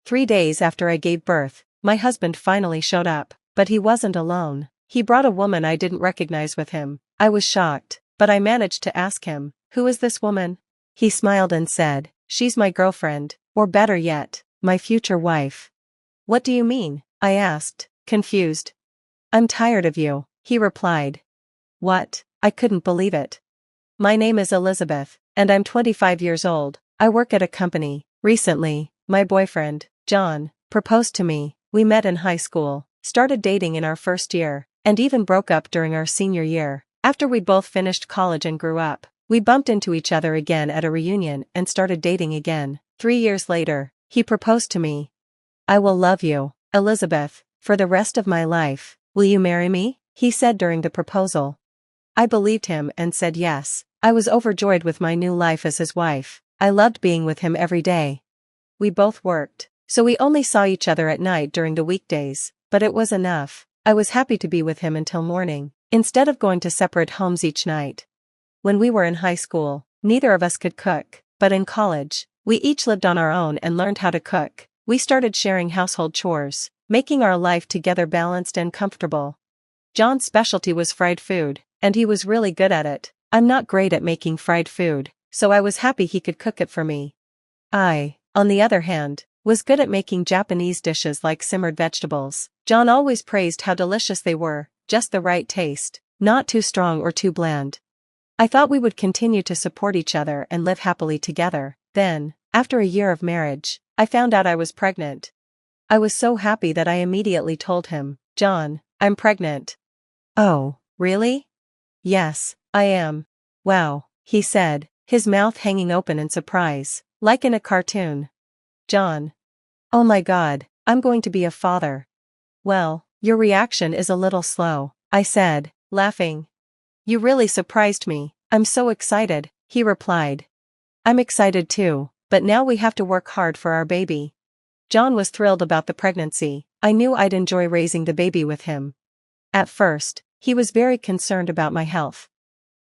3 days after I gave birth, my husband finally showed up, but he wasn't alone. He brought a woman I didn't recognize with him. I was shocked, but I managed to ask him, "Who is this woman?" He smiled and said, "She's my girlfriend, or better yet, my future wife." "What do you mean?" I asked, confused. "I'm tired of you," he replied. "What?" I couldn't believe it. "My name is Elizabeth, and I'm 25 years old. I work at a company. Recently, my boyfriend, John, proposed to me. We met in high school, started dating in our first year, and even broke up during our senior year. After we both finished college and grew up, we bumped into each other again at a reunion and started dating again. 3 years later, he proposed to me. I will love you, Elizabeth, for the rest of my life. Will you marry me?" he said during the proposal. I believed him and said yes. I was overjoyed with my new life as his wife. I loved being with him every day. We both worked, so we only saw each other at night during the weekdays, but it was enough. I was happy to be with him until morning, instead of going to separate homes each night. When we were in high school, neither of us could cook, but in college, we each lived on our own and learned how to cook. We started sharing household chores, making our life together balanced and comfortable. John's specialty was fried food, and he was really good at it. I'm not great at making fried food, so I was happy he could cook it for me. I, on the other hand, was good at making Japanese dishes like simmered vegetables. John always praised how delicious they were, just the right taste, not too strong or too bland. I thought we would continue to support each other and live happily together. Then, after a year of marriage, I found out I was pregnant. I was so happy that I immediately told him, "John, I'm pregnant." "Oh, really?" "Yes, I am." "Wow," he said, his mouth hanging open in surprise, like in a cartoon. "John. Oh my God, I'm going to be a father." "Well, your reaction is a little slow," I said, laughing. "You really surprised me. I'm so excited," he replied. "I'm excited too, but now we have to work hard for our baby." John was thrilled about the pregnancy. I knew I'd enjoy raising the baby with him. At first, he was very concerned about my health.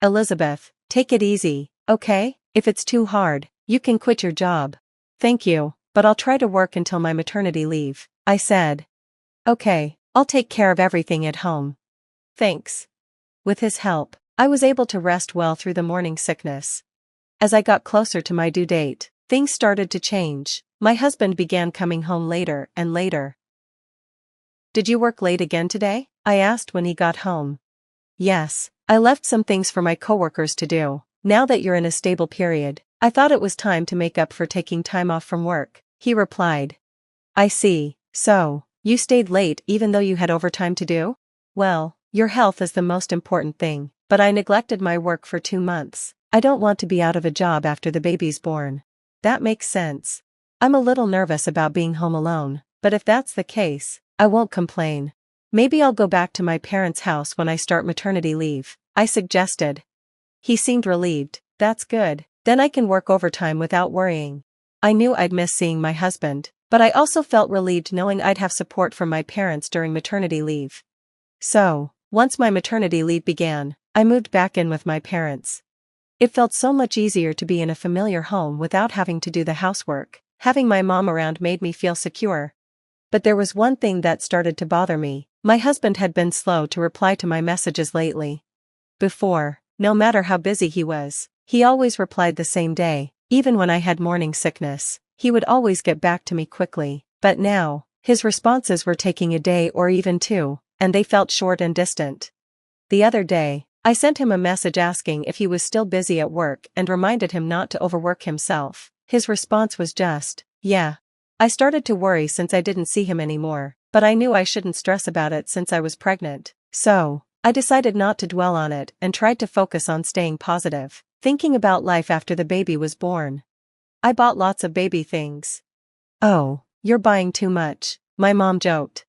"Elizabeth, take it easy, okay? If it's too hard, you can quit your job." "Thank you, but I'll try to work until my maternity leave," I said. "Okay, I'll take care of everything at home." "Thanks." With his help, I was able to rest well through the morning sickness. As I got closer to my due date, things started to change. My husband began coming home later and later. "Did you work late again today?" I asked when he got home. "Yes, I left some things for my coworkers to do. Now that you're in a stable period, I thought it was time to make up for taking time off from work," he replied. "I see, so, you stayed late even though you had overtime to do?" "Well, your health is the most important thing, but I neglected my work for 2 months. I don't want to be out of a job after the baby's born." "That makes sense. I'm a little nervous about being home alone, but if that's the case, I won't complain. Maybe I'll go back to my parents' house when I start maternity leave," I suggested. He seemed relieved. "That's good, then I can work overtime without worrying." I knew I'd miss seeing my husband, but I also felt relieved knowing I'd have support from my parents during maternity leave. So, once my maternity leave began, I moved back in with my parents. It felt so much easier to be in a familiar home without having to do the housework. Having my mom around made me feel secure. But there was one thing that started to bother me. My husband had been slow to reply to my messages lately. Before, no matter how busy he was, he always replied the same day. Even when I had morning sickness, he would always get back to me quickly. But now, his responses were taking a day or even two, and they felt short and distant. The other day, I sent him a message asking if he was still busy at work and reminded him not to overwork himself. His response was just, "Yeah." I started to worry since I didn't see him anymore, but I knew I shouldn't stress about it since I was pregnant. So, I decided not to dwell on it and tried to focus on staying positive, thinking about life after the baby was born. I bought lots of baby things. "Oh, you're buying too much," my mom joked.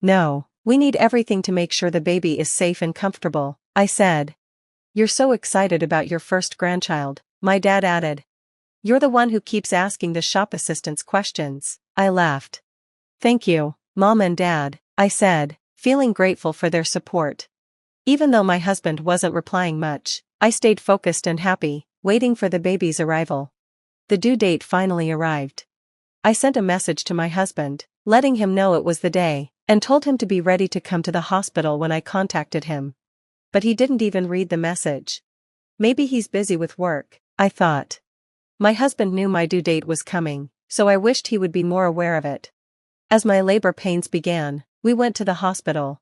"No, we need everything to make sure the baby is safe and comfortable," I said. "You're so excited about your first grandchild," my dad added. "You're the one who keeps asking the shop assistants questions," I laughed. "Thank you, Mom and Dad," I said, feeling grateful for their support. Even though my husband wasn't replying much, I stayed focused and happy, waiting for the baby's arrival. The due date finally arrived. I sent a message to my husband, letting him know it was the day, and told him to be ready to come to the hospital when I contacted him. But he didn't even read the message. Maybe he's busy with work, I thought. My husband knew my due date was coming, so I wished he would be more aware of it. As my labor pains began, we went to the hospital.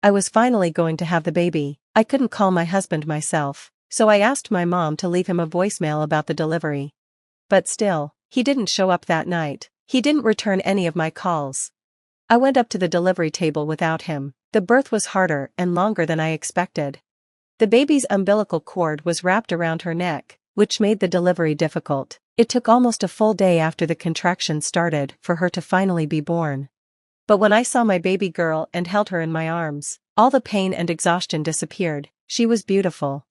I was finally going to have the baby. I couldn't call my husband myself, so I asked my mom to leave him a voicemail about the delivery. But still, he didn't show up that night. He didn't return any of my calls. I went up to the delivery table without him. The birth was harder and longer than I expected. The baby's umbilical cord was wrapped around her neck, which made the delivery difficult. It took almost a full day after the contractions started for her to finally be born. But when I saw my baby girl and held her in my arms, all the pain and exhaustion disappeared. She was beautiful.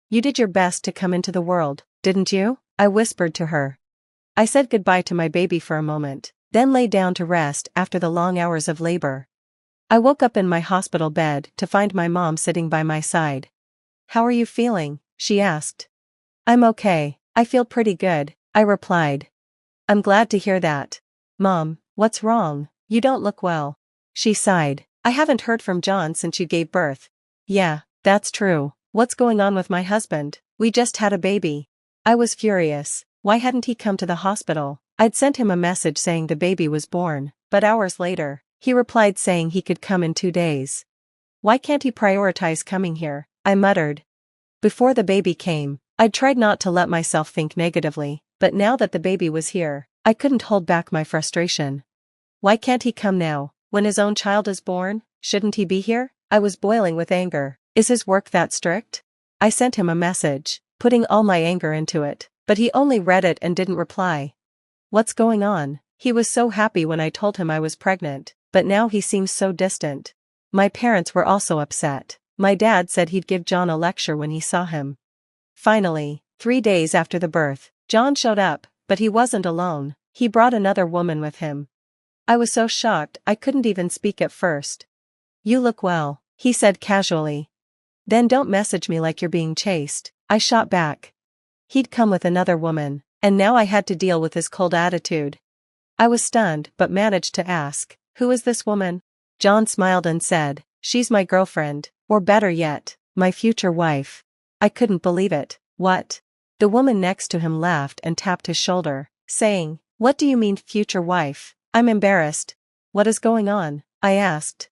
"You did your best to come into the world, didn't you?" I whispered to her. I said goodbye to my baby for a moment, then lay down to rest after the long hours of labor. I woke up in my hospital bed to find my mom sitting by my side. "How are you feeling?" she asked. "I'm okay, I feel pretty good," I replied. "I'm glad to hear that. Mom, what's wrong? You don't look well." She sighed. "I haven't heard from John since you gave birth." "Yeah, that's true. What's going on with my husband? We just had a baby." I was furious. Why hadn't he come to the hospital? I'd sent him a message saying the baby was born, but hours later, he replied saying he could come in 2 days. Why can't he prioritize coming here? I muttered. Before the baby came, I'd tried not to let myself think negatively, but now that the baby was here, I couldn't hold back my frustration. Why can't he come now, when his own child is born? Shouldn't he be here? I was boiling with anger. Is his work that strict? I sent him a message, putting all my anger into it, but he only read it and didn't reply. What's going on? He was so happy when I told him I was pregnant, but now he seems so distant. My parents were also upset. My dad said he'd give John a lecture when he saw him. Finally, 3 days after the birth, John showed up, but he wasn't alone. He brought another woman with him. I was so shocked I couldn't even speak at first. "You look well," he said casually. "Then don't message me like you're being chased," I shot back. He'd come with another woman, and now I had to deal with his cold attitude. I was stunned but managed to ask, "Who is this woman?" John smiled and said, "She's my girlfriend, or better yet, my future wife." I couldn't believe it. "What?" The woman next to him laughed and tapped his shoulder, saying, "What do you mean future wife?" I'm embarrassed. "What is going on?" I asked.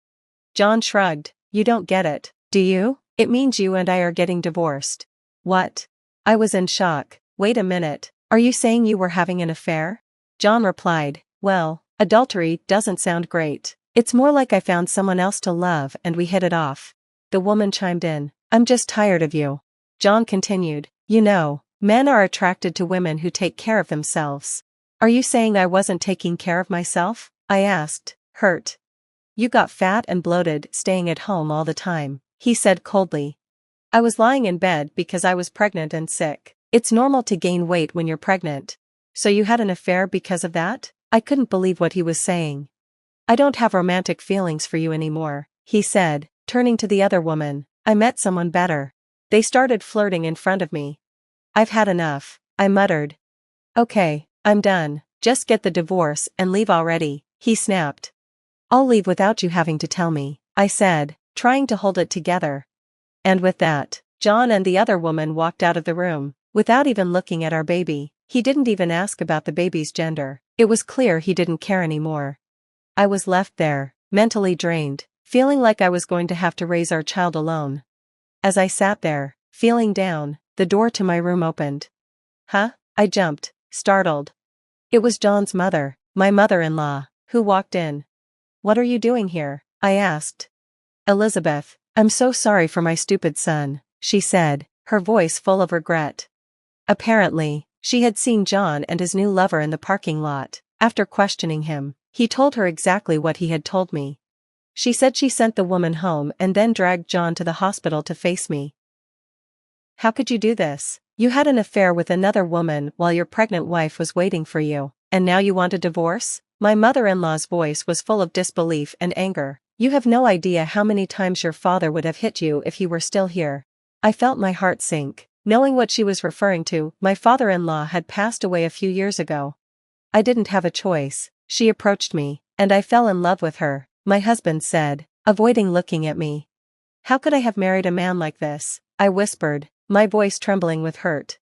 John shrugged. "You don't get it, do you? It means you and I are getting divorced." "What?" I was in shock. "Wait a minute, are you saying you were having an affair?" John replied, "Well, adultery doesn't sound great. It's more like I found someone else to love and we hit it off." The woman chimed in, "I'm just tired of you." John continued, "You know, men are attracted to women who take care of themselves." "Are you saying I wasn't taking care of myself?" I asked, hurt. "You got fat and bloated staying at home all the time," he said coldly. "I was lying in bed because I was pregnant and sick. It's normal to gain weight when you're pregnant. So you had an affair because of that?" I couldn't believe what he was saying. "I don't have romantic feelings for you anymore," he said, turning to the other woman. "I met someone better." They started flirting in front of me. "I've had enough," I muttered. "Okay, I'm done. Just get the divorce and leave already," he snapped. "I'll leave without you having to tell me," I said, trying to hold it together. And with that, John and the other woman walked out of the room, without even looking at our baby. He didn't even ask about the baby's gender. It was clear he didn't care anymore. I was left there, mentally drained, feeling like I was going to have to raise our child alone. As I sat there, feeling down, the door to my room opened. "Huh?" I jumped, startled. It was John's mother, my mother-in-law, who walked in. "What are you doing here?" I asked. "Elizabeth, I'm so sorry for my stupid son," she said, her voice full of regret. Apparently, she had seen John and his new lover in the parking lot. After questioning him, he told her exactly what he had told me. She said she sent the woman home and then dragged John to the hospital to face me. "How could you do this? You had an affair with another woman while your pregnant wife was waiting for you, and now you want a divorce?" My mother-in-law's voice was full of disbelief and anger. "You have no idea how many times your father would have hit you if he were still here." I felt my heart sink, knowing what she was referring to. My father-in-law had passed away a few years ago. I didn't have a choice. She approached me, and I fell in love with her, my husband said, avoiding looking at me. How could I have married a man like this? I whispered, my voice trembling with hurt.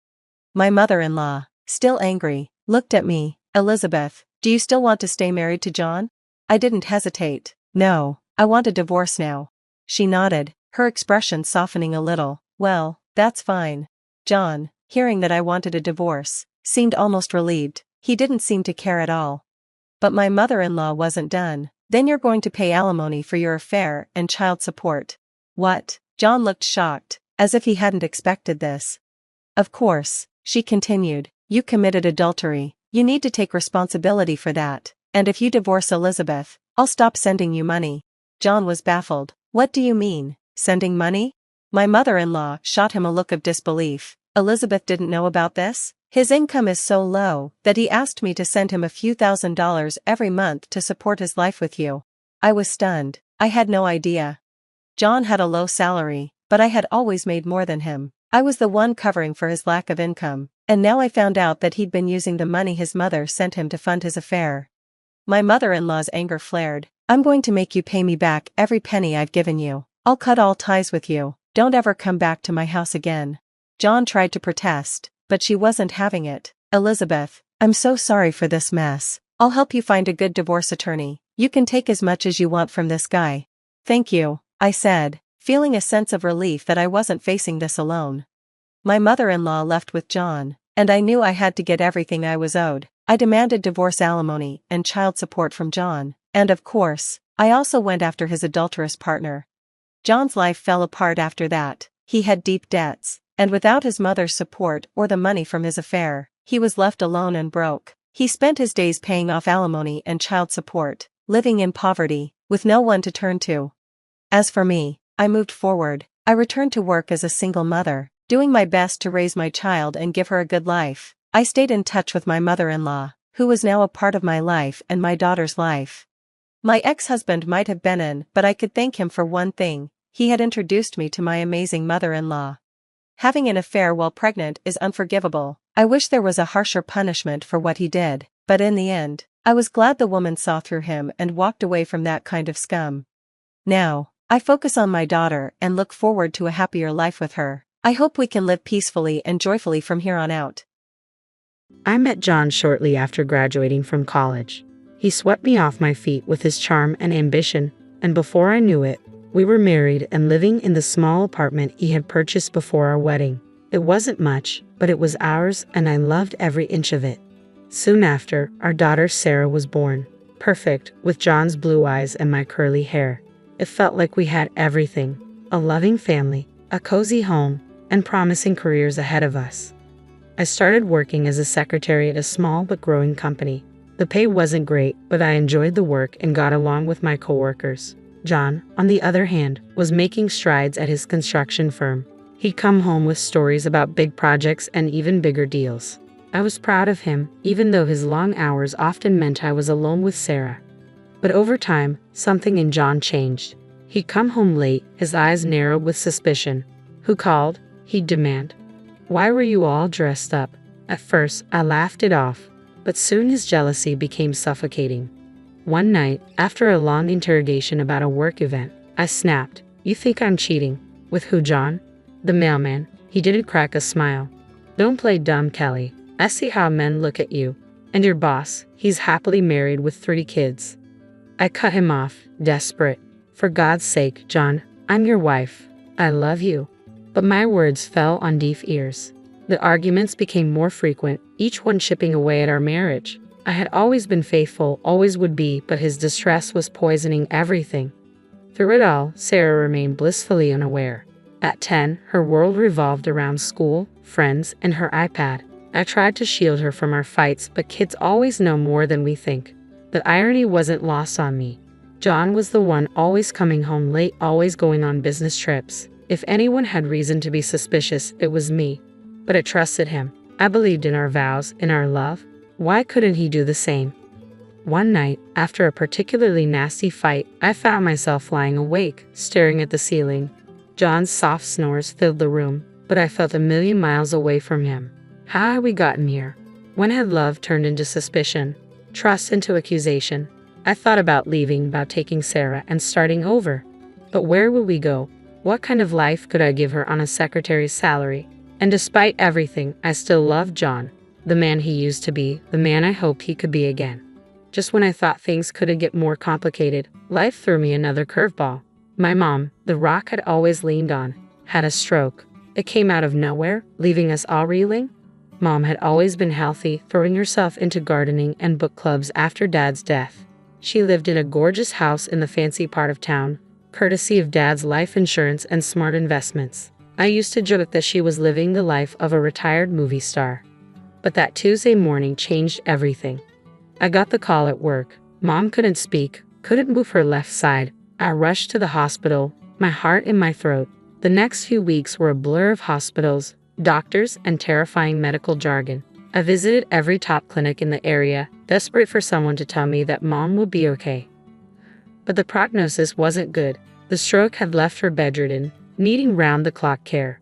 My mother-in-law, still angry, looked at me. Elizabeth, do you still want to stay married to John? I didn't hesitate. No, I want a divorce now. She nodded, her expression softening a little. Well, that's fine. John, hearing that I wanted a divorce, seemed almost relieved. He didn't seem to care at all. But my mother-in-law wasn't done. Then you're going to pay alimony for your affair and child support. What? John looked shocked, as if he hadn't expected this. Of course, she continued, you committed adultery. You need to take responsibility for that, and if you divorce Elizabeth, I'll stop sending you money. John was baffled. What do you mean, sending money? My mother-in-law shot him a look of disbelief. Elizabeth didn't know about this? His income is so low that he asked me to send him a few $1,000s every month to support his life with you. I was stunned. I had no idea. John had a low salary, but I had always made more than him. I was the one covering for his lack of income, and now I found out that he'd been using the money his mother sent him to fund his affair. My mother-in-law's anger flared. I'm going to make you pay me back every penny I've given you. I'll cut all ties with you. Don't ever come back to my house again. John tried to protest, but she wasn't having it. Elizabeth, I'm so sorry for this mess. I'll help you find a good divorce attorney. You can take as much as you want from this guy. Thank you, I said, feeling a sense of relief that I wasn't facing this alone. My mother-in-law left with John, and I knew I had to get everything I was owed. I demanded divorce alimony and child support from John, and of course, I also went after his adulterous partner. John's life fell apart after that. He had deep debts, and without his mother's support or the money from his affair, he was left alone and broke. He spent his days paying off alimony and child support, living in poverty, with no one to turn to. As for me, I moved forward. I returned to work as a single mother, doing my best to raise my child and give her a good life. I stayed in touch with my mother-in-law, who was now a part of my life and my daughter's life. My ex-husband might have been in, but I could thank him for one thing: he had introduced me to my amazing mother-in-law. Having an affair while pregnant is unforgivable. I wish there was a harsher punishment for what he did, but in the end, I was glad the woman saw through him and walked away from that kind of scum. Now, I focus on my daughter and look forward to a happier life with her. I hope we can live peacefully and joyfully from here on out. I met John shortly after graduating from college. He swept me off my feet with his charm and ambition, and before I knew it, we were married and living in the small apartment he had purchased before our wedding. It wasn't much, but it was ours, and I loved every inch of it. Soon after, our daughter Sarah was born, perfect, with John's blue eyes and my curly hair. It felt like we had everything: a loving family, a cozy home, and promising careers ahead of us. I started working as a secretary at a small but growing company. The pay wasn't great, but I enjoyed the work and got along with my coworkers. John, on the other hand, was making strides at his construction firm. He'd come home with stories about big projects and even bigger deals. I was proud of him, even though his long hours often meant I was alone with Sarah. But over time, something in John changed. He'd come home late, his eyes narrowed with suspicion. "Who called?" he'd demand. "Why were you all dressed up?" At first, I laughed it off, but soon his jealousy became suffocating. One night, after a long interrogation about a work event, I snapped, "You think I'm cheating?" "With who, John?" "The mailman." He didn't crack a smile. "Don't play dumb, Kelly. I see how men look at you. And your boss, he's happily married with 3 kids. I cut him off, desperate. "For God's sake, John, I'm your wife. I love you." But my words fell on deaf ears. The arguments became more frequent, each one chipping away at our marriage. I had always been faithful, always would be, but his distress was poisoning everything. Through it all, Sarah remained blissfully unaware. At 10, her world revolved around school, friends, and her iPad. I tried to shield her from our fights, but kids always know more than we think. The irony wasn't lost on me. John was the one always coming home late, always going on business trips. If anyone had reason to be suspicious, it was me. But I trusted him. I believed in our vows, in our love. Why couldn't he do the same? One night, after a particularly nasty fight, I found myself lying awake, staring at the ceiling. John's soft snores filled the room, but I felt a million miles away from him. How had we gotten here? When had love turned into suspicion, trust into accusation? I thought about leaving, about taking Sarah and starting over. But where would we go? What kind of life could I give her on a secretary's salary? And despite everything, I still loved John, the man he used to be, the man I hoped he could be again. Just when I thought things couldn't get more complicated, life threw me another curveball. My mom, the rock I'd always leaned on, had a stroke. It came out of nowhere, leaving us all reeling. Mom had always been healthy, throwing herself into gardening and book clubs after Dad's death. She lived in a gorgeous house in the fancy part of town, courtesy of Dad's life insurance and smart investments. I used to joke that she was living the life of a retired movie star. But that Tuesday morning changed everything. I got the call at work. Mom couldn't speak, couldn't move her left side. I rushed to the hospital, my heart in my throat. The next few weeks were a blur of hospitals, doctors, and terrifying medical jargon. I visited every top clinic in the area, desperate for someone to tell me that Mom would be okay. But the prognosis wasn't good. The stroke had left her bedridden, needing round-the-clock care.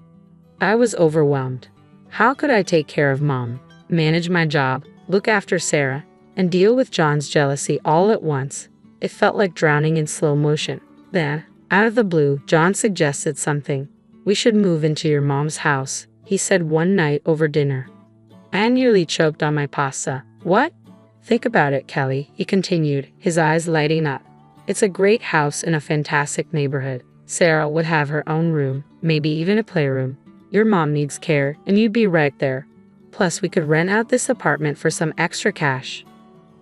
I was overwhelmed. How could I take care of Mom, manage my job, look after Sarah, and deal with John's jealousy all at once? It felt like drowning in slow motion. Then, out of the blue, John suggested something. "We should move into your mom's house," he said one night over dinner. I nearly choked on my pasta. "What?" "Think about it, Kelly," he continued, his eyes lighting up. "It's a great house in a fantastic neighborhood. Sarah would have her own room, maybe even a playroom. Your mom needs care, and you'd be right there. Plus, we could rent out this apartment for some extra cash."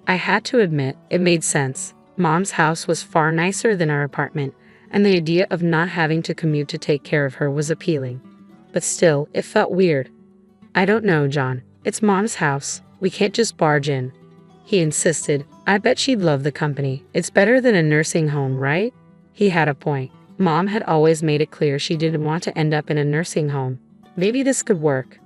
I had to admit, it made sense. Mom's house was far nicer than our apartment, and the idea of not having to commute to take care of her was appealing. But still, it felt weird. "I don't know, John. It's Mom's house. We can't just barge in," he insisted. "I bet she'd love the company. It's better than a nursing home, right?" He had a point. Mom had always made it clear she didn't want to end up in a nursing home. Maybe this could work.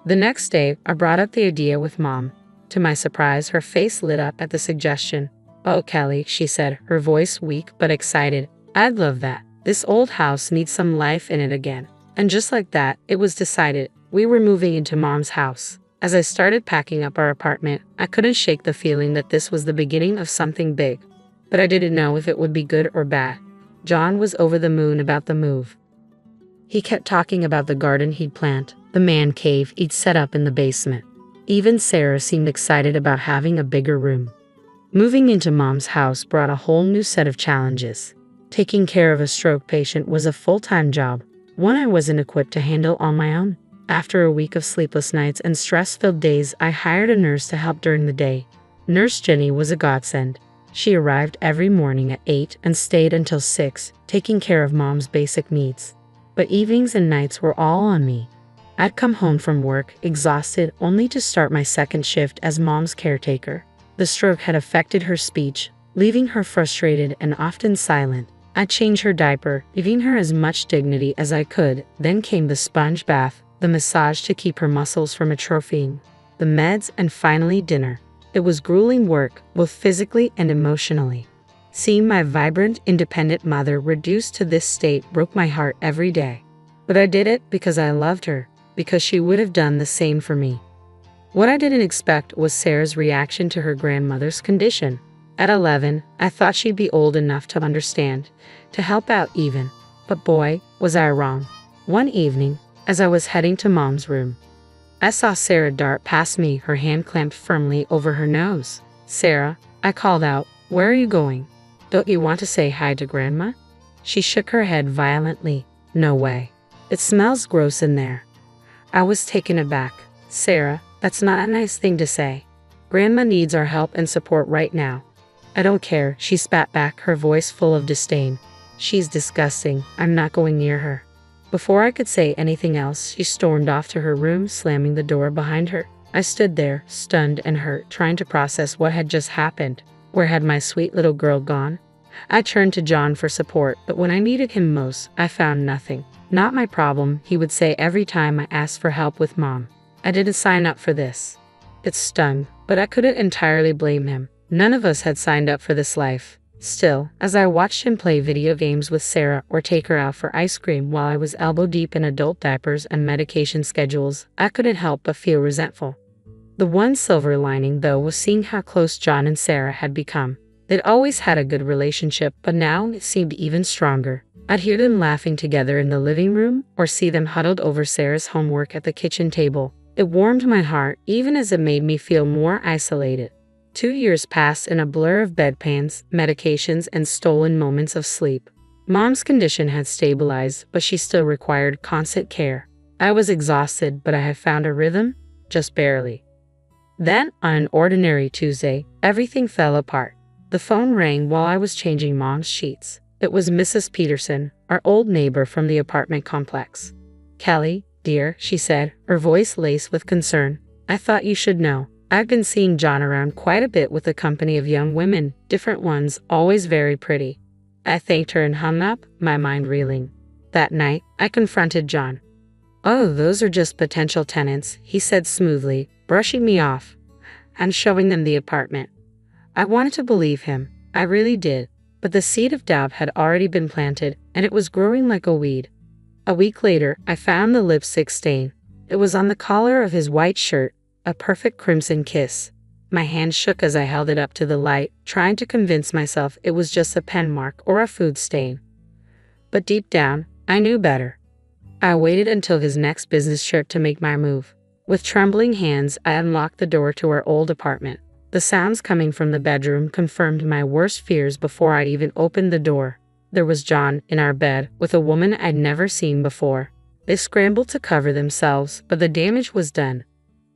The next day, I brought up the idea with Mom. To my surprise, her face lit up at the suggestion. "Oh, Kelly," she said, her voice weak but excited. "I'd love that. This old house needs some life in it again." And just like that, it was decided. We were moving into Mom's house. As I started packing up our apartment, I couldn't shake the feeling that this was the beginning of something big. But I didn't know if it would be good or bad. John was over the moon about the move. He kept talking about the garden he'd plant, the man cave he'd set up in the basement. Even Sarah seemed excited about having a bigger room. Moving into Mom's house brought a whole new set of challenges. Taking care of a stroke patient was a full-time job, one I wasn't equipped to handle on my own. After a week of sleepless nights and stress-filled days, I hired a nurse to help during the day. Nurse Jenny was a godsend. She arrived every morning at 8 and stayed until 6, taking care of Mom's basic needs. But evenings and nights were all on me. I'd come home from work, exhausted, only to start my second shift as Mom's caretaker. The stroke had affected her speech, leaving her frustrated and often silent. I'd change her diaper, giving her as much dignity as I could. Then came the sponge bath, the massage to keep her muscles from atrophying, the meds, and finally dinner. It was grueling work, both physically and emotionally. Seeing my vibrant, independent mother reduced to this state broke my heart every day. But I did it because I loved her, because she would have done the same for me. What I didn't expect was Sarah's reaction to her grandmother's condition. At 11, I thought she'd be old enough to understand, to help out even. But boy, was I wrong. One evening, as I was heading to Mom's room, I saw Sarah dart past me, her hand clamped firmly over her nose. "Sarah," I called out, "where are you going? Don't you want to say hi to Grandma?" She shook her head violently. "No way. It smells gross in there." I was taken aback. "Sarah, that's not a nice thing to say. Grandma needs our help and support right now." "I don't care," she spat back, her voice full of disdain. "She's disgusting. I'm not going near her." Before I could say anything else, she stormed off to her room, slamming the door behind her. I stood there, stunned and hurt, trying to process what had just happened. Where had my sweet little girl gone? I turned to John for support, but when I needed him most, I found nothing. "Not my problem," he would say every time I asked for help with Mom. "I didn't sign up for this." It stung, but I couldn't entirely blame him. None of us had signed up for this life. Still, as I watched him play video games with Sarah or take her out for ice cream while I was elbow deep in adult diapers and medication schedules, I couldn't help but feel resentful. The one silver lining, though, was seeing how close John and Sarah had become. They'd always had a good relationship, but now it seemed even stronger. I'd hear them laughing together in the living room, or see them huddled over Sarah's homework at the kitchen table. It warmed my heart, even as it made me feel more isolated. 2 years passed in a blur of bedpans, medications, and stolen moments of sleep. Mom's condition had stabilized, but she still required constant care. I was exhausted, but I had found a rhythm, just barely. Then, on an ordinary Tuesday, everything fell apart. The phone rang while I was changing Mom's sheets. It was Mrs. Peterson, our old neighbor from the apartment complex. "Kelly, dear," she said, her voice laced with concern. "I thought you should know. I've been seeing John around quite a bit with a company of young women, different ones, always very pretty." I thanked her and hung up, my mind reeling. That night, I confronted John. "Oh, those are just potential tenants," he said smoothly, brushing me off and showing them the apartment. I wanted to believe him. I really did. But the seed of doubt had already been planted, and it was growing like a weed. A week later, I found the lipstick stain. It was on the collar of his white shirt, a perfect crimson kiss. My hand shook as I held it up to the light, trying to convince myself it was just a pen mark or a food stain. But deep down, I knew better. I waited until his next business trip to make my move. With trembling hands, I unlocked the door to our old apartment. The sounds coming from the bedroom confirmed my worst fears before I'd even opened the door. There was John in our bed with a woman I'd never seen before. They scrambled to cover themselves, but the damage was done.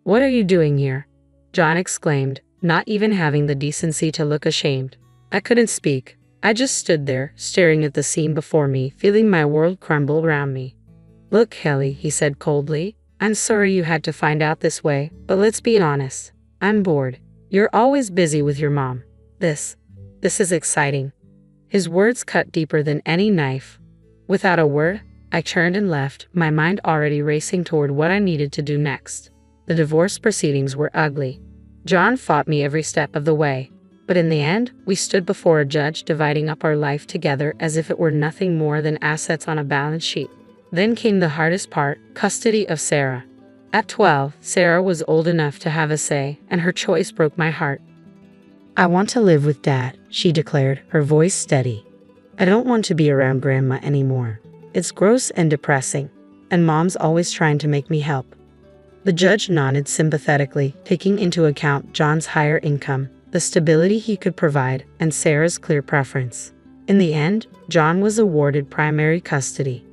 "What are you doing here?" John exclaimed, not even having the decency to look ashamed. I couldn't speak. I just stood there, staring at the scene before me, feeling my world crumble around me. "Look, Kelly," he said coldly, "I'm sorry you had to find out this way, but let's be honest. I'm bored. You're always busy with your mom. This is exciting." His words cut deeper than any knife. Without a word, I turned and left, my mind already racing toward what I needed to do next. The divorce proceedings were ugly. John fought me every step of the way. But in the end, we stood before a judge dividing up our life together as if it were nothing more than assets on a balance sheet. Then came the hardest part, custody of Sarah. At 12, Sarah was old enough to have a say, and her choice broke my heart. "I want to live with Dad," she declared, her voice steady. "I don't want to be around Grandma anymore. It's gross and depressing, and Mom's always trying to make me help." The judge nodded sympathetically, taking into account John's higher income, the stability he could provide, and Sarah's clear preference. In the end, John was awarded primary custody.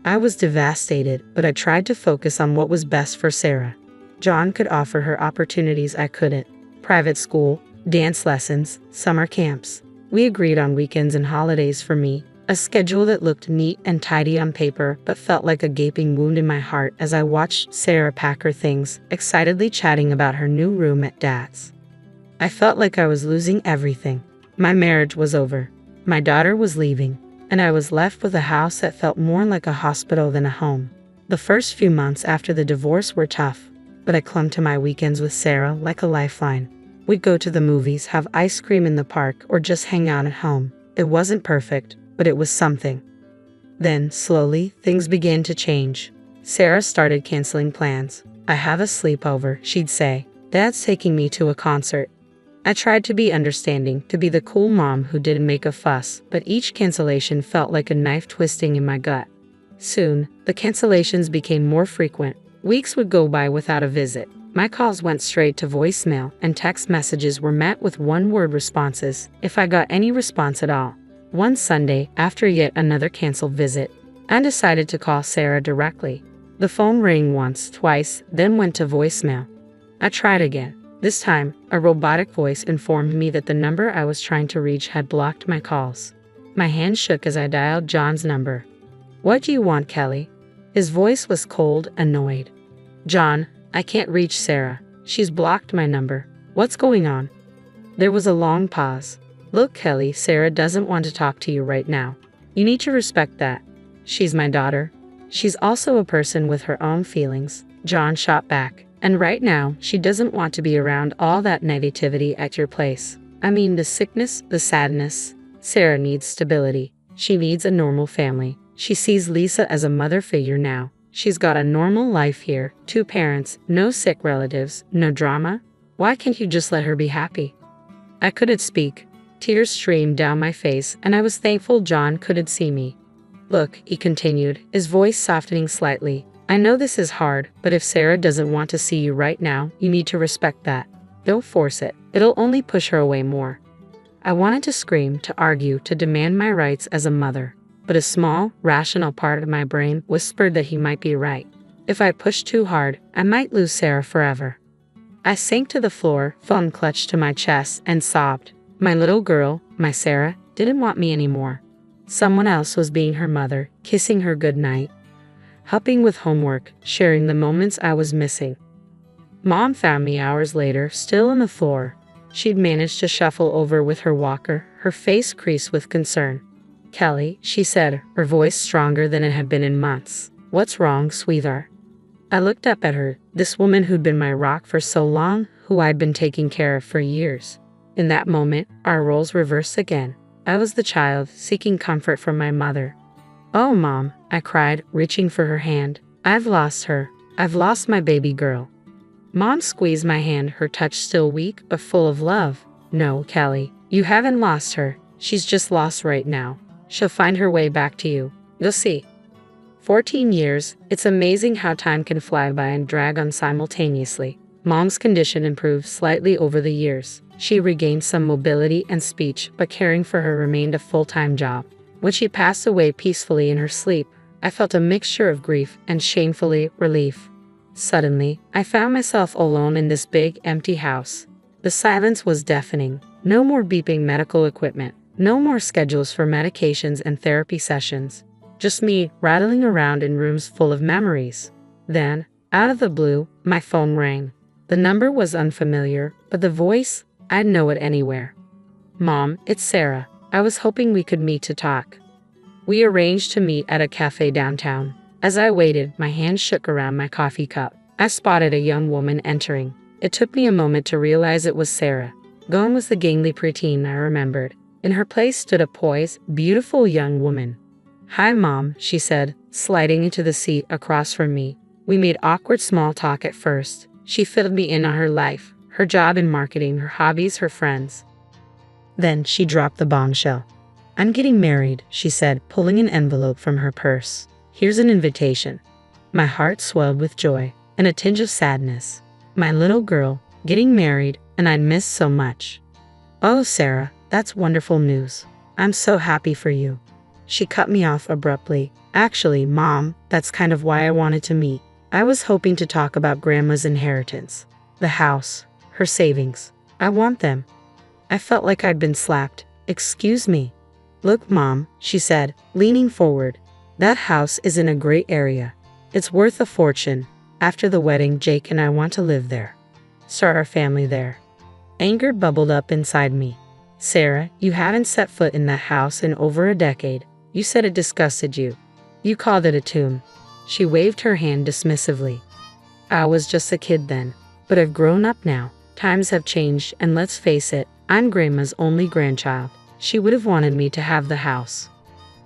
I was devastated, but I tried to focus on what was best for Sarah. John could offer her opportunities I couldn't. Private school, dance lessons, summer camps. We agreed on weekends and holidays for me, a schedule that looked neat and tidy on paper but felt like a gaping wound in my heart as I watched Sarah pack her things, excitedly chatting about her new room at Dad's. I felt like I was losing everything. My marriage was over. My daughter was leaving. And I was left with a house that felt more like a hospital than a home. The first few months after the divorce were tough, but I clung to my weekends with Sarah like a lifeline. We'd go to the movies, have ice cream in the park, or just hang out at home. It wasn't perfect, but it was something. Then, slowly, things began to change. Sarah started canceling plans. "I have a sleepover," she'd say. "Dad's taking me to a concert." I tried to be understanding, to be the cool mom who didn't make a fuss, but each cancellation felt like a knife twisting in my gut. Soon, the cancellations became more frequent. Weeks would go by without a visit. My calls went straight to voicemail, and text messages were met with one-word responses, if I got any response at all. One Sunday, after yet another canceled visit, I decided to call Sarah directly. The phone rang once, twice, then went to voicemail. I tried again. This time, a robotic voice informed me that the number I was trying to reach had blocked my calls. My hand shook as I dialed John's number. "What do you want, Kelly?" His voice was cold, annoyed. "John, I can't reach Sarah. She's blocked my number. What's going on?" There was a long pause. "Look, Kelly, Sarah doesn't want to talk to you right now. You need to respect that. She's my daughter. She's also a person with her own feelings," John shot back. "And right now, she doesn't want to be around all that negativity at your place. I mean, the sickness, the sadness. Sarah needs stability. She needs a normal family. She sees Lisa as a mother figure now. She's got a normal life here, 2 parents, no sick relatives, no drama. Why can't you just let her be happy? I couldn't speak. Tears streamed down my face, and I was thankful John couldn't see me. Look, he continued, his voice softening slightly. I know this is hard, but if Sarah doesn't want to see you right now, you need to respect that. Don't force it. It'll only push her away more. I wanted to scream, to argue, to demand my rights as a mother. But a small, rational part of my brain whispered that he might be right. If I pushed too hard, I might lose Sarah forever. I sank to the floor, phone clutched to my chest, and sobbed. My little girl, my Sarah, didn't want me anymore. Someone else was being her mother, kissing her goodnight, helping with homework, sharing the moments I was missing. Mom found me hours later, still on the floor. She'd managed to shuffle over with her walker, her face creased with concern. Kelly, she said, her voice stronger than it had been in months. What's wrong, sweetheart? I looked up at her, this woman who'd been my rock for so long, who I'd been taking care of for years. In that moment, our roles reversed again. I was the child, seeking comfort from my mother. Oh, Mom, I cried, reaching for her hand. I've lost her. I've lost my baby girl. Mom squeezed my hand, her touch still weak, but full of love. No, Kelly, you haven't lost her. She's just lost right now. She'll find her way back to you. You'll see. 14 years, it's amazing how time can fly by and drag on simultaneously. Mom's condition improved slightly over the years. She regained some mobility and speech, but caring for her remained a full-time job. When she passed away peacefully in her sleep, I felt a mixture of grief and shamefully relief. Suddenly, I found myself alone in this big, empty house. The silence was deafening. No more beeping medical equipment. No more schedules for medications and therapy sessions. Just me, rattling around in rooms full of memories. Then, out of the blue, my phone rang. The number was unfamiliar, but the voice, I'd know it anywhere. Mom, it's Sarah. I was hoping we could meet to talk. We arranged to meet at a cafe downtown. As I waited, my hand shook around my coffee cup. I spotted a young woman entering. It took me a moment to realize it was Sarah. Gone was the gangly preteen I remembered. In her place stood a poised, beautiful young woman. Hi, Mom, she said, sliding into the seat across from me. We made awkward small talk at first. She filled me in on her life, her job in marketing, her hobbies, her friends. Then she dropped the bombshell. I'm getting married, she said, pulling an envelope from her purse. Here's an invitation. My heart swelled with joy and a tinge of sadness. My little girl, getting married, and I'd missed so much. Oh, Sarah, that's wonderful news. I'm so happy for you. She cut me off abruptly. Actually, Mom, that's kind of why I wanted to meet. I was hoping to talk about Grandma's inheritance. The house, her savings. I want them. I felt like I'd been slapped. Excuse me. Look, Mom, she said, leaning forward. That house is in a great area. It's worth a fortune. After the wedding, Jake and I want to live there. Start our family there. Anger bubbled up inside me. Sarah, you haven't set foot in that house in over a decade. You said it disgusted you. You called it a tomb. She waved her hand dismissively. I was just a kid then, but I've grown up now. Times have changed, and let's face it, I'm Grandma's only grandchild. She would have wanted me to have the house.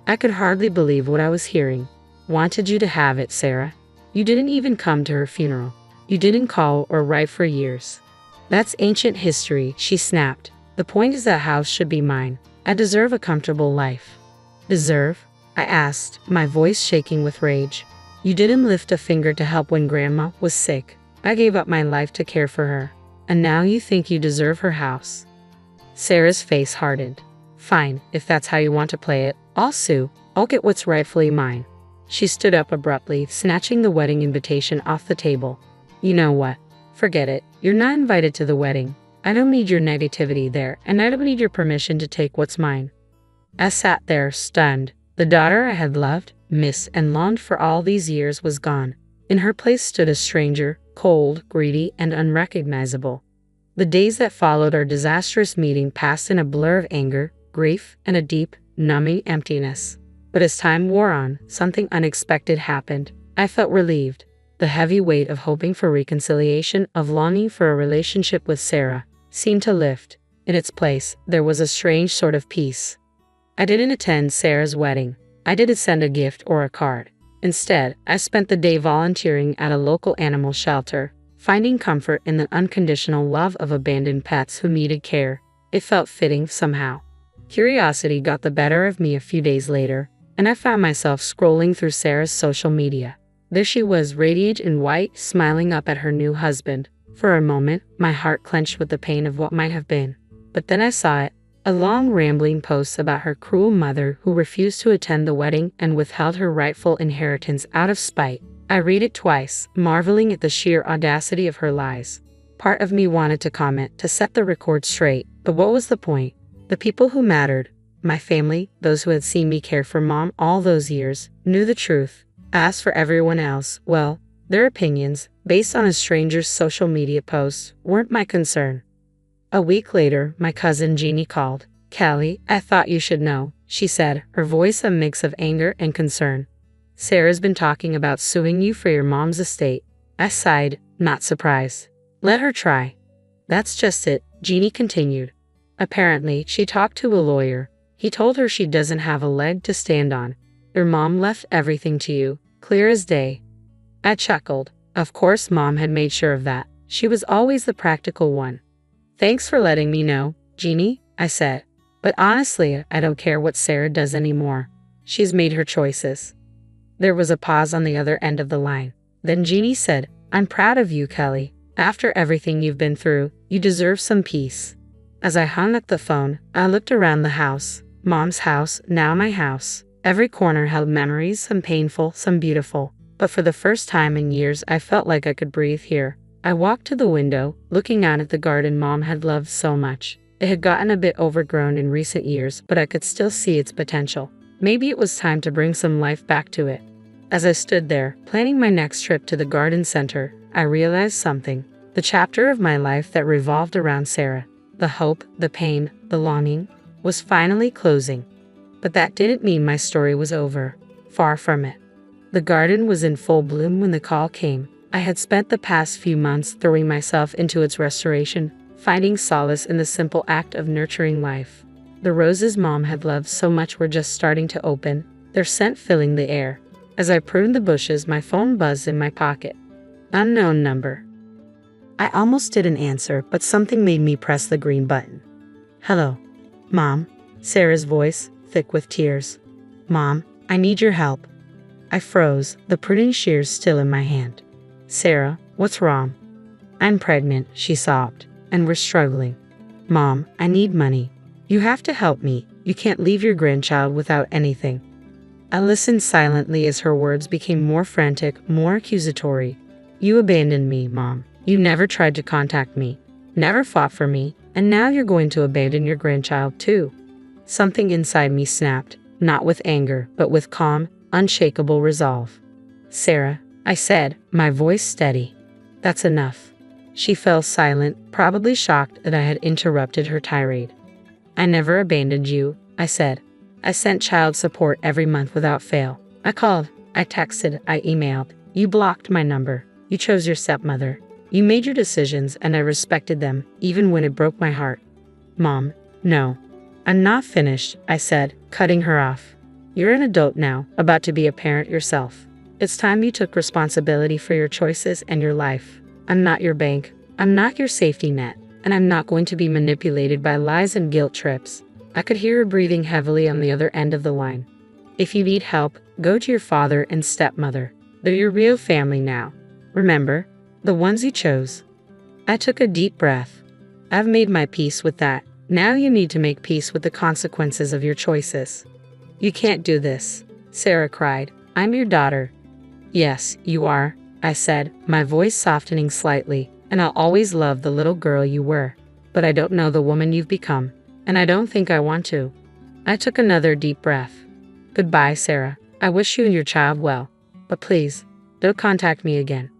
I could hardly believe what I was hearing. Wanted you to have it, Sarah. You didn't even come to her funeral. You didn't call or write for years. That's ancient history, she snapped. The point is that house should be mine. I deserve a comfortable life. Deserve? I asked, my voice shaking with rage. You didn't lift a finger to help when Grandma was sick. I gave up my life to care for her. And now you think you deserve her house. Sarah's face hardened. Fine, if that's how you want to play it, I'll sue. I'll get what's rightfully mine. She stood up abruptly, snatching the wedding invitation off the table. You know what? Forget it. You're not invited to the wedding. I don't need your negativity there, and I don't need your permission to take what's mine. I sat there, stunned. The daughter I had loved, missed, and longed for all these years was gone. In her place stood a stranger, cold, greedy, and unrecognizable. The days that followed our disastrous meeting passed in a blur of anger, grief, and a deep, numbing emptiness. But as time wore on, something unexpected happened. I felt relieved. The heavy weight of hoping for reconciliation, of longing for a relationship with Sarah, seemed to lift. In its place, there was a strange sort of peace. I didn't attend Sarah's wedding. I didn't send a gift or a card. Instead, I spent the day volunteering at a local animal shelter, finding comfort in the unconditional love of abandoned pets who needed care. It felt fitting somehow. Curiosity got the better of me a few days later, and I found myself scrolling through Sarah's social media. There she was, radiant in white, smiling up at her new husband. For a moment, my heart clenched with the pain of what might have been. But then I saw it, a long rambling post about her cruel mother who refused to attend the wedding and withheld her rightful inheritance out of spite. I read it twice, marveling at the sheer audacity of her lies. Part of me wanted to comment, to set the record straight, but what was the point? The people who mattered, my family, those who had seen me care for Mom all those years, knew the truth. As for everyone else, well, their opinions, based on a stranger's social media posts, weren't my concern. A week later, my cousin Jeannie called. "Callie, I thought you should know," she said, her voice a mix of anger and concern. "Sarah's been talking about suing you for your mom's estate." I sighed, not surprised. "Let her try." "That's just it," Jeannie continued. "Apparently, she talked to a lawyer. He told her she doesn't have a leg to stand on. Your mom left everything to you, clear as day." I chuckled. Of course Mom had made sure of that. She was always the practical one. "Thanks for letting me know, Jeannie," I said. "But honestly, I don't care what Sarah does anymore. She's made her choices." There was a pause on the other end of the line. Then Jeannie said, "I'm proud of you, Kelly. After everything you've been through, you deserve some peace." As I hung up the phone, I looked around the house. Mom's house, now my house. Every corner held memories, some painful, some beautiful. But for the first time in years, I felt like I could breathe here. I walked to the window, looking out at the garden Mom had loved so much. It had gotten a bit overgrown in recent years, but I could still see its potential. Maybe it was time to bring some life back to it. As I stood there, planning my next trip to the garden center, I realized something. The chapter of my life that revolved around Sarah, the hope, the pain, the longing, was finally closing. But that didn't mean my story was over. Far from it. The garden was in full bloom when the call came. I had spent the past few months throwing myself into its restoration, finding solace in the simple act of nurturing life. The roses Mom had loved so much were just starting to open, their scent filling the air. As I pruned the bushes, my phone buzzed in my pocket. Unknown number. I almost didn't answer, but something made me press the green button. "Hello, Mom," Sarah's voice, thick with tears. "Mom, I need your help." I froze, the pruning shears still in my hand. "Sarah, what's wrong?" "I'm pregnant," she sobbed, "and we're struggling." "Mom, I need money. You have to help me. You can't leave your grandchild without anything." I listened silently as her words became more frantic, more accusatory. "You abandoned me, Mom. You never tried to contact me, never fought for me, and now you're going to abandon your grandchild too." Something inside me snapped, not with anger, but with calm, unshakable resolve. "Sarah," I said, my voice steady. "That's enough." She fell silent, probably shocked that I had interrupted her tirade. "I never abandoned you," I said. "I sent child support every month without fail. I called, I texted, I emailed. You blocked my number. You chose your stepmother. You made your decisions and I respected them, even when it broke my heart." "Mom, no. I'm not finished," I said, cutting her off. "You're an adult now, about to be a parent yourself. It's time you took responsibility for your choices and your life. I'm not your bank. I'm not your safety net. And I'm not going to be manipulated by lies and guilt trips." I could hear her breathing heavily on the other end of the line. "If you need help, go to your father and stepmother. They're your real family now. Remember, the ones you chose." I took a deep breath. "I've made my peace with that. Now you need to make peace with the consequences of your choices." "You can't do this," Sarah cried. "I'm your daughter." "Yes, you are," I said, my voice softening slightly, "and I'll always love the little girl you were. But I don't know the woman you've become, and I don't think I want to." I took another deep breath. "Goodbye, Sarah. I wish you and your child well. But please, don't contact me again."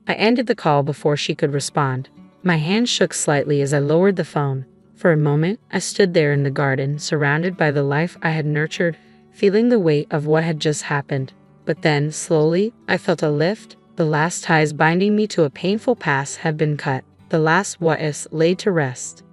I ended the call before she could respond. My hand shook slightly as I lowered the phone. For a moment, I stood there in the garden, surrounded by the life I had nurtured, feeling the weight of what had just happened. But then, slowly, I felt a lift. The last ties binding me to a painful past had been cut, the last what-ifs laid to rest.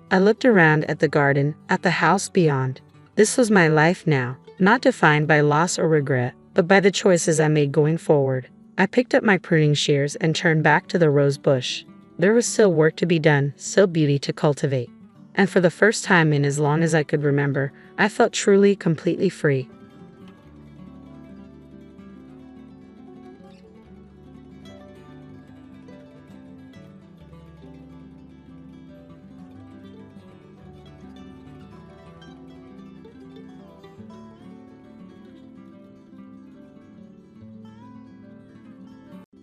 I looked around at the garden, at the house beyond. This was my life now, not defined by loss or regret, but by the choices I made going forward. I picked up my pruning shears and turned back to the rose bush. There was still work to be done, still beauty to cultivate. And for the first time in as long as I could remember, I felt truly, completely free.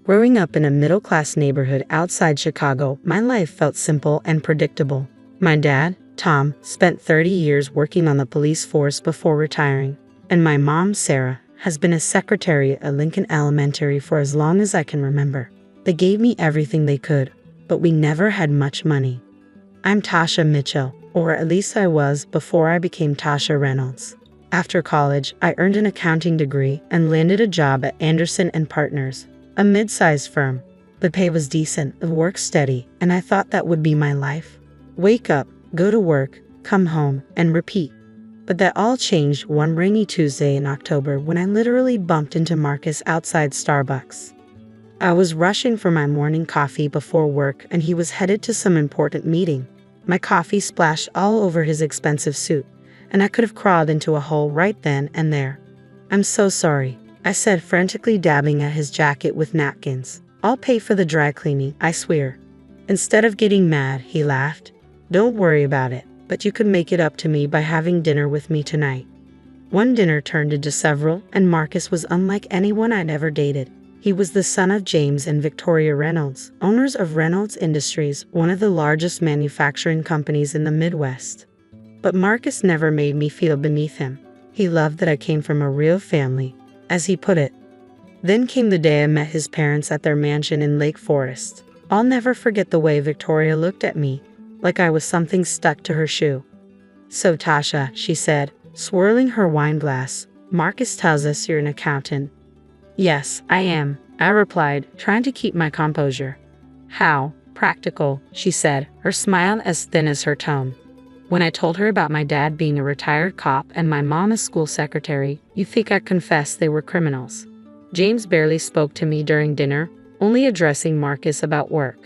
Growing up in a middle-class neighborhood outside Chicago, my life felt simple and predictable. My dad, Tom, spent 30 years working on the police force before retiring, and my mom, Sarah, has been a secretary at Lincoln Elementary for as long as I can remember. They gave me everything they could, but we never had much money. I'm Tasha Mitchell, or at least I was before I became Tasha Reynolds. After college, I earned an accounting degree and landed a job at Anderson & Partners, a mid-sized firm. The pay was decent, the work steady, and I thought that would be my life. Wake up, go to work, come home, and repeat. But that all changed one rainy Tuesday in October when I literally bumped into Marcus outside Starbucks. I was rushing for my morning coffee before work and he was headed to some important meeting. My coffee splashed all over his expensive suit, and I could have crawled into a hole right then and there. "I'm so sorry," I said, frantically dabbing at his jacket with napkins. "I'll pay for the dry cleaning, I swear." Instead of getting mad, he laughed. "Don't worry about it, but you could make it up to me by having dinner with me tonight." One dinner turned into several, and Marcus was unlike anyone I'd ever dated. He was the son of James and Victoria Reynolds, owners of Reynolds Industries, one of the largest manufacturing companies in the Midwest. But Marcus never made me feel beneath him. He loved that I came from a real family, as he put it. Then came the day I met his parents at their mansion in Lake Forest. I'll never forget the way Victoria looked at me, like I was something stuck to her shoe. "So Tasha," she said, swirling her wine glass, "Marcus tells us you're an accountant." "Yes, I am," I replied, trying to keep my composure. "How practical," she said, her smile as thin as her tone. When I told her about my dad being a retired cop and my mom a school secretary, you'd think I confessed they were criminals. James barely spoke to me during dinner, only addressing Marcus about work.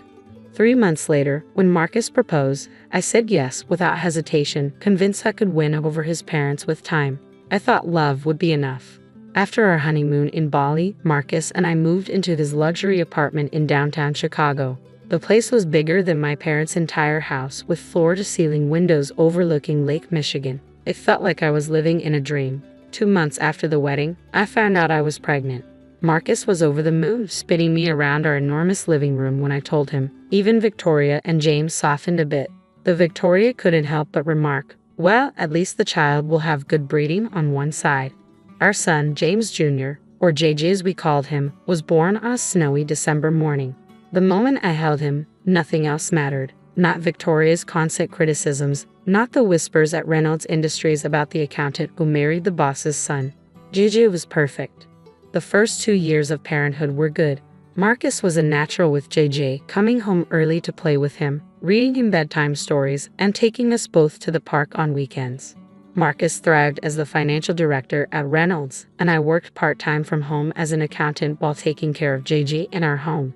3 months later, when Marcus proposed, I said yes without hesitation, convinced I could win over his parents with time. I thought love would be enough. After our honeymoon in Bali, Marcus and I moved into his luxury apartment in downtown Chicago. The place was bigger than my parents' entire house, with floor-to-ceiling windows overlooking Lake Michigan. It felt like I was living in a dream. 2 months after the wedding, I found out I was pregnant. Marcus was over the moon, spinning me around our enormous living room when I told him. Even Victoria and James softened a bit. Though Victoria couldn't help but remark, "Well, at least the child will have good breeding on one side." Our son, James Jr., or JJ as we called him, was born on a snowy December morning. The moment I held him, nothing else mattered. Not Victoria's constant criticisms, not the whispers at Reynolds Industries about the accountant who married the boss's son. JJ was perfect. The first 2 years of parenthood were good. Marcus was a natural with JJ, coming home early to play with him, reading him bedtime stories, and taking us both to the park on weekends. Marcus thrived as the financial director at Reynolds, and I worked part-time from home as an accountant while taking care of JJ in our home.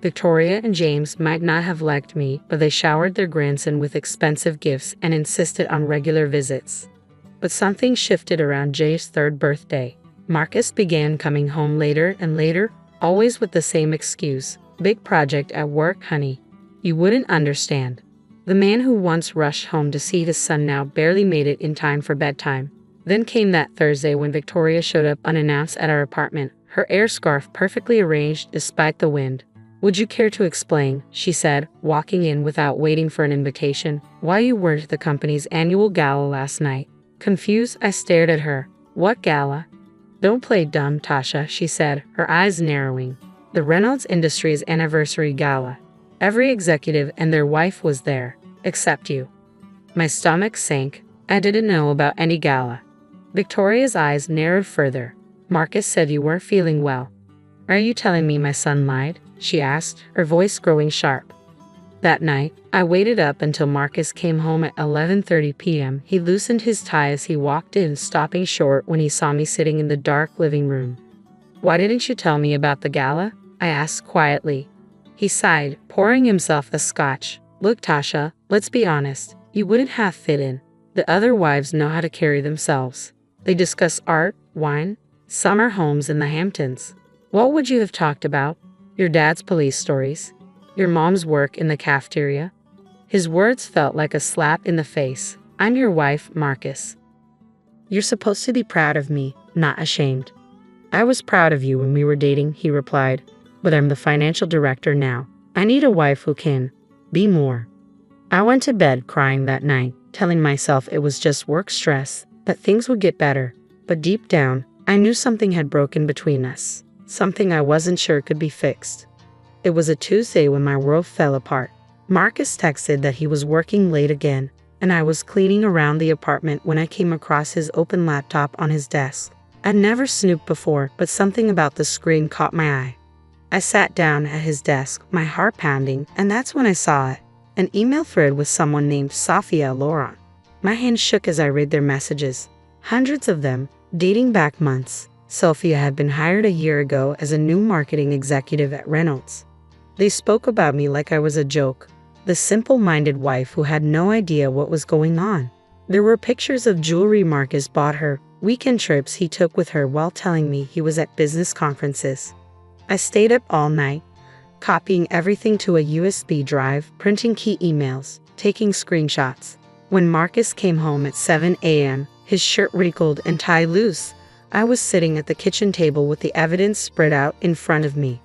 Victoria and James might not have liked me, but they showered their grandson with expensive gifts and insisted on regular visits. But something shifted around Jay's 3rd birthday. Marcus began coming home later and later, always with the same excuse. "Big project at work, honey. You wouldn't understand." The man who once rushed home to see his son now barely made it in time for bedtime. Then came that Thursday when Victoria showed up unannounced at our apartment, her air scarf perfectly arranged despite the wind. "Would you care to explain," she said, walking in without waiting for an invitation, "why you weren't at the company's annual gala last night?" Confused, I stared at her. "What gala?" "Don't play dumb, Tasha," she said, her eyes narrowing. "The Reynolds Industries anniversary gala. Every executive and their wife was there, except you." My stomach sank. I didn't know about any gala. Victoria's eyes narrowed further. "Marcus said you weren't feeling well." "Are you telling me my son lied?" she asked, her voice growing sharp. That night, I waited up until Marcus came home at 11:30 p.m. He loosened his tie as he walked in, stopping short when he saw me sitting in the dark living room. Why didn't you tell me about the gala? I asked quietly. He sighed, pouring himself a scotch. Look, Tasha, let's be honest. You wouldn't have fit in. The other wives know how to carry themselves. They discuss art, wine, summer homes in the Hamptons. What would you have talked about? Your dad's police stories? Your mom's work in the cafeteria? His words felt like a slap in the face. I'm your wife, Marcus. You're supposed to be proud of me, not ashamed. I was proud of you when we were dating, he replied, but I'm the financial director now. I need a wife who can be more. I went to bed crying that night, telling myself it was just work stress, that things would get better. But deep down, I knew something had broken between us, something I wasn't sure could be fixed. It was a Tuesday when my world fell apart. Marcus texted that he was working late again, and I was cleaning around the apartment when I came across his open laptop on his desk. I'd never snooped before, but something about the screen caught my eye. I sat down at his desk, my heart pounding, and that's when I saw it. An email thread with someone named Sophia Laurent. My hand shook as I read their messages. Hundreds of them, dating back months. Sophia had been hired a year ago as a new marketing executive at Reynolds. They spoke about me like I was a joke, the simple-minded wife who had no idea what was going on. There were pictures of jewelry Marcus bought her, weekend trips he took with her while telling me he was at business conferences. I stayed up all night, copying everything to a USB drive, printing key emails, taking screenshots. When Marcus came home at 7 a.m., his shirt wrinkled and tie loose, I was sitting at the kitchen table with the evidence spread out in front of me.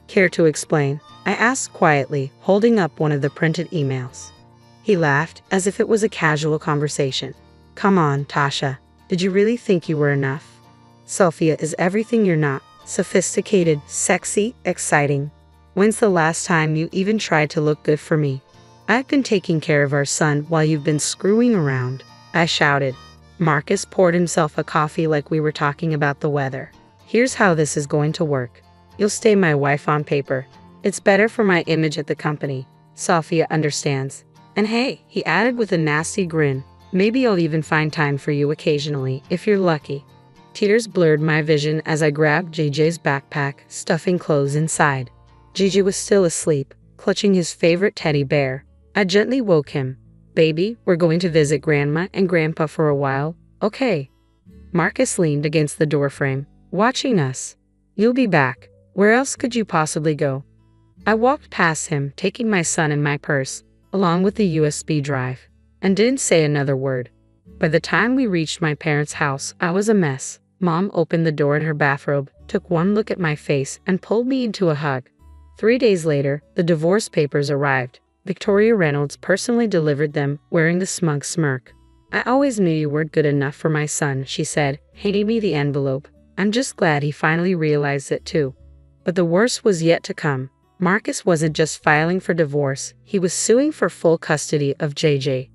Care to explain? I asked quietly, holding up one of the printed emails. He laughed, as if it was a casual conversation. Come on, Tasha. Did you really think you were enough? Sophia is everything you're not. Sophisticated, sexy, exciting. When's the last time you even tried to look good for me? I've been taking care of our son while you've been screwing around, I shouted. Marcus poured himself a coffee like we were talking about the weather. Here's how this is going to work. You'll stay my wife on paper. It's better for my image at the company. Sophia understands. And hey, he added with a nasty grin, maybe I'll even find time for you occasionally, if you're lucky. Tears blurred my vision as I grabbed JJ's backpack, stuffing clothes inside. JJ was still asleep, clutching his favorite teddy bear. I gently woke him. Baby, we're going to visit Grandma and Grandpa for a while, okay? Marcus leaned against the doorframe, watching us. You'll be back. Where else could you possibly go? I walked past him, taking my son and my purse, along with the USB drive, and didn't say another word. By the time we reached my parents' house, I was a mess. Mom opened the door in her bathrobe, took one look at my face, and pulled me into a hug. 3 days later, the divorce papers arrived. Victoria Reynolds personally delivered them, wearing the smug smirk. I always knew you weren't good enough for my son, she said, handing me the envelope. I'm just glad he finally realized it too. But the worst was yet to come. Marcus wasn't just filing for divorce, he was suing for full custody of JJ.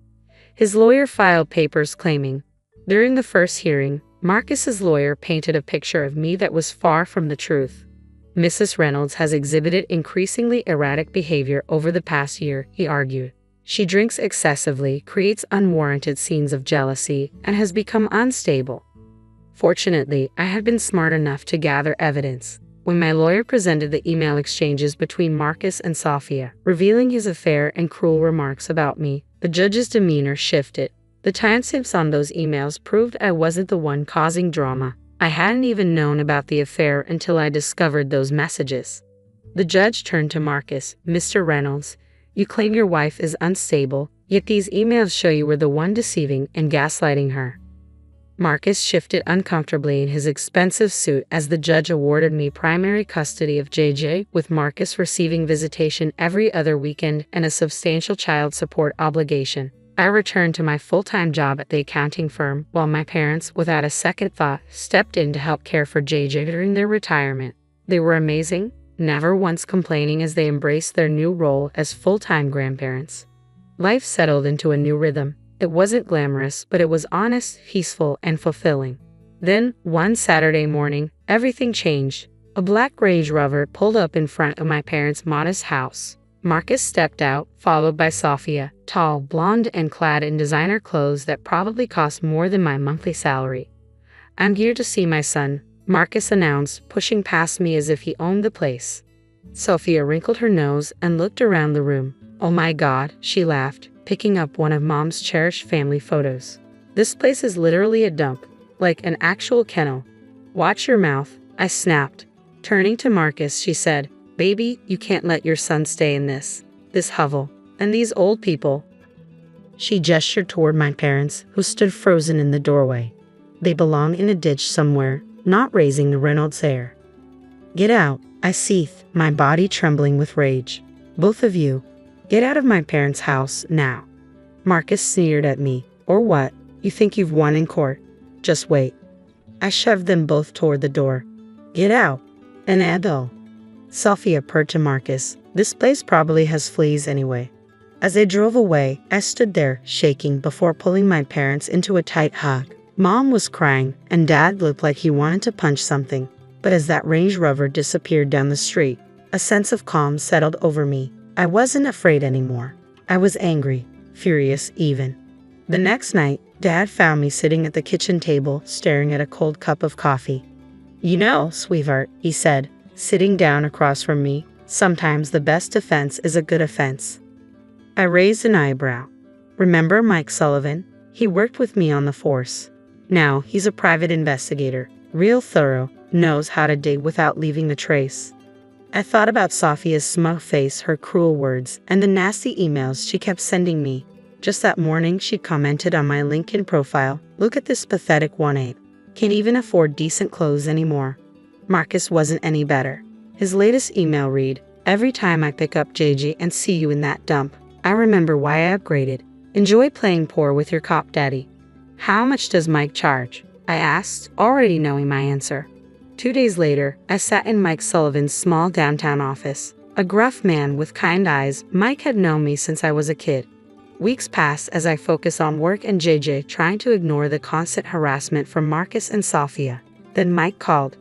His lawyer filed papers claiming, during the first hearing, Marcus's lawyer painted a picture of me that was far from the truth. Mrs. Reynolds has exhibited increasingly erratic behavior over the past year, he argued. She drinks excessively, creates unwarranted scenes of jealousy, and has become unstable. Fortunately, I had been smart enough to gather evidence. When my lawyer presented the email exchanges between Marcus and Sophia, revealing his affair and cruel remarks about me, the judge's demeanor shifted. The timestamps on those emails proved I wasn't the one causing drama. I hadn't even known about the affair until I discovered those messages. The judge turned to Marcus. Mr. Reynolds, you claim your wife is unstable, yet these emails show you were the one deceiving and gaslighting her. Marcus shifted uncomfortably in his expensive suit as the judge awarded me primary custody of JJ, with Marcus receiving visitation every other weekend and a substantial child support obligation. I returned to my full-time job at the accounting firm, while my parents, without a second thought, stepped in to help care for JJ during their retirement. They were amazing, never once complaining as they embraced their new role as full-time grandparents. Life settled into a new rhythm. It wasn't glamorous, but it was honest, peaceful, and fulfilling. Then, one Saturday morning, everything changed. A black Range Rover pulled up in front of my parents' modest house. Marcus stepped out, followed by Sophia, tall, blonde, and clad in designer clothes that probably cost more than my monthly salary. I'm here to see my son, Marcus announced, pushing past me as if he owned the place. Sophia wrinkled her nose and looked around the room. "Oh my God," she laughed, picking up one of Mom's cherished family photos. "This place is literally a dump, like an actual kennel." "Watch your mouth," I snapped. Turning to Marcus, she said, "Baby, you can't let your son stay in this hovel. And these old people." She gestured toward my parents, who stood frozen in the doorway. "They belong in a ditch somewhere, not raising the Reynolds heir." "Get out," I seethed, my body trembling with rage. "Both of you, get out of my parents' house, now." Marcus sneered at me. "Or what? You think you've won in court? Just wait." I shoved them both toward the door. "Get out." "An adult." Sophia purred to Marcus. "This place probably has fleas anyway." As they drove away, I stood there, shaking, before pulling my parents into a tight hug. Mom was crying, and Dad looked like he wanted to punch something. But as that Range Rover disappeared down the street, a sense of calm settled over me. I wasn't afraid anymore. I was angry, furious even. The next night, Dad found me sitting at the kitchen table, staring at a cold cup of coffee. "You know, sweetheart," he said, sitting down across from me, "sometimes the best defense is a good offense." I raised an eyebrow. "Remember Mike Sullivan? He worked with me on the force. Now he's a private investigator, real thorough, knows how to dig without leaving a trace." I thought about Sophia's smug face, her cruel words, and the nasty emails she kept sending me. Just that morning, she commented on my LinkedIn profile, "Look at this pathetic 1/8. Can't even afford decent clothes anymore." Marcus wasn't any better. His latest email read, "Every time I pick up JJ and see you in that dump, I remember why I upgraded. Enjoy playing poor with your cop daddy." "How much does Mike charge?" I asked, already knowing my answer. 2 days later, I sat in Mike Sullivan's small downtown office. A gruff man with kind eyes, Mike had known me since I was a kid. Weeks passed as I focused on work and JJ, trying to ignore the constant harassment from Marcus and Sophia. Then Mike called.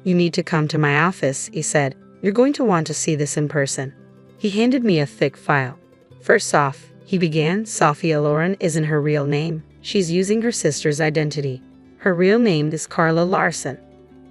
"You need to come to my office," he said. "You're going to want to see this in person." He handed me a thick file. "First off," he began, "Sophia Loren isn't her real name. She's using her sister's identity. Her real name is Carla Larson."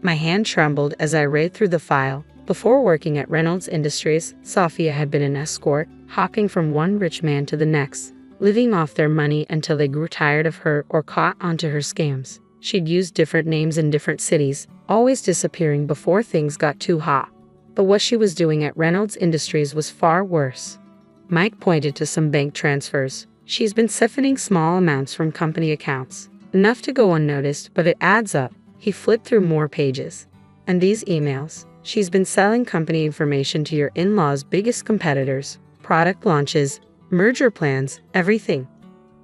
My hand trembled as I read through the file. Before working at Reynolds Industries, Sophia had been an escort, hopping from one rich man to the next, living off their money until they grew tired of her or caught onto her scams. She'd used different names in different cities, always disappearing before things got too hot. But what she was doing at Reynolds Industries was far worse. Mike pointed to some bank transfers. "She's been siphoning small amounts from company accounts. Enough to go unnoticed, but it adds up." He flipped through more pages. "And these emails. She's been selling company information to your in-laws' biggest competitors, product launches, merger plans, everything."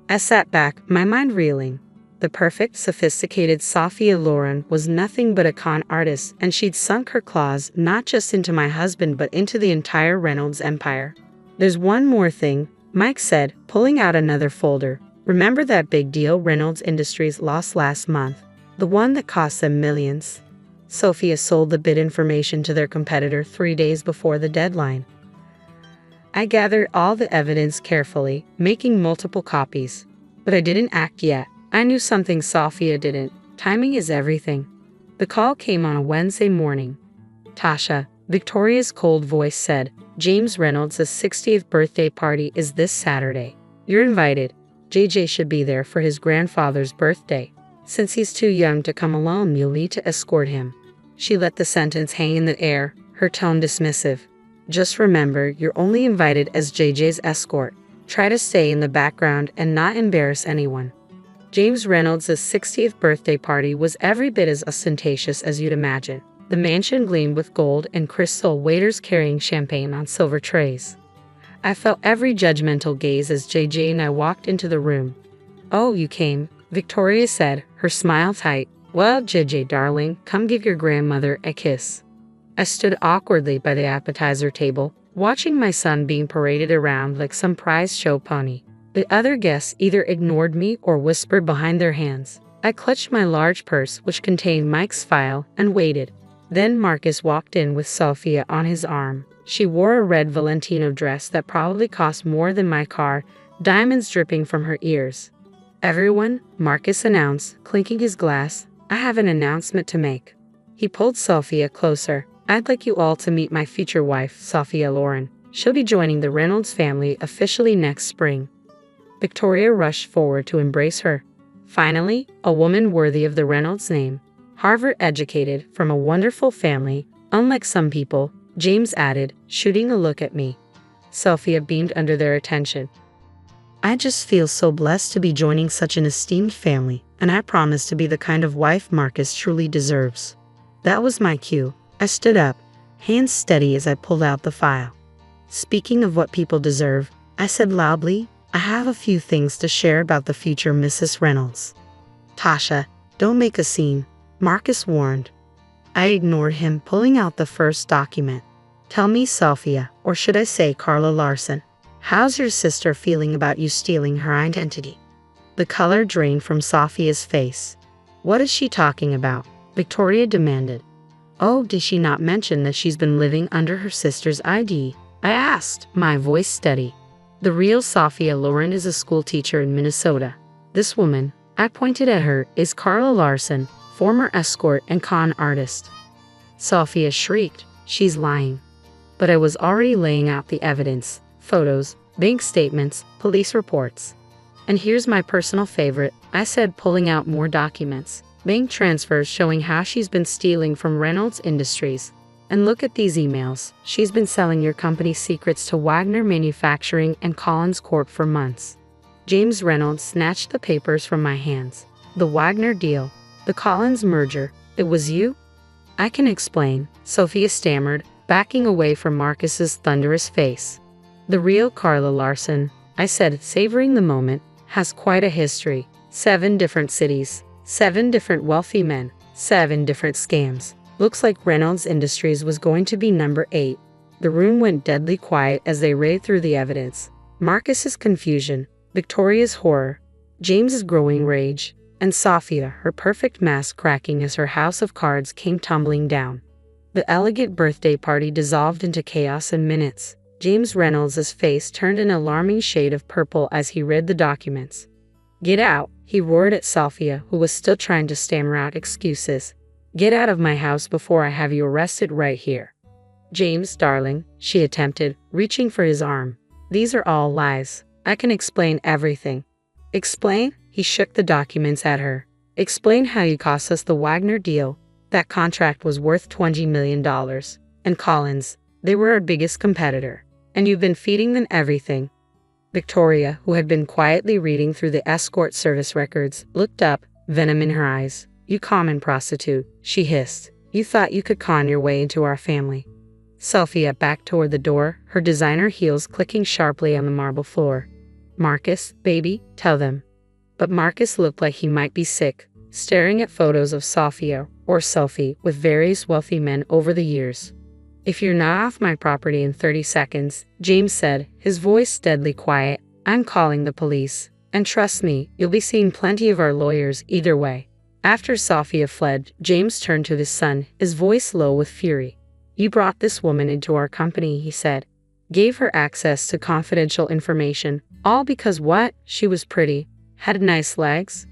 I sat back, my mind reeling. The perfect, sophisticated Sophia Loren was nothing but a con artist, and she'd sunk her claws not just into my husband but into the entire Reynolds empire. "There's one more thing," Mike said, pulling out another folder. "Remember that big deal Reynolds Industries lost last month? The one that cost them millions? Sophia sold the bid information to their competitor 3 days before the deadline." I gathered all the evidence carefully, making multiple copies. But I didn't act yet. I knew something Sophia didn't. Timing is everything. The call came on a Wednesday morning. "Tasha," Victoria's cold voice said, "James Reynolds' 60th birthday party is this Saturday. You're invited. JJ should be there for his grandfather's birthday. Since he's too young to come alone, you'll need to escort him." She let the sentence hang in the air, her tone dismissive. "Just remember, you're only invited as JJ's escort. Try to stay in the background and not embarrass anyone." James Reynolds' 60th birthday party was every bit as ostentatious as you'd imagine. The mansion gleamed with gold and crystal, waiters carrying champagne on silver trays. I felt every judgmental gaze as JJ and I walked into the room. "Oh, you came," Victoria said, her smile tight. "Well, JJ, darling, come give your grandmother a kiss." I stood awkwardly by the appetizer table, watching my son being paraded around like some prize show pony. The other guests either ignored me or whispered behind their hands. I clutched my large purse, which contained Mike's file, and waited. Then Marcus walked in with Sophia on his arm. She wore a red Valentino dress that probably cost more than my car, diamonds dripping from her ears. "Everyone," Marcus announced, clinking his glass, "I have an announcement to make." He pulled Sophia closer. I'd like you all to meet my future wife, Sophia Loren. She'll be joining the Reynolds family officially next spring. Victoria rushed forward to embrace her. Finally, a woman worthy of the Reynolds name. Harvard educated, from a wonderful family, unlike some people, James added, shooting a look at me. Sophia beamed under their attention. I just feel so blessed to be joining such an esteemed family, and I promise to be the kind of wife Marcus truly deserves. That was my cue. I stood up, hands steady as I pulled out the file. Speaking of what people deserve, I said loudly, I have a few things to share about the future Mrs. Reynolds. Tasha, don't make a scene, Marcus warned. I ignored him, pulling out the first document. Tell me, Sophia, or should I say Carla Larson, how's your sister feeling about you stealing her identity? The color drained from Sophia's face. What is she talking about? Victoria demanded. Oh, did she not mention that she's been living under her sister's ID? I asked, my voice steady. The real Sophia Loren is a school teacher in Minnesota. This woman, I pointed at her, is Carla Larson, former escort and con artist. Sophia shrieked, she's lying. But I was already laying out the evidence, photos, bank statements, police reports. And here's my personal favorite, I said, pulling out more documents. Bank transfers showing how she's been stealing from Reynolds Industries. And look at these emails. She's been selling your company's secrets to Wagner Manufacturing and Collins Corp for months. James Reynolds snatched the papers from my hands. The Wagner deal, the Collins merger, it was you? I can explain, Sophia stammered, backing away from Marcus's thunderous face. The real Carla Larson, I said, savoring the moment, has quite a history. 7 different cities, 7 different wealthy men, 7 different scams. Looks like Reynolds Industries was going to be number 8. The room went deadly quiet as they read through the evidence. Marcus's confusion, Victoria's horror, James's growing rage, and Sophia, her perfect mask cracking as her house of cards came tumbling down. The elegant birthday party dissolved into chaos in minutes. James Reynolds' face turned an alarming shade of purple as he read the documents. Get out, he roared at Sophia, who was still trying to stammer out excuses. Get out of my house before I have you arrested right here. James, darling, she attempted, reaching for his arm. These are all lies. I can explain everything. Explain? He shook the documents at her. Explain how you cost us the Wagner deal. That contract was worth $20 million. And Collins, they were our biggest competitor. And you've been feeding them everything. Victoria, who had been quietly reading through the escort service records, looked up, venom in her eyes. You common prostitute, she hissed. You thought you could con your way into our family. Sophia backed toward the door, her designer heels clicking sharply on the marble floor. Marcus, baby, tell them. But Marcus looked like he might be sick, staring at photos of Sophia, or Sophie, with various wealthy men over the years. If you're not off my property in 30 seconds, James said, his voice deadly quiet, I'm calling the police. And trust me, you'll be seeing plenty of our lawyers either way. After Sophia fled, James turned to his son, his voice low with fury. You brought this woman into our company, he said. Gave her access to confidential information, all because what? She was pretty. Had nice legs?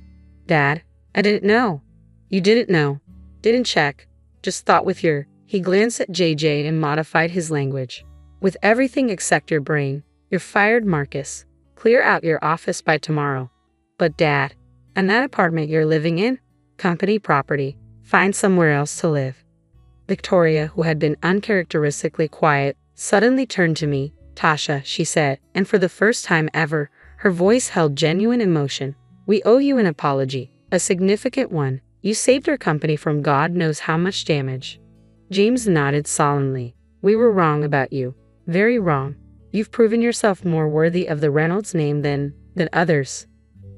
Dad, I didn't know. You didn't know. Didn't check. Just thought with your... He glanced at JJ and modified his language. With everything except your brain. You're fired, Marcus. Clear out your office by tomorrow. But Dad, and that apartment you're living in? Company property. Find somewhere else to live. Victoria, who had been uncharacteristically quiet, suddenly turned to me. Tasha, she said, and for the first time ever, her voice held genuine emotion. We owe you an apology, a significant one. You saved our company from God knows how much damage. James nodded solemnly. We were wrong about you. Very wrong. You've proven yourself more worthy of the Reynolds name than others.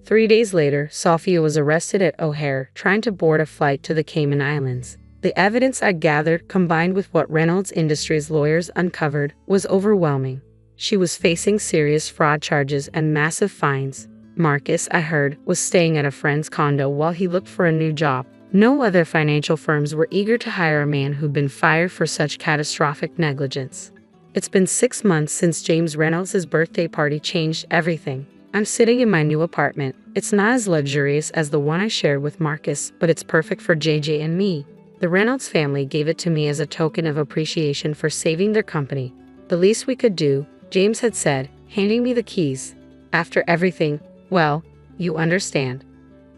3 days later, Sophia was arrested at O'Hare, trying to board a flight to the Cayman Islands. The evidence I gathered, combined with what Reynolds Industries lawyers uncovered, was overwhelming. She was facing serious fraud charges and massive fines. Marcus, I heard, was staying at a friend's condo while he looked for a new job. No other financial firms were eager to hire a man who'd been fired for such catastrophic negligence. It's been 6 months since James Reynolds' birthday party changed everything. I'm sitting in my new apartment. It's not as luxurious as the one I shared with Marcus, but it's perfect for JJ and me. The Reynolds family gave it to me as a token of appreciation for saving their company. The least we could do, James had said, handing me the keys. After everything, well, you understand.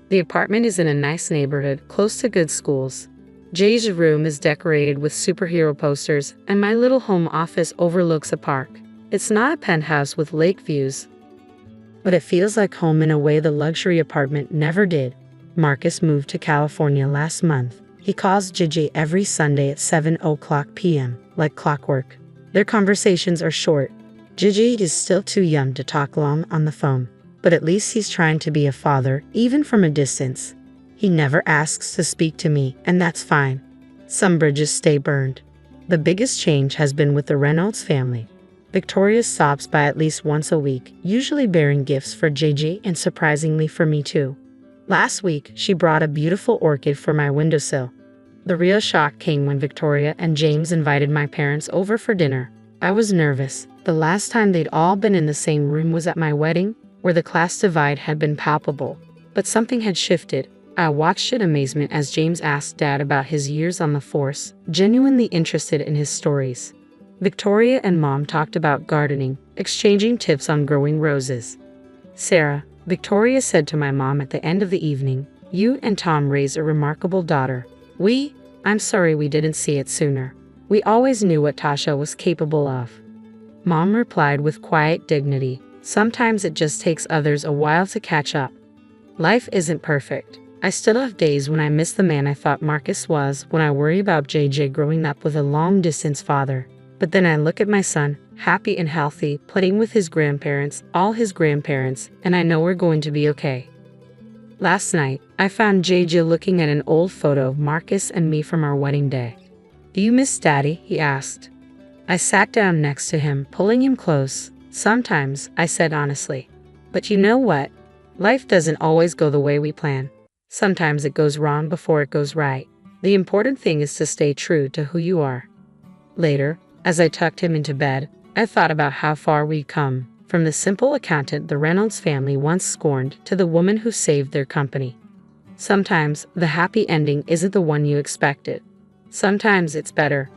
The apartment is in a nice neighborhood, close to good schools. Jay's room is decorated with superhero posters, and my little home office overlooks a park. It's not a penthouse with lake views, but it feels like home in a way the luxury apartment never did. Marcus moved to California last month. He calls Gigi every Sunday at 7:00 p.m., like clockwork. Their conversations are short. Gigi is still too young to talk long on the phone, but at least he's trying to be a father, even from a distance. He never asks to speak to me, and that's fine. Some bridges stay burned. The biggest change has been with the Reynolds family. Victoria stops by at least once a week, usually bearing gifts for Gigi and surprisingly for me too. Last week, she brought a beautiful orchid for my windowsill. The real shock came when Victoria and James invited my parents over for dinner. I was nervous. The last time they'd all been in the same room was at my wedding, where the class divide had been palpable. But something had shifted. I watched in amazement as James asked Dad about his years on the force, genuinely interested in his stories. Victoria and Mom talked about gardening, exchanging tips on growing roses. Sarah, Victoria said to my mom at the end of the evening, you and Tom raised a remarkable daughter. I'm sorry we didn't see it sooner. We always knew what Tasha was capable of. Mom replied with quiet dignity, sometimes it just takes others a while to catch up. Life isn't perfect. I still have days when I miss the man I thought Marcus was, when I worry about JJ growing up with a long-distance father. But then I look at my son, happy and healthy, playing with his grandparents, all his grandparents, and I know we're going to be okay. Last night, I found JJ looking at an old photo of Marcus and me from our wedding day. Do you miss Daddy? He asked. I sat down next to him, pulling him close. Sometimes, I said honestly. But you know what? Life doesn't always go the way we plan. Sometimes it goes wrong before it goes right. The important thing is to stay true to who you are. Later, as I tucked him into bed, I thought about how far we'd come, from the simple accountant the Reynolds family once scorned to the woman who saved their company. Sometimes, the happy ending isn't the one you expected. Sometimes it's better.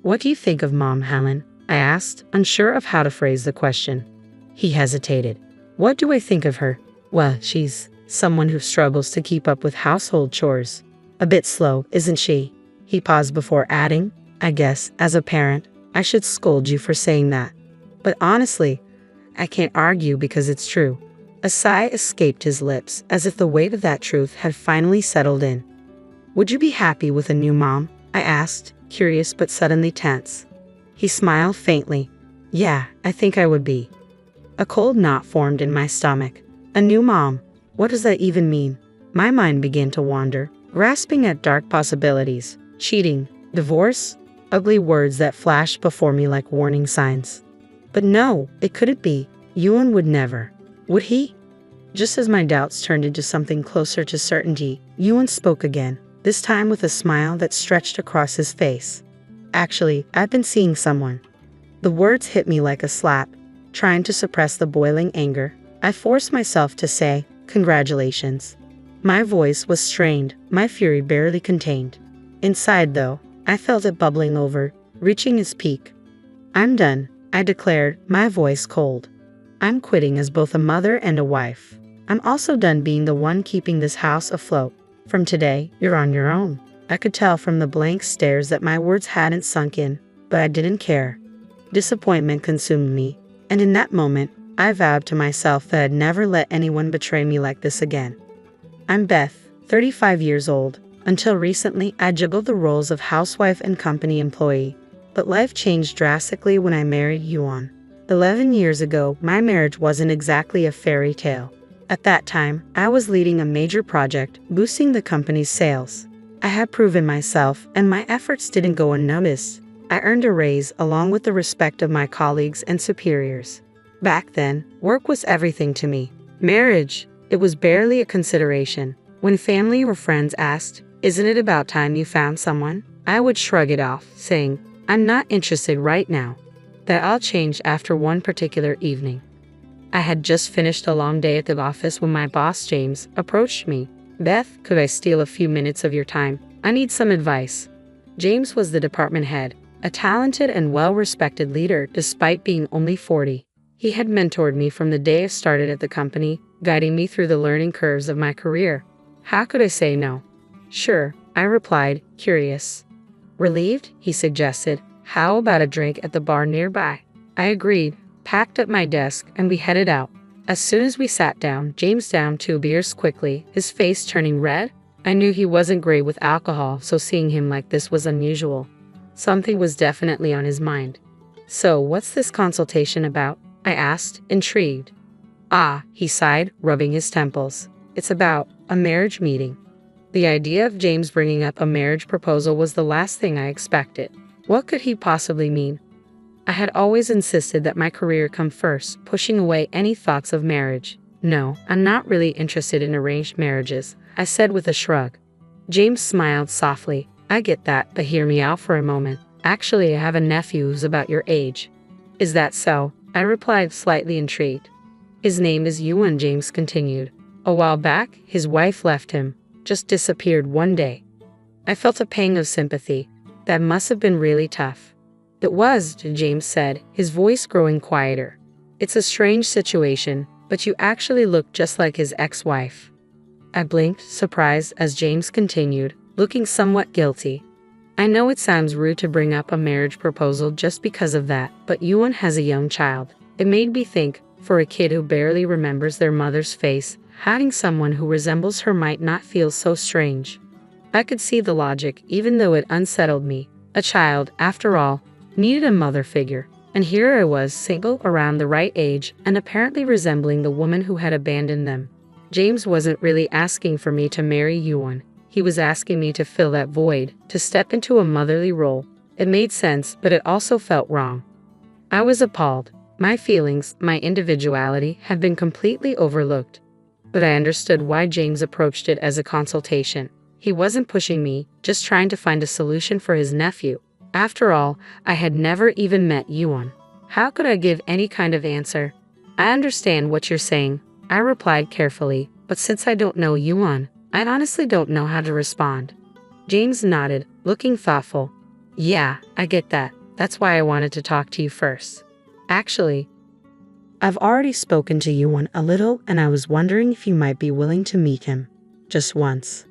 What do you think of Mom, Helen? I asked, unsure of how to phrase the question. He hesitated. What do I think of her? Well, she's someone who struggles to keep up with household chores. A bit slow, isn't she? He paused before adding, I guess, as a parent, I should scold you for saying that. But honestly, I can't argue because it's true. A sigh escaped his lips, as if the weight of that truth had finally settled in. Would you be happy with a new mom? I asked, curious but suddenly tense. He smiled faintly. Yeah, I think I would be. A cold knot formed in my stomach. A new mom. What does that even mean? My mind began to wander, grasping at dark possibilities. Cheating, divorce, ugly words that flashed before me like warning signs. But no, it couldn't be. Ewan would never. Would he? Just as my doubts turned into something closer to certainty, Ewan spoke again, this time with a smile that stretched across his face. Actually, I've been seeing someone. The words hit me like a slap. Trying to suppress the boiling anger, I forced myself to say, congratulations. My voice was strained, my fury barely contained. Inside, though, I felt it bubbling over, reaching its peak. I'm done, I declared, my voice cold. I'm quitting as both a mother and a wife. I'm also done being the one keeping this house afloat. From today, you're on your own. I could tell from the blank stares that my words hadn't sunk in, but I didn't care. Disappointment consumed me, and in that moment, I vowed to myself that I'd never let anyone betray me like this again. I'm Beth, 35 years old. Until recently, I juggled the roles of housewife and company employee, but life changed drastically when I married Yuan. 11 years ago, my marriage wasn't exactly a fairy tale. At that time, I was leading a major project, boosting the company's sales. I had proven myself, and my efforts didn't go unnoticed. I earned a raise along with the respect of my colleagues and superiors. Back then, work was everything to me. Marriage, It was barely a consideration. When family or friends asked, "Isn't it about time you found someone?" I would shrug it off, saying, "I'm not interested right now." That all changed after one particular evening. I had just finished a long day at the office when my boss, James, approached me. "Beth, could I steal a few minutes of your time? I need some advice." James was the department head, a talented and well-respected leader despite being only 40. He had mentored me from the day I started at the company, guiding me through the learning curves of my career. How could I say no? "Sure," I replied, curious. Relieved, he suggested, "How about a drink at the bar nearby?" I agreed, packed up my desk, and we headed out. As soon as we sat down, James downed 2 beers quickly, his face turning red. I knew he wasn't great with alcohol, so seeing him like this was unusual. Something was definitely on his mind. "So, what's this consultation about?" I asked, intrigued. "Ah," he sighed, rubbing his temples. "It's about a marriage meeting." The idea of James bringing up a marriage proposal was the last thing I expected. What could he possibly mean? I had always insisted that my career come first, pushing away any thoughts of marriage. "No, I'm not really interested in arranged marriages," I said with a shrug. James smiled softly. "I get that, but hear me out for a moment. Actually, I have a nephew who's about your age." "Is that so?" I replied, slightly intrigued. "His name is Ewan," James continued. "A while back, his wife left him, just disappeared one day." I felt a pang of sympathy. That must have been really tough. "It was," James said, his voice growing quieter. "It's a strange situation, but you actually look just like his ex-wife." I blinked, surprised, as James continued, looking somewhat guilty. "I know it sounds rude to bring up a marriage proposal just because of that, but Ewan has a young child." It made me think, for a kid who barely remembers their mother's face, having someone who resembles her might not feel so strange. I could see the logic, even though it unsettled me. A child, after all, needed a mother figure, and here I was, single, around the right age, and apparently resembling the woman who had abandoned them. James wasn't really asking for me to marry Ewan. He was asking me to fill that void, to step into a motherly role. It made sense, but it also felt wrong. I was appalled. My feelings, my individuality, had been completely overlooked. But I understood why James approached it as a consultation. He wasn't pushing me, just trying to find a solution for his nephew. After all, I had never even met Ewan. How could I give any kind of answer? "I understand what you're saying," I replied carefully, "but since I don't know Ewan, I honestly don't know how to respond." James nodded, looking thoughtful. "Yeah, I get that. That's why I wanted to talk to you first. Actually, I've already spoken to Ewan a little, and I was wondering if you might be willing to meet him. Just once."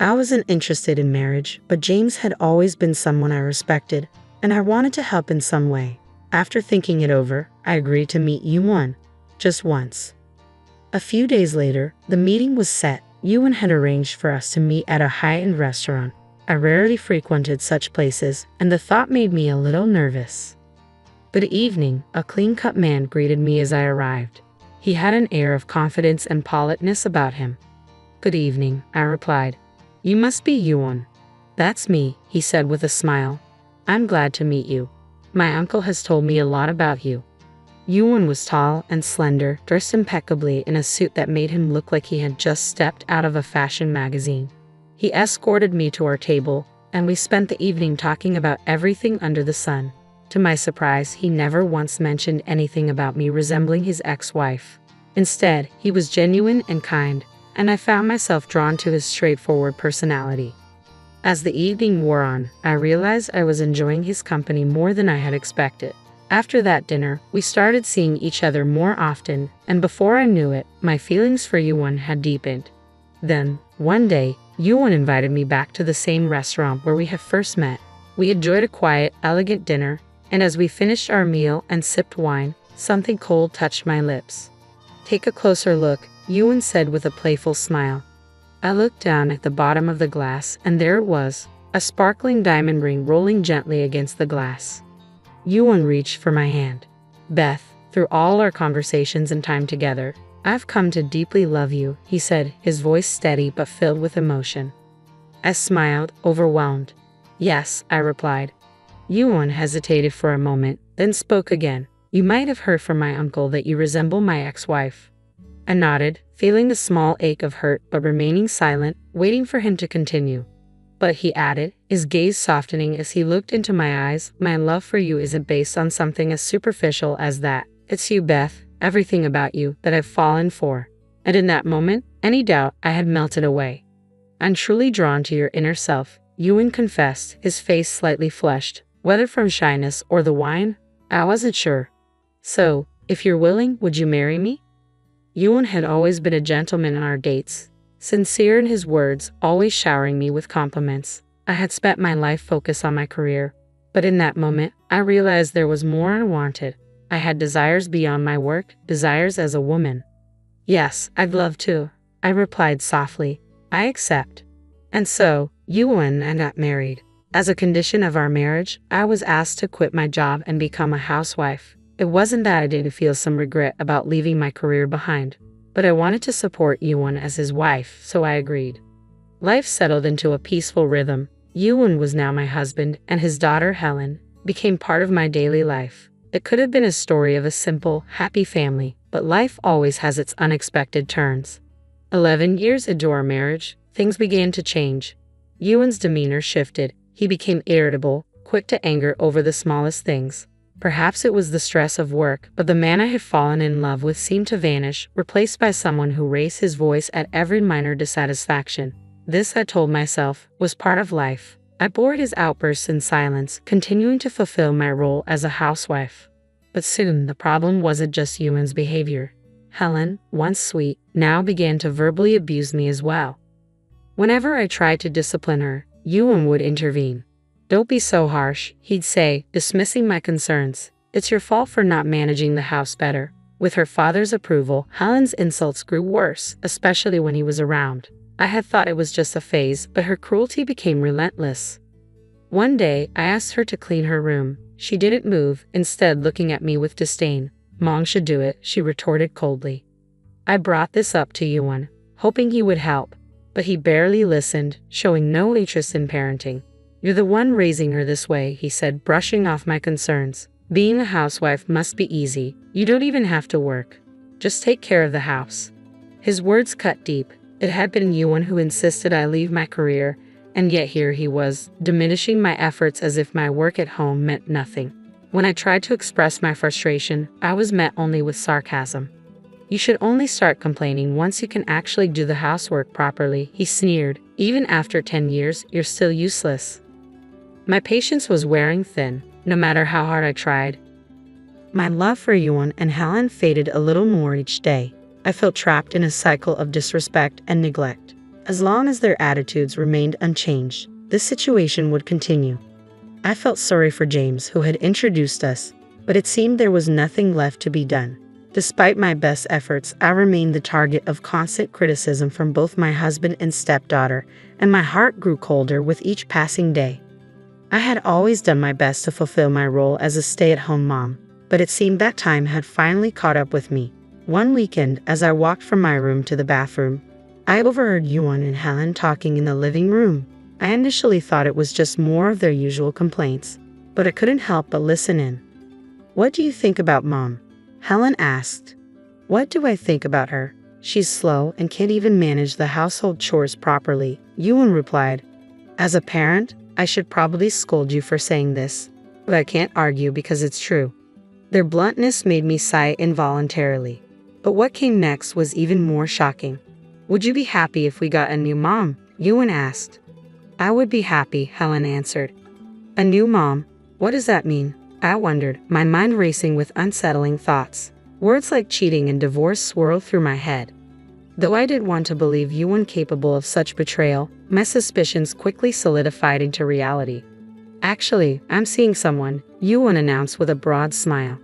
I wasn't interested in marriage, but James had always been someone I respected, and I wanted to help in some way. After thinking it over, I agreed to meet Ewan, just once. A few days later, the meeting was set. Ewan had arranged for us to meet at a high-end restaurant. I rarely frequented such places, and the thought made me a little nervous. Good evening, a clean-cut man greeted me as I arrived. He had an air of confidence and politeness about him. "Good evening," I replied. "You must be Ewan." "That's me," he said with a smile. "I'm glad to meet you. My uncle has told me a lot about you." Ewan was tall and slender, dressed impeccably in a suit that made him look like he had just stepped out of a fashion magazine. He escorted me to our table, and we spent the evening talking about everything under the sun. To my surprise, he never once mentioned anything about me resembling his ex-wife. Instead, he was genuine and kind, and I found myself drawn to his straightforward personality. As the evening wore on, I realized I was enjoying his company more than I had expected. After that dinner, we started seeing each other more often, and before I knew it, my feelings for Ewan had deepened. Then, one day, Ewan invited me back to the same restaurant where we had first met. We enjoyed a quiet, elegant dinner, and as we finished our meal and sipped wine, something cold touched my lips. "Take a closer look," Ewan said with a playful smile. I looked down at the bottom of the glass, and there it was, a sparkling diamond ring rolling gently against the glass. Ewan reached for my hand. "Beth, through all our conversations and time together, I've come to deeply love you," he said, his voice steady but filled with emotion. I smiled, overwhelmed. "Yes," I replied. Ewan hesitated for a moment, then spoke again. "You might have heard from my uncle that you resemble my ex-wife." I nodded, feeling the small ache of hurt but remaining silent, waiting for him to continue. But he added, his gaze softening as he looked into my eyes, my love for you isn't based on something as superficial as that. It's you, Beth, everything about you that I've fallen for. And in that moment, any doubt I had melted away. I'm truly drawn to your inner self, Ewan confessed, his face slightly flushed. Whether from shyness or the wine, I wasn't sure. So, if you're willing, would you marry me? Ewan had always been a gentleman on our dates, sincere in his words, always showering me with compliments. I had spent my life focused on my career, but in that moment, I realized there was more I wanted. I had desires beyond my work, desires as a woman. Yes, I'd love to, I replied softly. I accept. And so, Ewan and I got married. As a condition of our marriage, I was asked to quit my job and become a housewife. It wasn't that I didn't feel some regret about leaving my career behind, but I wanted to support Ewan as his wife, so I agreed. Life settled into a peaceful rhythm. Ewan was now my husband, and his daughter, Helen, became part of my daily life. It could have been a story of a simple, happy family, but life always has its unexpected turns. 11 years into our marriage, things began to change. Ewan's demeanor shifted. He became irritable, quick to anger over the smallest things. Perhaps it was the stress of work, but the man I had fallen in love with seemed to vanish, replaced by someone who raised his voice at every minor dissatisfaction. This, I told myself, was part of life. I bore his outbursts in silence, continuing to fulfill my role as a housewife. But soon the problem wasn't just Ewan's behavior. Helen, once sweet, now began to verbally abuse me as well. Whenever I tried to discipline her, Ewan would intervene. Don't be so harsh, he'd say, dismissing my concerns. It's your fault for not managing the house better. With her father's approval, Helen's insults grew worse, especially when he was around. I had thought it was just a phase, but her cruelty became relentless. One day, I asked her to clean her room. She didn't move, instead looking at me with disdain. Mom should do it, she retorted coldly. I brought this up to Ewan, hoping he would help, but he barely listened, showing no interest in parenting. You're the one raising her this way, he said, brushing off my concerns. Being a housewife must be easy. You don't even have to work. Just take care of the house. His words cut deep. It had been Ewan who insisted I leave my career, and yet here he was, diminishing my efforts as if my work at home meant nothing. When I tried to express my frustration, I was met only with sarcasm. You should only start complaining once you can actually do the housework properly, he sneered. Even after 10 years, you're still useless. My patience was wearing thin, no matter how hard I tried. My love for Ewan and Helen faded a little more each day. I felt trapped in a cycle of disrespect and neglect. As long as their attitudes remained unchanged, this situation would continue. I felt sorry for James, who had introduced us, but it seemed there was nothing left to be done. Despite my best efforts, I remained the target of constant criticism from both my husband and stepdaughter, and my heart grew colder with each passing day. I had always done my best to fulfill my role as a stay-at-home mom, but it seemed that time had finally caught up with me. One weekend, as I walked from my room to the bathroom, I overheard Ewan and Helen talking in the living room. I initially thought it was just more of their usual complaints, but I couldn't help but listen in. What do you think about Mom? Helen asked. What do I think about her? She's slow and can't even manage the household chores properly, Ewan replied. As a parent, I should probably scold you for saying this, but I can't argue because it's true. Their bluntness made me sigh involuntarily. But what came next was even more shocking. Would you be happy if we got a new mom? Ewan asked. I would be happy, Helen answered. A new mom? What does that mean? I wondered, my mind racing with unsettling thoughts. Words like cheating and divorce swirled through my head. Though I didn't want to believe Ewan capable of such betrayal, my suspicions quickly solidified into reality. Actually, I'm seeing someone, Ewan announced with a broad smile.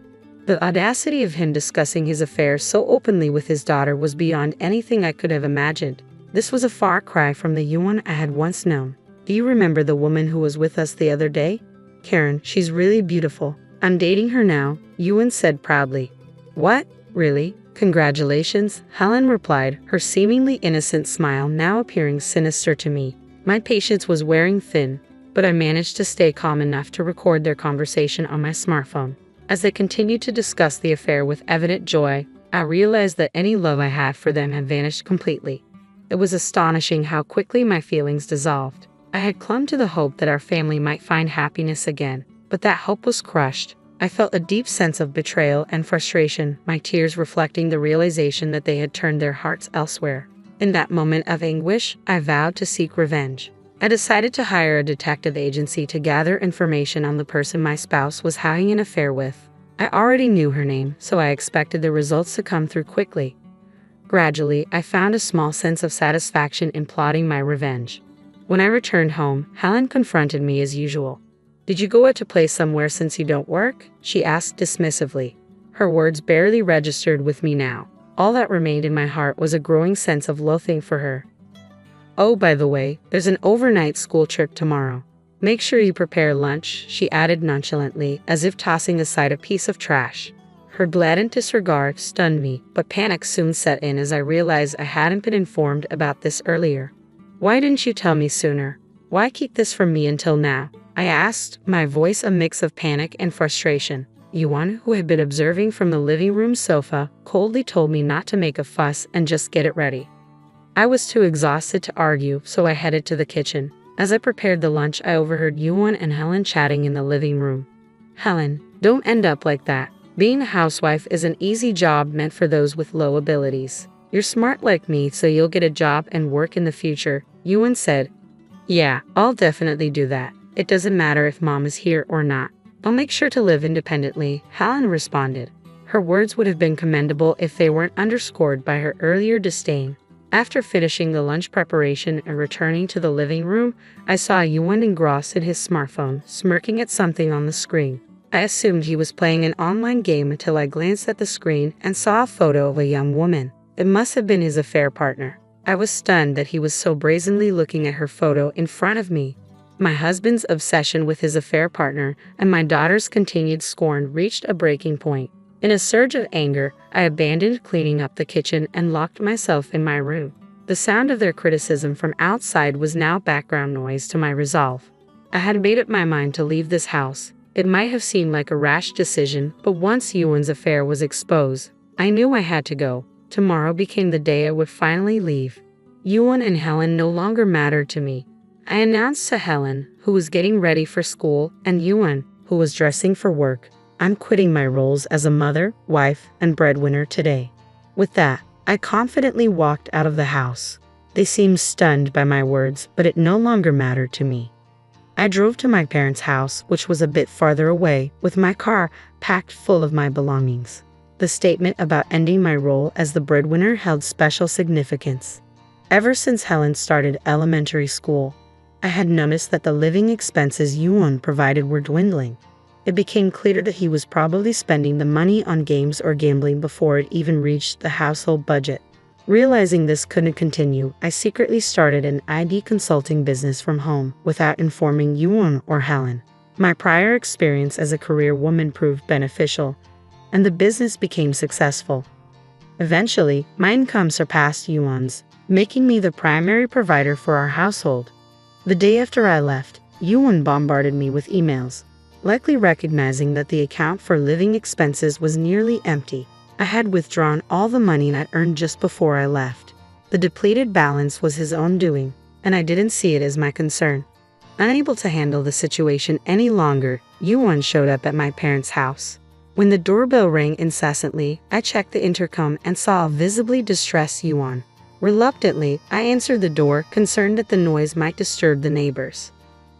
The audacity of him discussing his affairs so openly with his daughter was beyond anything I could have imagined. This was a far cry from the Ewan I had once known. Do you remember the woman who was with us the other day? Karen, she's really beautiful. I'm dating her now, Ewan said proudly. What? Really? Congratulations, Helen replied, her seemingly innocent smile now appearing sinister to me. My patience was wearing thin, but I managed to stay calm enough to record their conversation on my smartphone. As they continued to discuss the affair with evident joy, I realized that any love I had for them had vanished completely. It was astonishing how quickly my feelings dissolved. I had clung to the hope that our family might find happiness again, but that hope was crushed. I felt a deep sense of betrayal and frustration, my tears reflecting the realization that they had turned their hearts elsewhere. In that moment of anguish, I vowed to seek revenge. I decided to hire a detective agency to gather information on the person my spouse was having an affair with. I already knew her name, so I expected the results to come through quickly. Gradually, I found a small sense of satisfaction in plotting my revenge. When I returned home, Helen confronted me as usual. "Did you go out to play somewhere since you don't work?" she asked dismissively. Her words barely registered with me now. All that remained in my heart was a growing sense of loathing for her. "Oh, by the way, there's an overnight school trip tomorrow. Make sure you prepare lunch," she added nonchalantly, as if tossing aside a piece of trash. Her blatant disregard stunned me, but panic soon set in as I realized I hadn't been informed about this earlier. "Why didn't you tell me sooner? Why keep this from me until now?" I asked, my voice a mix of panic and frustration. Yuan, who had been observing from the living room sofa, coldly told me not to make a fuss and just get it ready. I was too exhausted to argue, so I headed to the kitchen. As I prepared the lunch, I overheard Yuan and Helen chatting in the living room. "Helen, don't end up like that. Being a housewife is an easy job meant for those with low abilities. You're smart like me, so you'll get a job and work in the future," Yuan said. "Yeah, I'll definitely do that. It doesn't matter if Mom is here or not. I'll make sure to live independently," Helen responded. Her words would have been commendable if they weren't underscored by her earlier disdain. After finishing the lunch preparation and returning to the living room, I saw Yuan engrossed in his smartphone, smirking at something on the screen. I assumed he was playing an online game until I glanced at the screen and saw a photo of a young woman. It must have been his affair partner. I was stunned that he was so brazenly looking at her photo in front of me. My husband's obsession with his affair partner and my daughter's continued scorn reached a breaking point. In a surge of anger, I abandoned cleaning up the kitchen and locked myself in my room. The sound of their criticism from outside was now background noise to my resolve. I had made up my mind to leave this house. It might have seemed like a rash decision, but once Yuan's affair was exposed, I knew I had to go. Tomorrow became the day I would finally leave. Yuan and Helen no longer mattered to me. I announced to Helen, who was getting ready for school, and Yuan, who was dressing for work, "I'm quitting my roles as a mother, wife, and breadwinner today." With that, I confidently walked out of the house. They seemed stunned by my words, but it no longer mattered to me. I drove to my parents' house, which was a bit farther away, with my car packed full of my belongings. The statement about ending my role as the breadwinner held special significance. Ever since Helen started elementary school, I had noticed that the living expenses Yuan provided were dwindling. It became clear that he was probably spending the money on games or gambling before it even reached the household budget. Realizing this couldn't continue, I secretly started an ID consulting business from home without informing Yuan or Helen. My prior experience as a career woman proved beneficial, and the business became successful. Eventually, my income surpassed Yuan's, making me the primary provider for our household. The day after I left, Yuan bombarded me with emails, likely recognizing that the account for living expenses was nearly empty. I had withdrawn all the money I'd earned just before I left. The depleted balance was his own doing, and I didn't see it as my concern. Unable to handle the situation any longer, Yuan showed up at my parents' house. When the doorbell rang incessantly, I checked the intercom and saw a visibly distressed Yuan. Reluctantly, I answered the door, concerned that the noise might disturb the neighbors.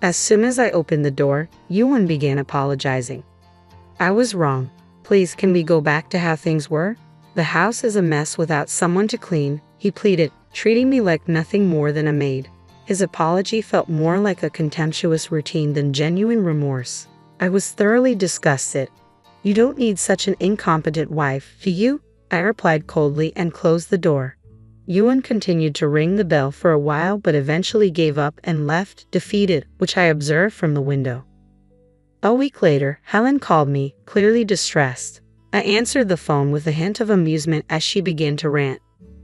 As soon as I opened the door, Yuan began apologizing. "I was wrong. Please, can we go back to how things were? The house is a mess without someone to clean," he pleaded, treating me like nothing more than a maid. His apology felt more like a contemptuous routine than genuine remorse. I was thoroughly disgusted. "You don't need such an incompetent wife, do you?" I replied coldly and closed the door. Yuan continued to ring the bell for a while but eventually gave up and left, defeated, which I observed from the window. A week later, Helen called me, clearly distressed. I answered the phone with a hint of amusement as she began to rant.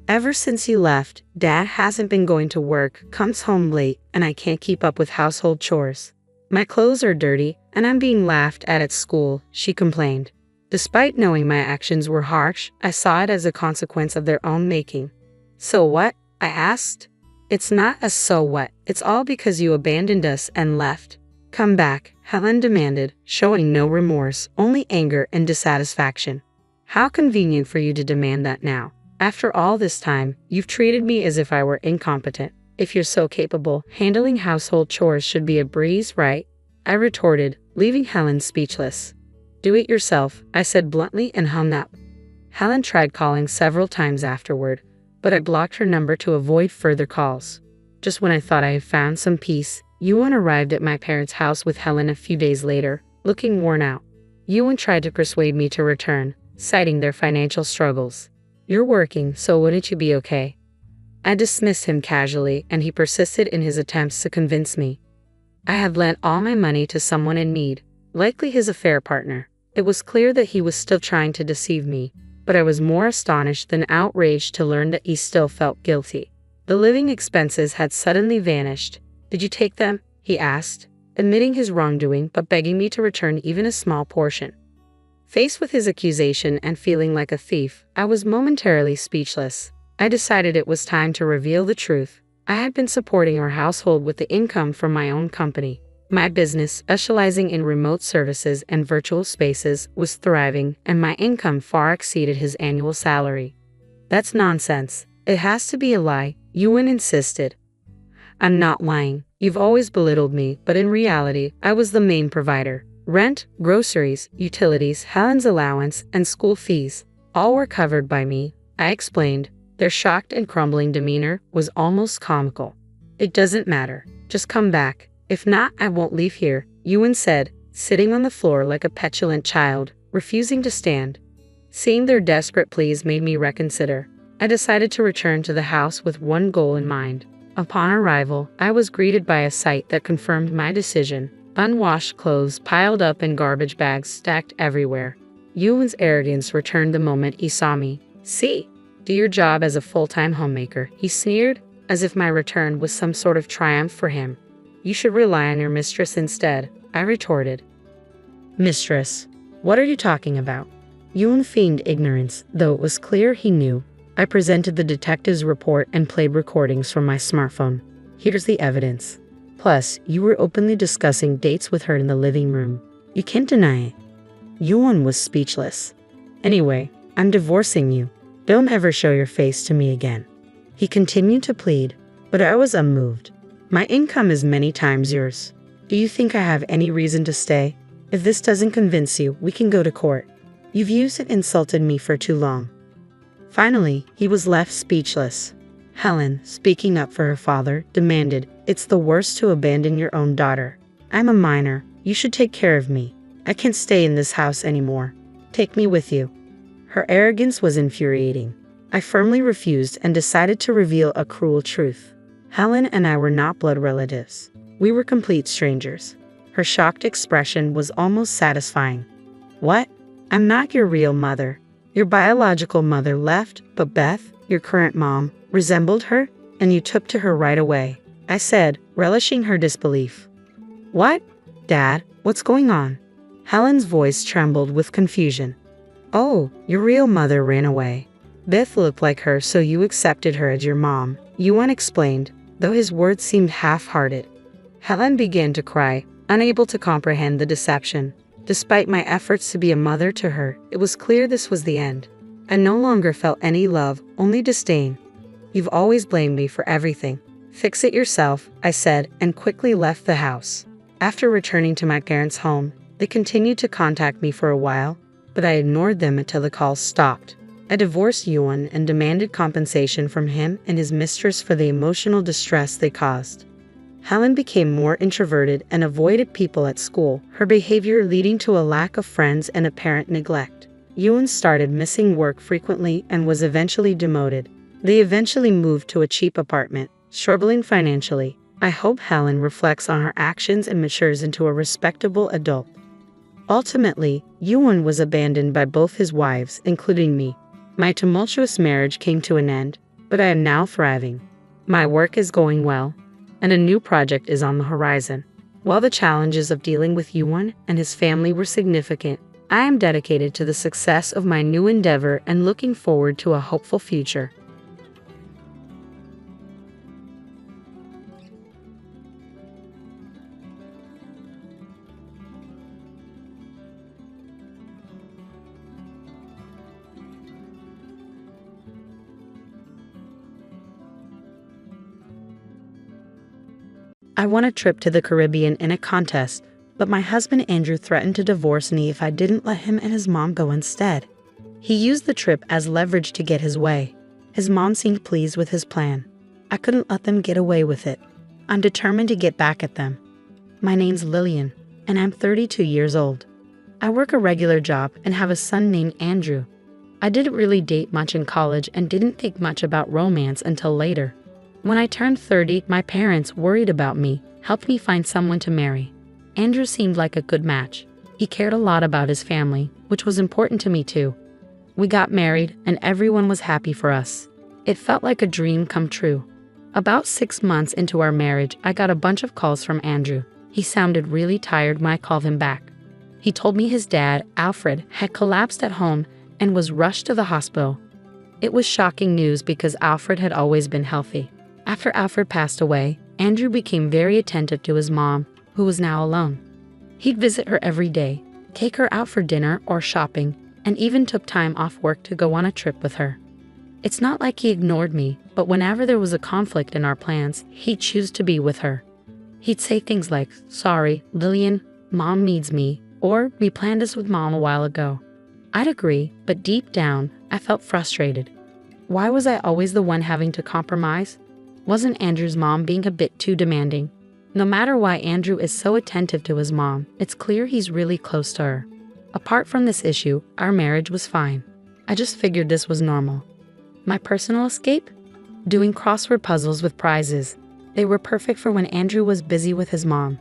"Ever since you left, Dad hasn't been going to work, comes home late, and I can't keep up with household chores. My clothes are dirty, and I'm being laughed at school," she complained. Despite knowing my actions were harsh, I saw it as a consequence of their own making. So what? I asked. It's not a so what, it's all because you abandoned us and left. Come back, Helen demanded, showing no remorse, only anger and dissatisfaction. How convenient for you to demand that now. After all this time, you've treated me as if I were incompetent. If you're so capable, handling household chores should be a breeze, right? I retorted, leaving Helen speechless. Do it yourself, I said bluntly and hung up. Helen tried calling several times afterward, but I blocked her number to avoid further calls. Just when I thought I had found some peace, Ewan arrived at my parents' house with Helen a few days later, looking worn out. Ewan tried to persuade me to return, citing their financial struggles. You're working, so wouldn't you be okay? I dismissed him casually, and he persisted in his attempts to convince me. I had lent all my money to someone in need, likely his affair partner. It was clear that he was still trying to deceive me, but I was more astonished than outraged to learn that he still felt guilty. The living expenses had suddenly vanished. Did you take them? He asked, admitting his wrongdoing but begging me to return even a small portion. Faced with his accusation and feeling like a thief, I was momentarily speechless. I decided it was time to reveal the truth. I had been supporting our household with the income from my own company. My business, specializing in remote services and virtual spaces, was thriving, and my income far exceeded his annual salary. That's nonsense. It has to be a lie, Ewan insisted. I'm not lying. You've always belittled me, but in reality, I was the main provider. Rent, groceries, utilities, Helen's allowance, and school fees, all were covered by me, I explained. Their shocked and crumbling demeanor was almost comical. It doesn't matter. Just come back. If not, I won't leave here, Ewan said, sitting on the floor like a petulant child, refusing to stand. Seeing their desperate pleas made me reconsider. I decided to return to the house with one goal in mind. Upon arrival, I was greeted by a sight that confirmed my decision. Unwashed clothes piled up in garbage bags stacked everywhere. Ewan's arrogance returned the moment he saw me. See? Do your job as a full-time homemaker, he sneered, as if my return was some sort of triumph for him. You should rely on your mistress instead, I retorted. Mistress? What are you talking about? Ewan feigned ignorance, though it was clear he knew. I presented the detective's report and played recordings from my smartphone. Here's the evidence. Plus, you were openly discussing dates with her in the living room. You can't deny it. Ewan was speechless. Anyway, I'm divorcing you. Don't ever show your face to me again. He continued to plead, but I was unmoved. My income is many times yours. Do you think I have any reason to stay? If this doesn't convince you, we can go to court. You've used and insulted me for too long. Finally, he was left speechless. Helen, speaking up for her father, demanded, It's the worst to abandon your own daughter. I'm a minor. You should take care of me. I can't stay in this house anymore. Take me with you. Her arrogance was infuriating. I firmly refused and decided to reveal a cruel truth. Helen and I were not blood relatives. We were complete strangers. Her shocked expression was almost satisfying. What? I'm not your real mother. Your biological mother left, but Beth, your current mom, resembled her, and you took to her right away, I said, relishing her disbelief. What? Dad, what's going on? Helen's voice trembled with confusion. Oh, your real mother ran away. Beth looked like her, so you accepted her as your mom, Ewan explained, though his words seemed half-hearted. Helen began to cry, unable to comprehend the deception. Despite my efforts to be a mother to her, it was clear this was the end. I no longer felt any love, only disdain. You've always blamed me for everything. Fix it yourself, I said, and quickly left the house. After returning to my parents' home, they continued to contact me for a while, but I ignored them until the calls stopped. I divorced Ewan and demanded compensation from him and his mistress for the emotional distress they caused. Helen became more introverted and avoided people at school, her behavior leading to a lack of friends and apparent neglect. Ewan started missing work frequently and was eventually demoted. They eventually moved to a cheap apartment, struggling financially. I hope Helen reflects on her actions and matures into a respectable adult. Ultimately, Ewan was abandoned by both his wives, including me. My tumultuous marriage came to an end, but I am now thriving. My work is going well, and a new project is on the horizon. While the challenges of dealing with Ewan and his family were significant, I am dedicated to the success of my new endeavor and looking forward to a hopeful future. I won a trip to the Caribbean in a contest, but my husband Andrew threatened to divorce me if I didn't let him and his mom go instead. He used the trip as leverage to get his way. His mom seemed pleased with his plan. I couldn't let them get away with it. I'm determined to get back at them. My name's Lillian, and I'm 32 years old. I work a regular job and have a son named Andrew. I didn't really date much in college and didn't think much about romance until later. When I turned 30, my parents, worried about me, helped me find someone to marry. Andrew seemed like a good match. He cared a lot about his family, which was important to me too. We got married, and everyone was happy for us. It felt like a dream come true. About 6 months into our marriage, I got a bunch of calls from Andrew. He sounded really tired when I called him back. He told me his dad, Alfred, had collapsed at home and was rushed to the hospital. It was shocking news because Alfred had always been healthy. After Alfred passed away, Andrew became very attentive to his mom, who was now alone. He'd visit her every day, take her out for dinner or shopping, and even took time off work to go on a trip with her. It's not like he ignored me, but whenever there was a conflict in our plans, he'd choose to be with her. He'd say things like, "Sorry, Lillian, Mom needs me," or "We planned this with Mom a while ago." I'd agree, but deep down, I felt frustrated. Why was I always the one having to compromise? Wasn't Andrew's mom being a bit too demanding? No matter why Andrew is so attentive to his mom, it's clear he's really close to her. Apart from this issue, our marriage was fine. I just figured this was normal. My personal escape? Doing crossword puzzles with prizes. They were perfect for when Andrew was busy with his mom.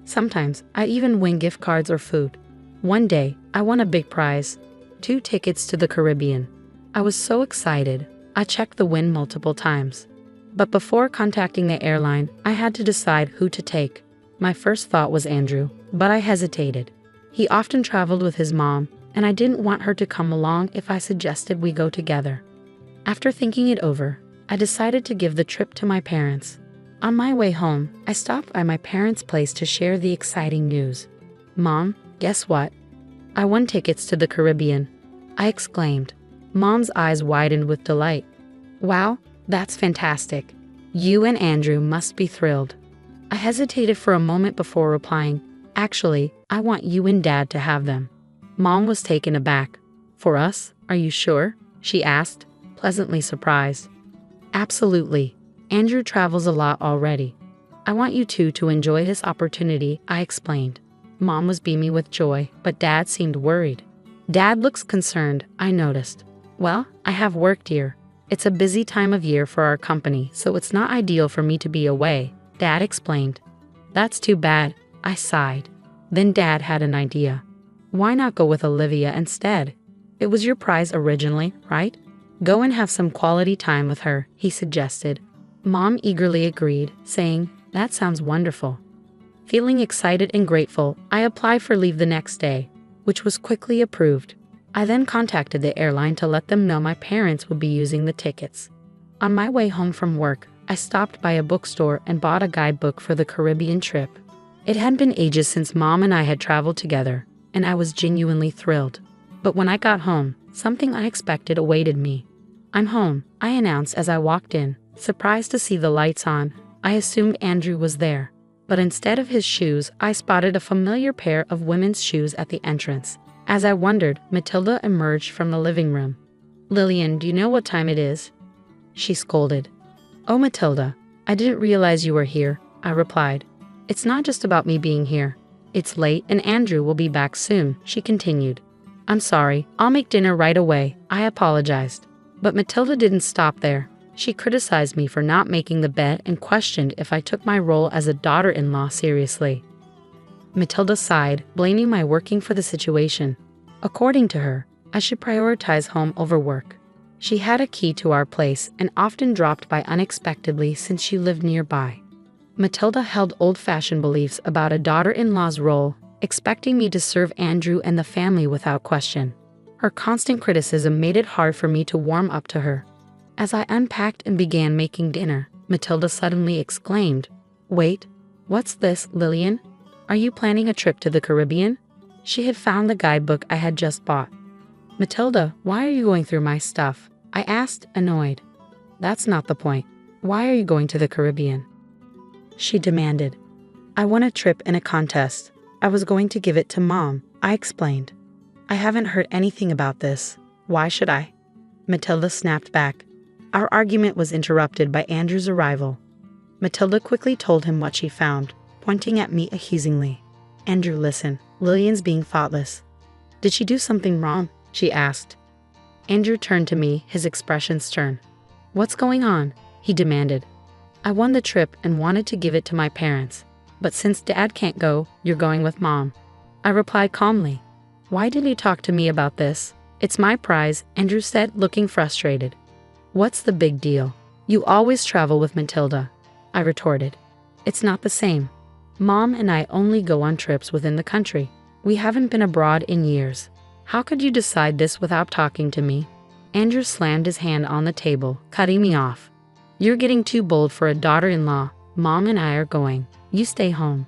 Sometimes, I'd even win gift cards or food. One day, I won a big prize, 2 tickets to the Caribbean. I was so excited, I checked the win multiple times. But before contacting the airline, I had to decide who to take. My first thought was Andrew, but I hesitated. He often traveled with his mom, and I didn't want her to come along if I suggested we go together. After thinking it over, I decided to give the trip to my parents. On my way home, I stopped by my parents' place to share the exciting news. "Mom, guess what? I won tickets to the Caribbean," I exclaimed. Mom's eyes widened with delight. "Wow, that's fantastic. You and Andrew must be thrilled." I hesitated for a moment before replying, "Actually, I want you and Dad to have them." Mom was taken aback. "For us? Are you sure?" she asked, pleasantly surprised. "Absolutely. Andrew travels a lot already. I want you two to enjoy this opportunity," I explained. Mom was beaming with joy, but Dad seemed worried. "Dad looks concerned," I noticed. "Well, I have work, dear. It's a busy time of year for our company, so it's not ideal for me to be away," Dad explained. "That's too bad," I sighed. Then Dad had an idea. "Why not go with Olivia instead? It was your prize originally, right? Go and have some quality time with her," he suggested. Mom eagerly agreed, saying, "That sounds wonderful." Feeling excited and grateful, I applied for leave the next day, which was quickly approved. I then contacted the airline to let them know my parents would be using the tickets. On my way home from work, I stopped by a bookstore and bought a guidebook for the Caribbean trip. It had been ages since Mom and I had traveled together, and I was genuinely thrilled. But when I got home, something unexpected awaited me. "I'm home," I announced as I walked in. Surprised to see the lights on, I assumed Andrew was there. But instead of his shoes, I spotted a familiar pair of women's shoes at the entrance. As I wondered, Matilda emerged from the living room. "Lillian, do you know what time it is?" she scolded. "Oh, Matilda, I didn't realize you were here," I replied. "It's not just about me being here. It's late and Andrew will be back soon," she continued. "I'm sorry, I'll make dinner right away," I apologized. But Matilda didn't stop there. She criticized me for not making the bed and questioned if I took my role as a daughter-in-law seriously. Matilda sighed, blaming my working for the situation. According to her, I should prioritize home over work. She had a key to our place and often dropped by unexpectedly since she lived nearby. Matilda held old-fashioned beliefs about a daughter-in-law's role, expecting me to serve Andrew and the family without question. Her constant criticism made it hard for me to warm up to her. As I unpacked and began making dinner, Matilda suddenly exclaimed, "Wait, what's this, Lillian? Are you planning a trip to the Caribbean?" She had found the guidebook I had just bought. "Matilda, why are you going through my stuff?" I asked, annoyed. "That's not the point. Why are you going to the Caribbean?" she demanded. "I won a trip in a contest. I was going to give it to Mom," I explained. "I haven't heard anything about this. Why should I?" Matilda snapped back. Our argument was interrupted by Andrew's arrival. Matilda quickly told him what she found, pointing at me accusingly. "Andrew, listen. Lillian's being thoughtless." "Did she do something wrong?" she asked. Andrew turned to me, his expression stern. "What's going on?" he demanded. "I won the trip and wanted to give it to my parents. But since Dad can't go, you're going with Mom," I replied calmly. "Why didn't you talk to me about this? It's my prize," Andrew said, looking frustrated. "What's the big deal? You always travel with Matilda," I retorted. "It's not the same. Mom and I only go on trips within the country. We haven't been abroad in years. How could you decide this without talking to me?" Andrew slammed his hand on the table, cutting me off. "You're getting too bold for a daughter-in-law. Mom and I are going. You stay home."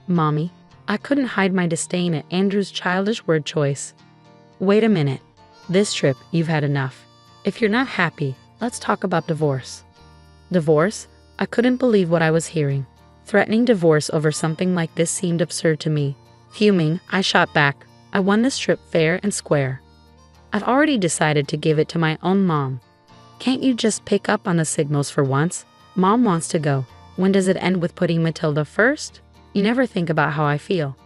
"Mommy?" I couldn't hide my disdain at Andrew's childish word choice. "Wait a minute. This trip, you've had enough. If you're not happy, let's talk about divorce." Divorce? I couldn't believe what I was hearing. Threatening divorce over something like this seemed absurd to me. Fuming, I shot back. "I won this trip fair and square. I've already decided to give it to my own mom. Can't you just pick up on the signals for once? Mom wants to go. When does it end with putting Matilda first? You never think about how I feel."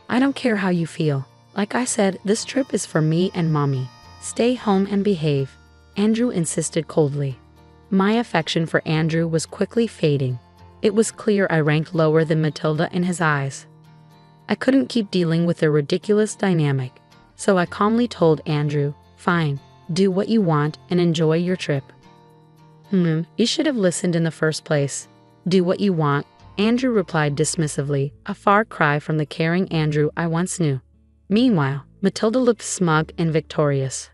"I don't care how you feel. Like I said, this trip is for me and Mommy. Stay home and behave," Andrew insisted coldly. My affection for Andrew was quickly fading. It was clear I ranked lower than Matilda in his eyes. I couldn't keep dealing with their ridiculous dynamic, so I calmly told Andrew, "Fine, do what you want and enjoy your trip." You should have listened in the first place. "Do what you want," Andrew replied dismissively, a far cry from the caring Andrew I once knew. Meanwhile, Matilda looked smug and victorious.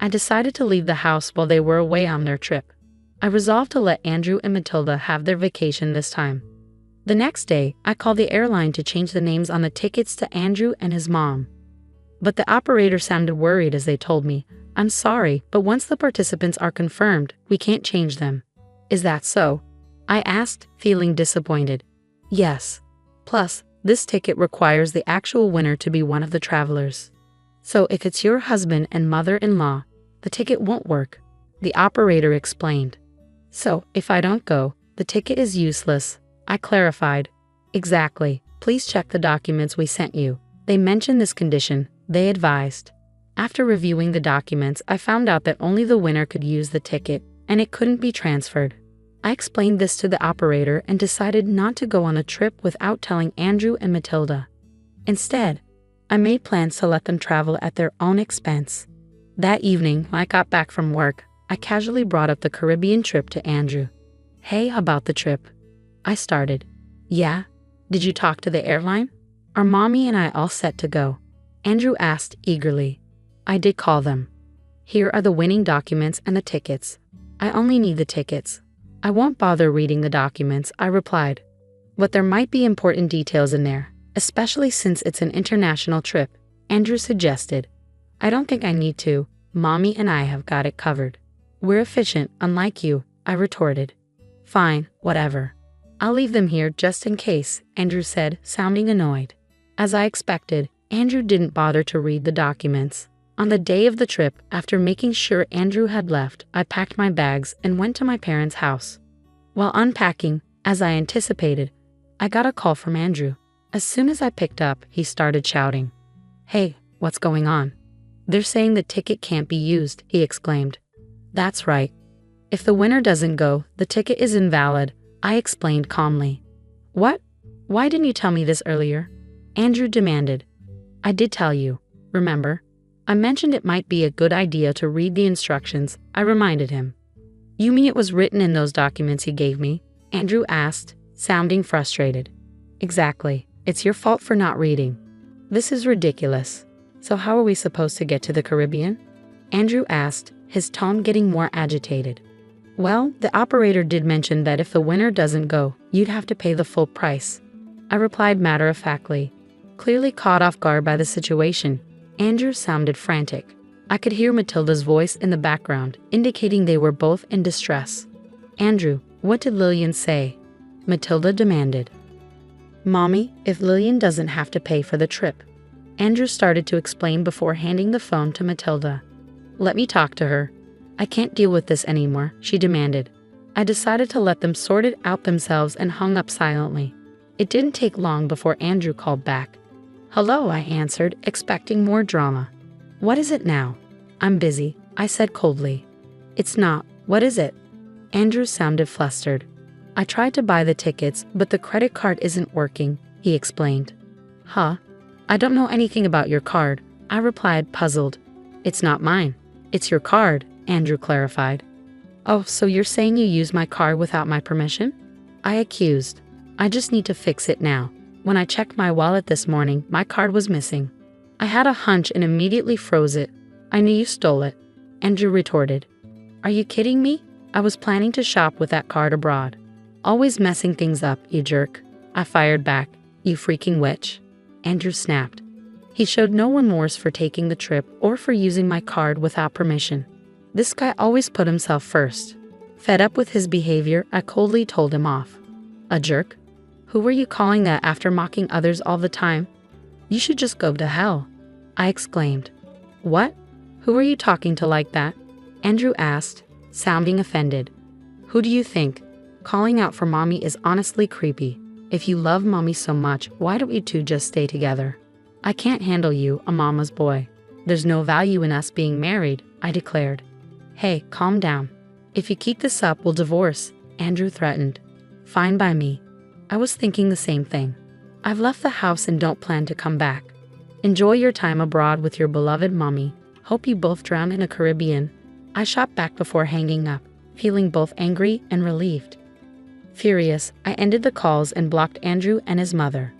I decided to leave the house while they were away on their trip. I resolved to let Andrew and Matilda have their vacation this time. The next day, I called the airline to change the names on the tickets to Andrew and his mom. But the operator sounded worried as they told me, "I'm sorry, but once the participants are confirmed, we can't change them." "Is that so?" I asked, feeling disappointed. "Yes. Plus, this ticket requires the actual winner to be one of the travelers. So if it's your husband and mother-in-law, the ticket won't work," the operator explained. "So, if I don't go, the ticket is useless," I clarified. "Exactly. Please check the documents we sent you. They mention this condition," they advised. After reviewing the documents, I found out that only the winner could use the ticket, and it couldn't be transferred. I explained this to the operator and decided not to go on a trip without telling Andrew and Matilda. Instead, I made plans to let them travel at their own expense. That evening, when I got back from work, I casually brought up the Caribbean trip to Andrew. "Hey, about the trip?" I started. "Yeah? Did you talk to the airline? Are Mommy and I all set to go?" Andrew asked eagerly. "I did call them. Here are the winning documents and the tickets. I only need the tickets." "I won't bother reading the documents," I replied. "But there might be important details in there, especially since it's an international trip," Andrew suggested. "I don't think I need to. Mommy and I have got it covered. We're efficient, unlike you," I retorted. "Fine, whatever. I'll leave them here just in case," Andrew said, sounding annoyed. As I expected, Andrew didn't bother to read the documents. On the day of the trip, after making sure Andrew had left, I packed my bags and went to my parents' house. While unpacking, as I anticipated, I got a call from Andrew. As soon as I picked up, he started shouting. "Hey, what's going on?" "They're saying the ticket can't be used," he exclaimed. "That's right. If the winner doesn't go, the ticket is invalid," I explained calmly. "What? Why didn't you tell me this earlier?" Andrew demanded. "I did tell you, remember? I mentioned it might be a good idea to read the instructions," I reminded him. "You mean it was written in those documents you gave me?" Andrew asked, sounding frustrated. "Exactly. It's your fault for not reading. This is ridiculous. So how are we supposed to get to the Caribbean? Andrew asked, his tone getting more agitated. Well, the operator did mention that if the winner doesn't go, you'd have to pay the full price. I replied matter-of-factly. Clearly caught off guard by the situation, Andrew sounded frantic. I could hear Matilda's voice in the background, indicating they were both in distress. Andrew, what did Lillian say? Matilda demanded. Mommy, if Lillian doesn't have to pay for the trip. Andrew started to explain before handing the phone to Matilda. Let me talk to her. I can't deal with this anymore, she demanded. I decided to let them sort it out themselves and hung up silently. It didn't take long before Andrew called back. Hello, I answered, expecting more drama. What is it now? I'm busy, I said coldly. It's not. What is it? Andrew sounded flustered. I tried to buy the tickets, but the credit card isn't working, he explained. Huh? I don't know anything about your card, I replied, puzzled. It's not mine. It's your card, Andrew clarified. Oh, so you're saying you used my card without my permission? I accused. I just need to fix it now. When I checked my wallet this morning, my card was missing. I had a hunch and immediately froze it. I knew you stole it, Andrew retorted. Are you kidding me? I was planning to shop with that card abroad. Always messing things up, you jerk. I fired back. You freaking witch. Andrew snapped. He showed no remorse for taking the trip or for using my card without permission. This guy always put himself first. Fed up with his behavior, I coldly told him off. A jerk? Who were you calling that after mocking others all the time? You should just go to hell, I exclaimed. What? Who are you talking to like that? Andrew asked, sounding offended. Who do you think? Calling out for mommy is honestly creepy. If you love mommy so much, why don't you two just stay together? I can't handle you, a mama's boy. There's no value in us being married, I declared. Hey, calm down. If you keep this up, we'll divorce, Andrew threatened. Fine by me. I was thinking the same thing. I've left the house and don't plan to come back. Enjoy your time abroad with your beloved mommy. Hope you both drown in a Caribbean. I shot back before hanging up, feeling both angry and relieved. Furious, I ended the calls and blocked Andrew and his mother.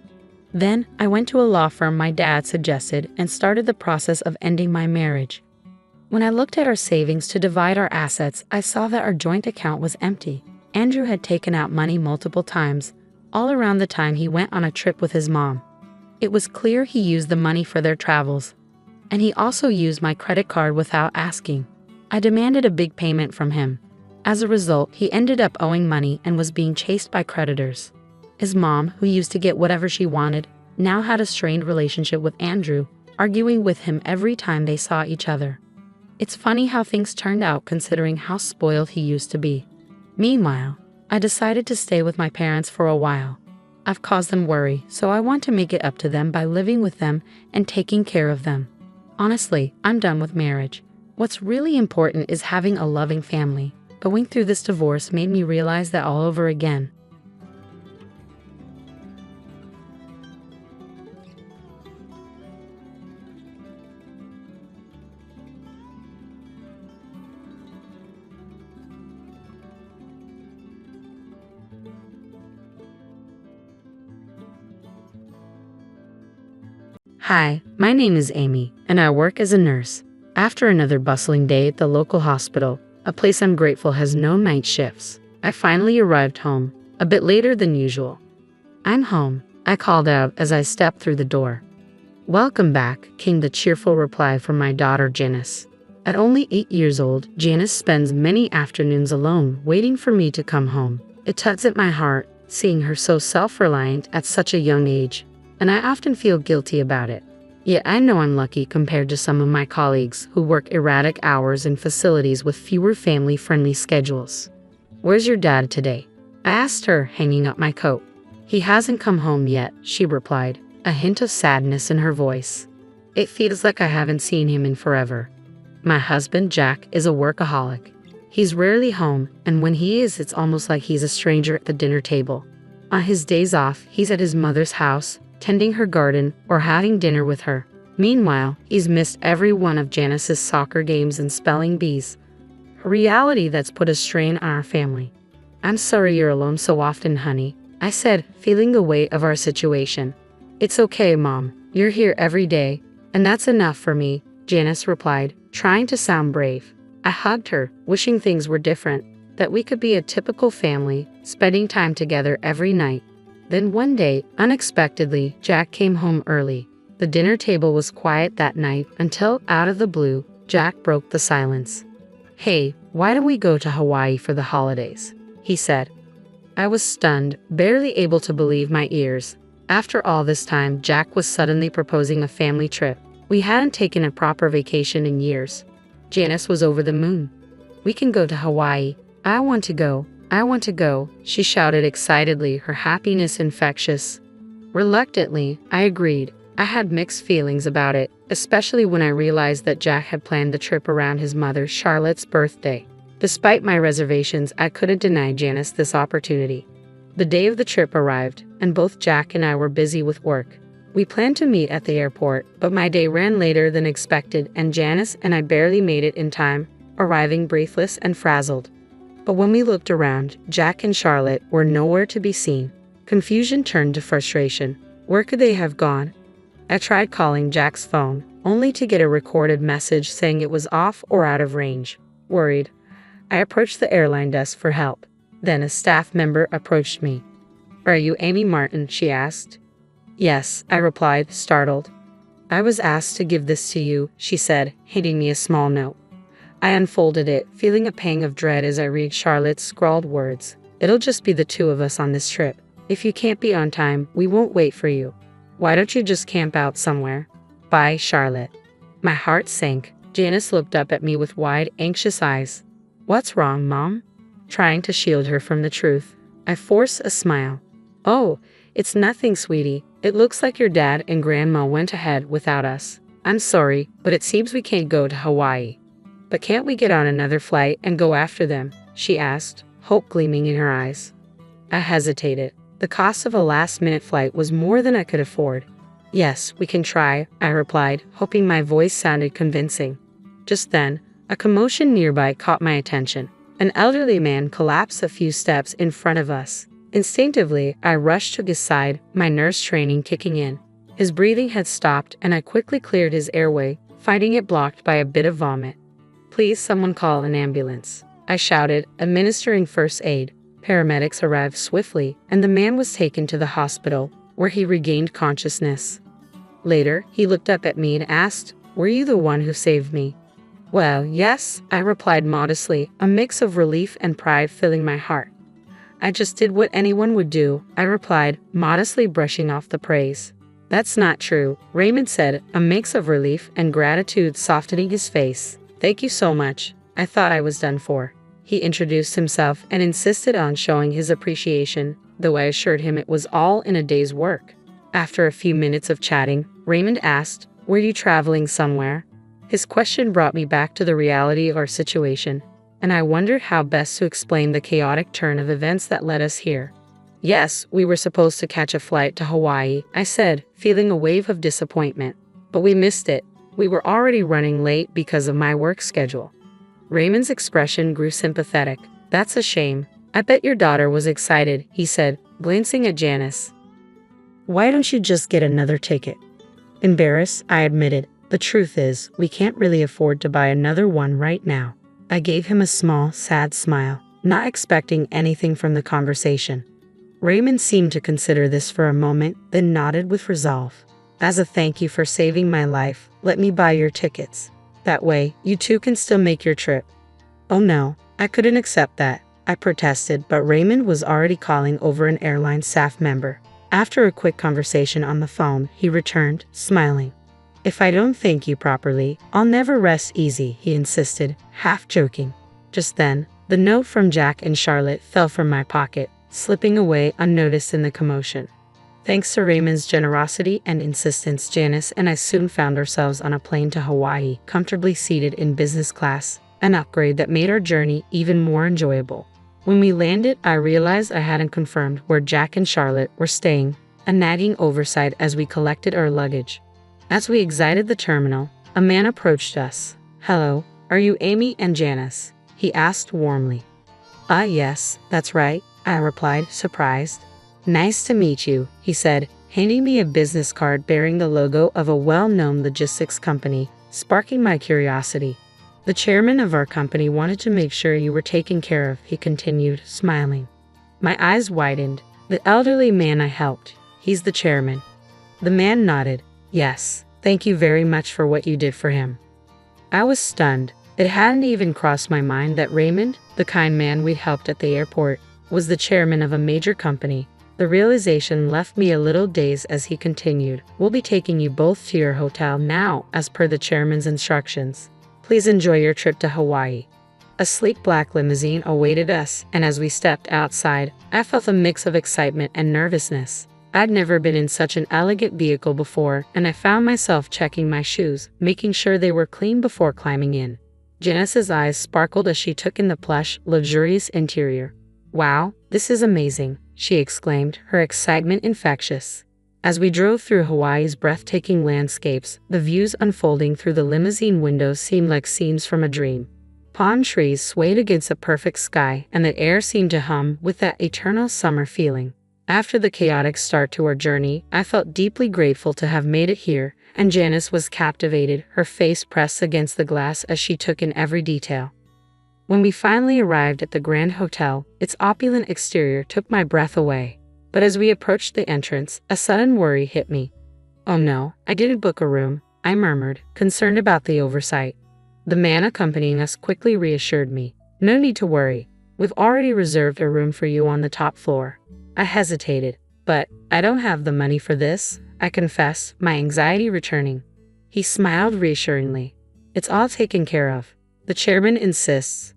Then, I went to a law firm my dad suggested and started the process of ending my marriage. When I looked at our savings to divide our assets, I saw that our joint account was empty. Andrew had taken out money multiple times, all around the time he went on a trip with his mom. It was clear he used the money for their travels. And he also used my credit card without asking. I demanded a big payment from him. As a result, he ended up owing money and was being chased by creditors. His mom, who used to get whatever she wanted, now had a strained relationship with Andrew, arguing with him every time they saw each other. It's funny how things turned out considering how spoiled he used to be. Meanwhile, I decided to stay with my parents for a while. I've caused them worry, so I want to make it up to them by living with them and taking care of them. Honestly, I'm done with marriage. What's really important is having a loving family. Going through this divorce made me realize that all over again. Hi, my name is Amy, and I work as a nurse. After another bustling day at the local hospital, a place I'm grateful has no night shifts, I finally arrived home, a bit later than usual. I'm home, I called out as I stepped through the door. Welcome back, came the cheerful reply from my daughter Janice. At only 8 years old, Janice spends many afternoons alone waiting for me to come home. It tugs at my heart, seeing her so self-reliant at such a young age, and I often feel guilty about it. Yet I know I'm lucky compared to some of my colleagues who work erratic hours in facilities with fewer family-friendly schedules. Where's your dad today? I asked her, hanging up my coat. He hasn't come home yet, she replied, a hint of sadness in her voice. It feels like I haven't seen him in forever. My husband, Jack, is a workaholic. He's rarely home, and when he is, it's almost like he's a stranger at the dinner table. On his days off, he's at his mother's house, tending her garden or having dinner with her. Meanwhile, he's missed every one of Janice's soccer games and spelling bees. A reality that's put a strain on our family. I'm sorry you're alone so often, honey, I said, feeling the weight of our situation. It's okay, Mom. You're here every day, and that's enough for me, Janice replied, trying to sound brave. I hugged her, wishing things were different, that we could be a typical family, spending time together every night. Then one day, unexpectedly, Jack came home early. The dinner table was quiet that night until, out of the blue, Jack broke the silence. "Hey, why don't we go to Hawaii for the holidays?" he said. I was stunned, barely able to believe my ears. After all this time, Jack was suddenly proposing a family trip. We hadn't taken a proper vacation in years. Janice was over the moon. "We can go to Hawaii. I want to go. I want to go," she shouted excitedly, her happiness infectious. Reluctantly, I agreed. I had mixed feelings about it, especially when I realized that Jack had planned the trip around his mother Charlotte's birthday. Despite my reservations, I couldn't deny Janice this opportunity. The day of the trip arrived, and both Jack and I were busy with work. We planned to meet at the airport, but my day ran later than expected, and Janice and I barely made it in time, arriving breathless and frazzled. But when we looked around, Jack and Charlotte were nowhere to be seen. Confusion turned to frustration. Where could they have gone? I tried calling Jack's phone, only to get a recorded message saying it was off or out of range. Worried, I approached the airline desk for help. Then a staff member approached me. "Are you Amy Martin?" she asked. "Yes," I replied, startled. "I was asked to give this to you," she said, handing me a small note. I unfolded it, feeling a pang of dread as I read Charlotte's scrawled words. "It'll just be the two of us on this trip. If you can't be on time, we won't wait for you. Why don't you just camp out somewhere? Bye, Charlotte." My heart sank. Janice looked up at me with wide, anxious eyes. "What's wrong, Mom?" Trying to shield her from the truth, I forced a smile. "Oh, it's nothing, sweetie. It looks like your dad and Grandma went ahead without us. I'm sorry, but it seems we can't go to Hawaii." "But can't we get on another flight and go after them?" she asked, hope gleaming in her eyes. I hesitated. The cost of a last-minute flight was more than I could afford. "Yes, we can try," I replied, hoping my voice sounded convincing. Just then, a commotion nearby caught my attention. An elderly man collapsed a few steps in front of us. Instinctively, I rushed to his side, my nurse training kicking in. His breathing had stopped, and I quickly cleared his airway, finding it blocked by a bit of vomit. "Please, someone call an ambulance," I shouted, administering first aid. Paramedics arrived swiftly, and the man was taken to the hospital, where he regained consciousness. Later, he looked up at me and asked, "Were you the one who saved me?" "Well, yes," I replied modestly, a mix of relief and pride filling my heart. "I just did what anyone would do," I replied, modestly brushing off the praise. "That's not true," Raymond said, a mix of relief and gratitude softening his face. "Thank you so much. I thought I was done for." He introduced himself and insisted on showing his appreciation, though I assured him it was all in a day's work. After a few minutes of chatting, Raymond asked, "Were you traveling somewhere?" His question brought me back to the reality of our situation, and I wondered how best to explain the chaotic turn of events that led us here. "Yes, we were supposed to catch a flight to Hawaii," I said, feeling a wave of disappointment. "But we missed it. We were already running late because of my work schedule." Raymond's expression grew sympathetic. "That's a shame. I bet your daughter was excited," he said, glancing at Janice. "Why don't you just get another ticket?" Embarrassed, I admitted. "The truth is, we can't really afford to buy another one right now." I gave him a small, sad smile, not expecting anything from the conversation. Raymond seemed to consider this for a moment, then nodded with resolve. "As a thank you for saving my life, let me buy your tickets. That way, you two can still make your trip." "Oh no, I couldn't accept that," I protested, but Raymond was already calling over an airline staff member. After a quick conversation on the phone, he returned, smiling. "If I don't thank you properly, I'll never rest easy," he insisted, half joking. Just then, the note from Jack and Charlotte fell from my pocket, slipping away unnoticed in the commotion. Thanks to Raymond's generosity and insistence, Janice and I soon found ourselves on a plane to Hawaii, comfortably seated in business class, an upgrade that made our journey even more enjoyable. When we landed, I realized I hadn't confirmed where Jack and Charlotte were staying, a nagging oversight as we collected our luggage. As we exited the terminal, a man approached us. "Hello, are you Amy and Janice?" he asked warmly. Yes, that's right," I replied, surprised. "Nice to meet you," he said, handing me a business card bearing the logo of a well-known logistics company, sparking my curiosity. "The chairman of our company wanted to make sure you were taken care of," he continued, smiling. My eyes widened. "The elderly man I helped, he's the chairman." The man nodded. "Yes, thank you very much for what you did for him." I was stunned. It hadn't even crossed my mind that Raymond, the kind man we'd helped at the airport, was the chairman of a major company. The realization left me a little dazed as he continued, "We'll be taking you both to your hotel now, as per the chairman's instructions. Please enjoy your trip to Hawaii." A sleek black limousine awaited us, and as we stepped outside, I felt a mix of excitement and nervousness. I'd never been in such an elegant vehicle before, and I found myself checking my shoes, making sure they were clean before climbing in. Janice's eyes sparkled as she took in the plush, luxurious interior. "Wow, this is amazing," she exclaimed, her excitement infectious. As we drove through Hawaii's breathtaking landscapes, the views unfolding through the limousine windows seemed like scenes from a dream. Palm trees swayed against a perfect sky, and the air seemed to hum with that eternal summer feeling. After the chaotic start to our journey, I felt deeply grateful to have made it here, and Janice was captivated, her face pressed against the glass as she took in every detail. When we finally arrived at the Grand Hotel, its opulent exterior took my breath away. But as we approached the entrance, a sudden worry hit me. "Oh no, I didn't book a room," I murmured, concerned about the oversight. The man accompanying us quickly reassured me. "No need to worry. We've already reserved a room for you on the top floor." I hesitated. "But I don't have the money for this," I confessed, my anxiety returning. He smiled reassuringly. "It's all taken care of. The chairman insists."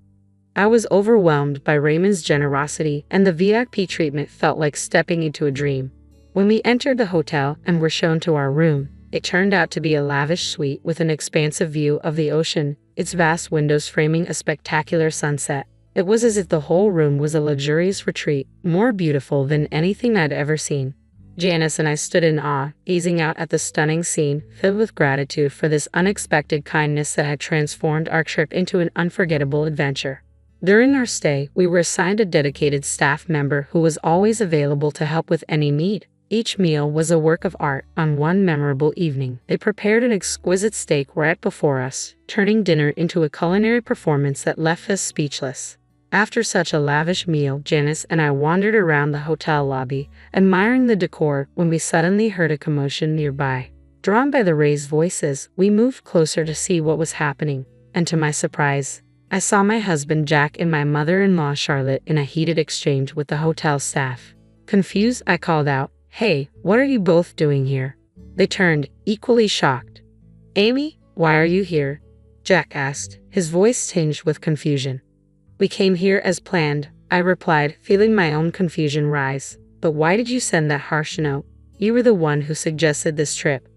I was overwhelmed by Raymond's generosity, and the VIP treatment felt like stepping into a dream. When we entered the hotel and were shown to our room, it turned out to be a lavish suite with an expansive view of the ocean, its vast windows framing a spectacular sunset. It was as if the whole room was a luxurious retreat, more beautiful than anything I'd ever seen. Janice and I stood in awe, gazing out at the stunning scene, filled with gratitude for this unexpected kindness that had transformed our trip into an unforgettable adventure. During our stay, we were assigned a dedicated staff member who was always available to help with any need. Each meal was a work of art. On one memorable evening, they prepared an exquisite steak right before us, turning dinner into a culinary performance that left us speechless. After such a lavish meal, Janice and I wandered around the hotel lobby, admiring the decor, when we suddenly heard a commotion nearby. Drawn by the raised voices, we moved closer to see what was happening, and to my surprise, I saw my husband Jack and my mother-in-law Charlotte in a heated exchange with the hotel staff. Confused, I called out, "Hey, what are you both doing here?" They turned, equally shocked. "Amy, why are you here?" Jack asked, his voice tinged with confusion. "We came here as planned," I replied, feeling my own confusion rise. "But why did you send that harsh note? You were the one who suggested this trip."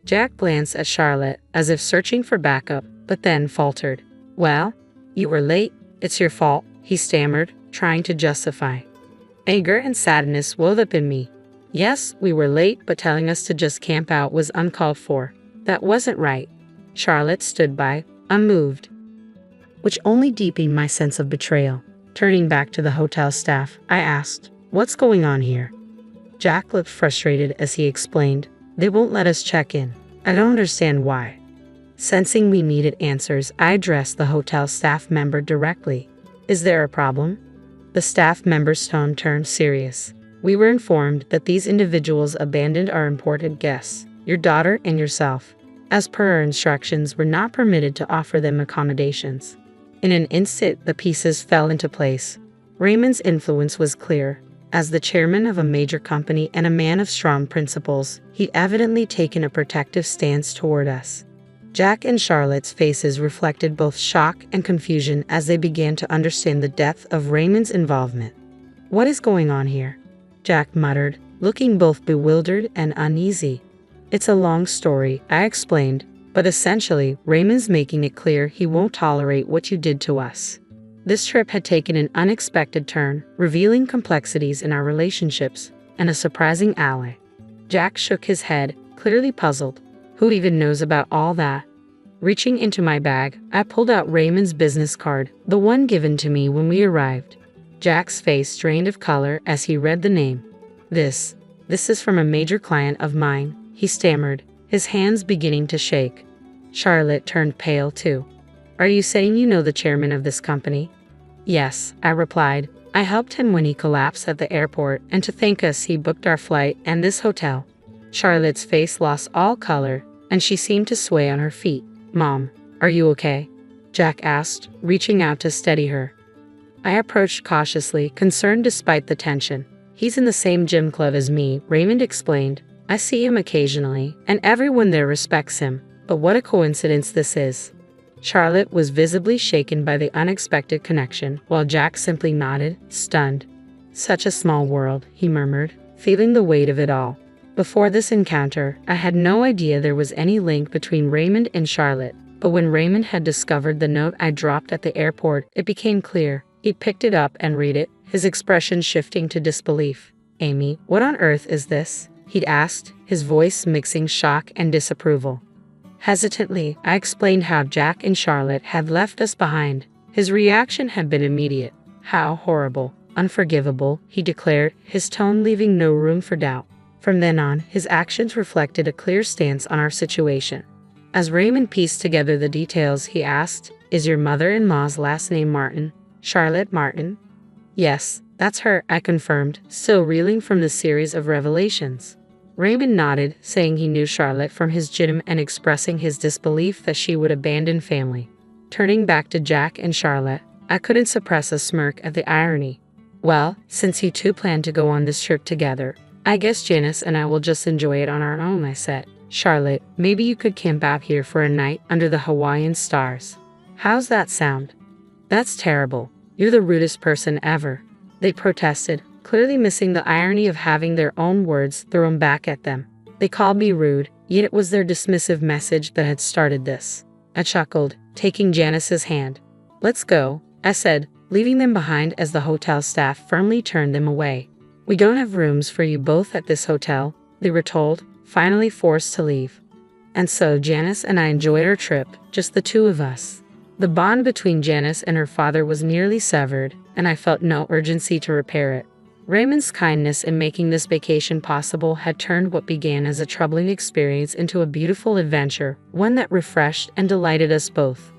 Jack glanced at Charlotte, as if searching for backup, but then faltered. "Well, you were late. It's your fault," he stammered, trying to justify. Anger and sadness welled up in me. Yes, we were late, but telling us to just camp out was uncalled for. That wasn't right. Charlotte stood by, unmoved, which only deepened my sense of betrayal. Turning back to the hotel staff, I asked, "What's going on here?" Jack looked frustrated as he explained, "They won't let us check in. I don't understand why." Sensing we needed answers, I addressed the hotel staff member directly. "Is there a problem?" The staff member's tone turned serious. "We were informed that these individuals abandoned our important guests, your daughter and yourself. As per our instructions, we're not permitted to offer them accommodations." In an instant, the pieces fell into place. Raymond's influence was clear. As the chairman of a major company and a man of strong principles, he'd evidently taken a protective stance toward us. Jack and Charlotte's faces reflected both shock and confusion as they began to understand the depth of Raymond's involvement. "What is going on here?" Jack muttered, looking both bewildered and uneasy. "It's a long story," I explained, "but essentially, Raymond's making it clear he won't tolerate what you did to us." This trip had taken an unexpected turn, revealing complexities in our relationships and a surprising ally. Jack shook his head, clearly puzzled. Who even knows about all that? Reaching into my bag, I pulled out Raymond's business card, the one given to me when we arrived. Jack's face drained of color as he read the name. This "This is from a major client of mine," he stammered, his hands beginning to shake. Charlotte turned pale too. "Are you saying you know the chairman of this company?" "Yes," I replied. "I helped him when he collapsed at the airport, and to thank us he booked our flight and this hotel." Charlotte's face lost all color, and she seemed to sway on her feet. "Mom, are you okay?" Jack asked, reaching out to steady her. I approached cautiously, concerned despite the tension. "He's in the same gym club as me," Raymond explained. "I see him occasionally, and everyone there respects him. But what a coincidence this is." Charlotte was visibly shaken by the unexpected connection, while Jack simply nodded, stunned. "Such a small world," he murmured, feeling the weight of it all. Before this encounter, I had no idea there was any link between Raymond and Charlotte. But when Raymond had discovered the note I dropped at the airport, it became clear. He picked it up and read it, his expression shifting to disbelief. "Amy, what on earth is this?" he'd asked, his voice mixing shock and disapproval. Hesitantly, I explained how Jack and Charlotte had left us behind. His reaction had been immediate. "How horrible, unforgivable," he declared, his tone leaving no room for doubt. From then on, his actions reflected a clear stance on our situation. As Raymond pieced together the details, he asked, "Is your mother-in-law's last name Martin? Charlotte Martin?" "Yes, that's her," I confirmed, still reeling from the series of revelations. Raymond nodded, saying he knew Charlotte from his gym and expressing his disbelief that she would abandon family. Turning back to Jack and Charlotte, I couldn't suppress a smirk at the irony. "Well, since you two plan to go on this trip together, I guess Janice and I will just enjoy it on our own," I said. "Charlotte, maybe you could camp out here for a night under the Hawaiian stars. How's that sound?" "That's terrible. You're the rudest person ever," they protested, clearly missing the irony of having their own words thrown back at them. They called me rude, yet it was their dismissive message that had started this. I chuckled, taking Janice's hand. "Let's go," I said, leaving them behind as the hotel staff firmly turned them away. "We don't have rooms for you both at this hotel," they were told, finally forced to leave. And so Janice and I enjoyed our trip, just the two of us. The bond between Janice and her father was nearly severed, and I felt no urgency to repair it. Raymond's kindness in making this vacation possible had turned what began as a troubling experience into a beautiful adventure, one that refreshed and delighted us both.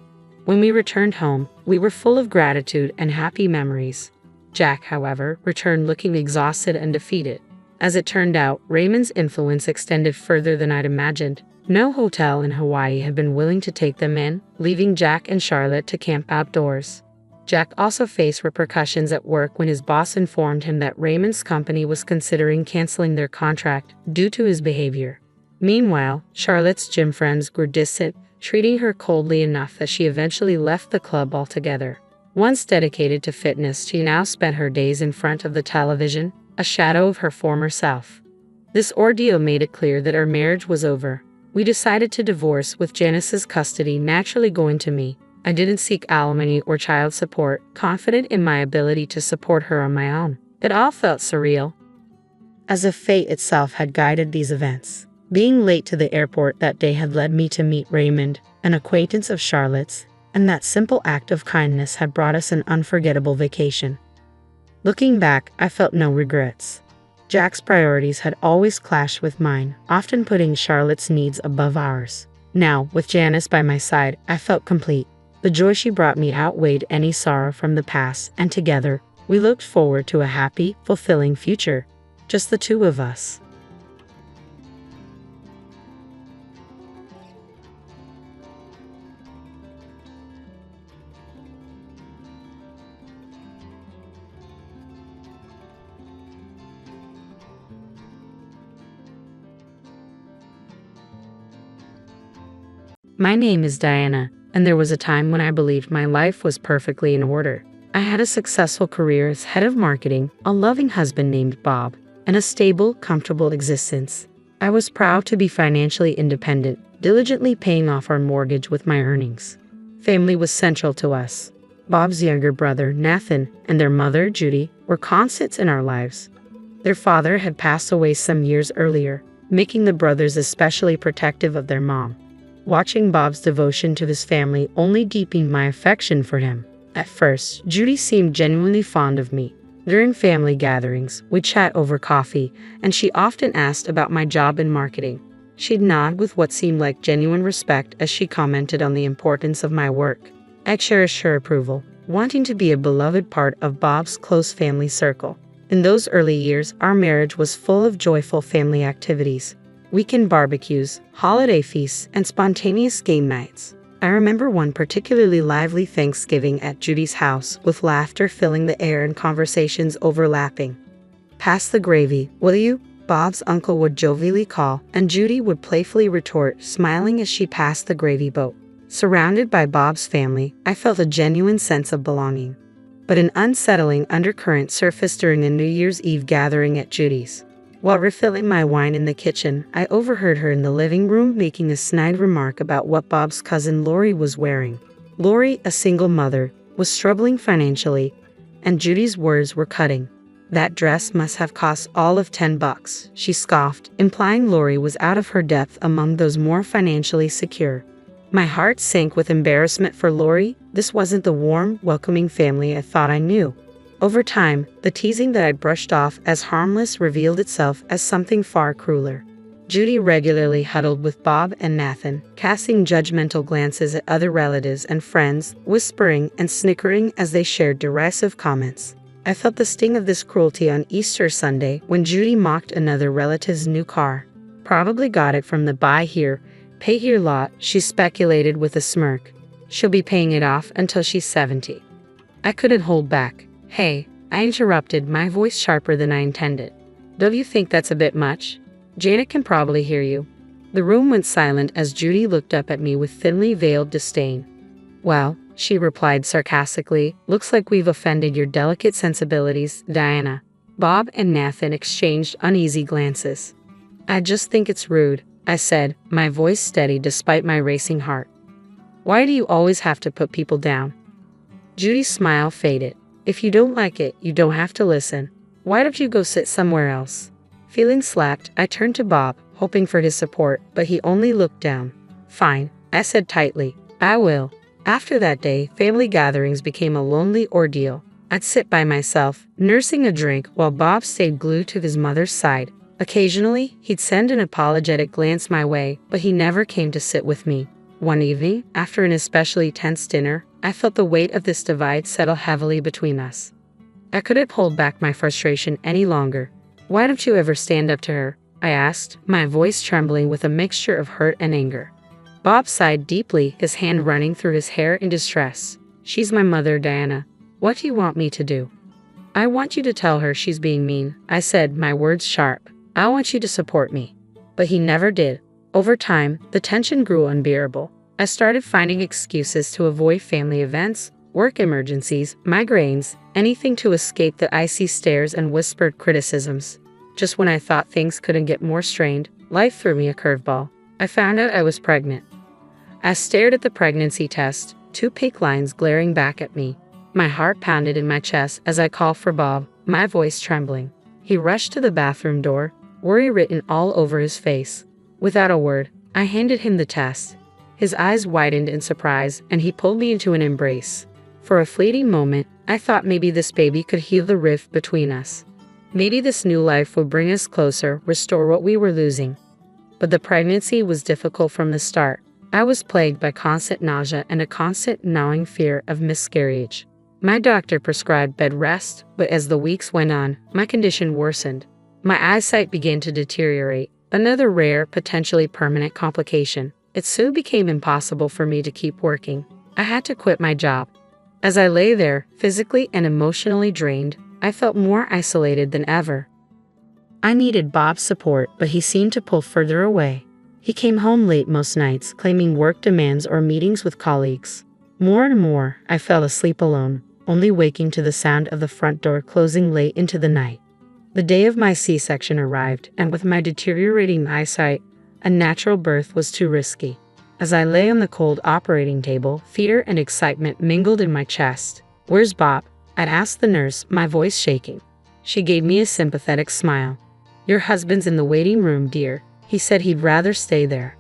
When we returned home, we were full of gratitude and happy memories. Jack, however, returned looking exhausted and defeated. As it turned out, Raymond's influence extended further than I'd imagined. No hotel in Hawaii had been willing to take them in, leaving Jack and Charlotte to camp outdoors. Jack also faced repercussions at work when his boss informed him that Raymond's company was considering canceling their contract due to his behavior. Meanwhile, Charlotte's gym friends grew distant, treating her coldly enough that she eventually left the club altogether. Once dedicated to fitness, she now spent her days in front of the television, a shadow of her former self. This ordeal made it clear that our marriage was over. We decided to divorce, with Janice's custody naturally going to me. I didn't seek alimony or child support, confident in my ability to support her on my own. It all felt surreal, as if fate itself had guided these events. Being late to the airport that day had led me to meet Raymond, an acquaintance of Charlotte's, and that simple act of kindness had brought us an unforgettable vacation. Looking back, I felt no regrets. Jack's priorities had always clashed with mine, often putting Charlotte's needs above ours. Now, with Janice by my side, I felt complete. The joy she brought me outweighed any sorrow from the past, and together, we looked forward to a happy, fulfilling future. Just the two of us. My name is Diana, and there was a time when I believed my life was perfectly in order. I had a successful career as head of marketing, a loving husband named Bob, and a stable, comfortable existence. I was proud to be financially independent, diligently paying off our mortgage with my earnings. Family was central to us. Bob's younger brother, Nathan, and their mother, Judy, were constants in our lives. Their father had passed away some years earlier, making the brothers especially protective of their mom. Watching Bob's devotion to his family only deepened my affection for him. At first, Judy seemed genuinely fond of me. During family gatherings, we'd chat over coffee, and she often asked about my job in marketing. She'd nod with what seemed like genuine respect as she commented on the importance of my work. I cherished her approval, wanting to be a beloved part of Bob's close family circle. In those early years, our marriage was full of joyful family activities. Weekend barbecues, holiday feasts, and spontaneous game nights. I remember one particularly lively Thanksgiving at Judy's house, with laughter filling the air and conversations overlapping. "Pass the gravy, will you?" Bob's uncle would jovially call, and Judy would playfully retort, smiling as she passed the gravy boat. Surrounded by Bob's family, I felt a genuine sense of belonging. But an unsettling undercurrent surfaced during a New Year's Eve gathering at Judy's. While refilling my wine in the kitchen, I overheard her in the living room making a snide remark about what Bob's cousin Lori was wearing. Lori, a single mother, was struggling financially, and Judy's words were cutting. "That dress must have cost all of $10, she scoffed, implying Lori was out of her depth among those more financially secure. My heart sank with embarrassment for Lori. This wasn't the warm, welcoming family I thought I knew. Over time, the teasing that I brushed off as harmless revealed itself as something far crueler. Judy regularly huddled with Bob and Nathan, casting judgmental glances at other relatives and friends, whispering and snickering as they shared derisive comments. I felt the sting of this cruelty on Easter Sunday when Judy mocked another relative's new car. "Probably got it from the buy here, pay here lot," she speculated with a smirk. "She'll be paying it off until she's 70. I couldn't hold back. "Hey," I interrupted, my voice sharper than I intended. "Don't you think that's a bit much? Janet can probably hear you." The room went silent as Judy looked up at me with thinly veiled disdain. "Well," she replied sarcastically, "looks like we've offended your delicate sensibilities, Diana." Bob and Nathan exchanged uneasy glances. "I just think it's rude," I said, my voice steady despite my racing heart. "Why do you always have to put people down?" Judy's smile faded. "If you don't like it, you don't have to listen. Why don't you go sit somewhere else?" Feeling slapped, I turned to Bob, hoping for his support, but he only looked down. "Fine," I said tightly. "I will." After that day, family gatherings became a lonely ordeal. I'd sit by myself, nursing a drink, while Bob stayed glued to his mother's side. Occasionally, he'd send an apologetic glance my way, but he never came to sit with me. One evening, after an especially tense dinner, I felt the weight of this divide settle heavily between us. I couldn't hold back my frustration any longer. "Why don't you ever stand up to her?" I asked, my voice trembling with a mixture of hurt and anger. Bob sighed deeply, his hand running through his hair in distress. "She's my mother, Diana. What do you want me to do?" "I want you to tell her she's being mean," I said, my words sharp. "I want you to support me." But he never did. Over time, the tension grew unbearable. I started finding excuses to avoid family events, work emergencies, migraines, anything to escape the icy stares and whispered criticisms. Just when I thought things couldn't get more strained, life threw me a curveball. I found out I was pregnant. I stared at the pregnancy test, 2 pink lines glaring back at me. My heart pounded in my chest as I called for Bob, my voice trembling. He rushed to the bathroom door, worry written all over his face. Without a word, I handed him the test. His eyes widened in surprise, and he pulled me into an embrace. For a fleeting moment, I thought maybe this baby could heal the rift between us. Maybe this new life would bring us closer, restore what we were losing. But the pregnancy was difficult from the start. I was plagued by constant nausea and a constant gnawing fear of miscarriage. My doctor prescribed bed rest, but as the weeks went on, my condition worsened. My eyesight began to deteriorate, another rare, potentially permanent complication. It soon became impossible for me to keep working. I had to quit my job. As I lay there, physically and emotionally drained, I felt more isolated than ever. I needed Bob's support, but he seemed to pull further away. He came home late most nights, claiming work demands or meetings with colleagues. More and more, I fell asleep alone, only waking to the sound of the front door closing late into the night. The day of my C-section arrived, and with my deteriorating eyesight, a natural birth was too risky. As I lay on the cold operating table, fear and excitement mingled in my chest. "Where's Bob?" I'd asked the nurse, my voice shaking. She gave me a sympathetic smile. "Your husband's in the waiting room, dear. He said he'd rather stay there."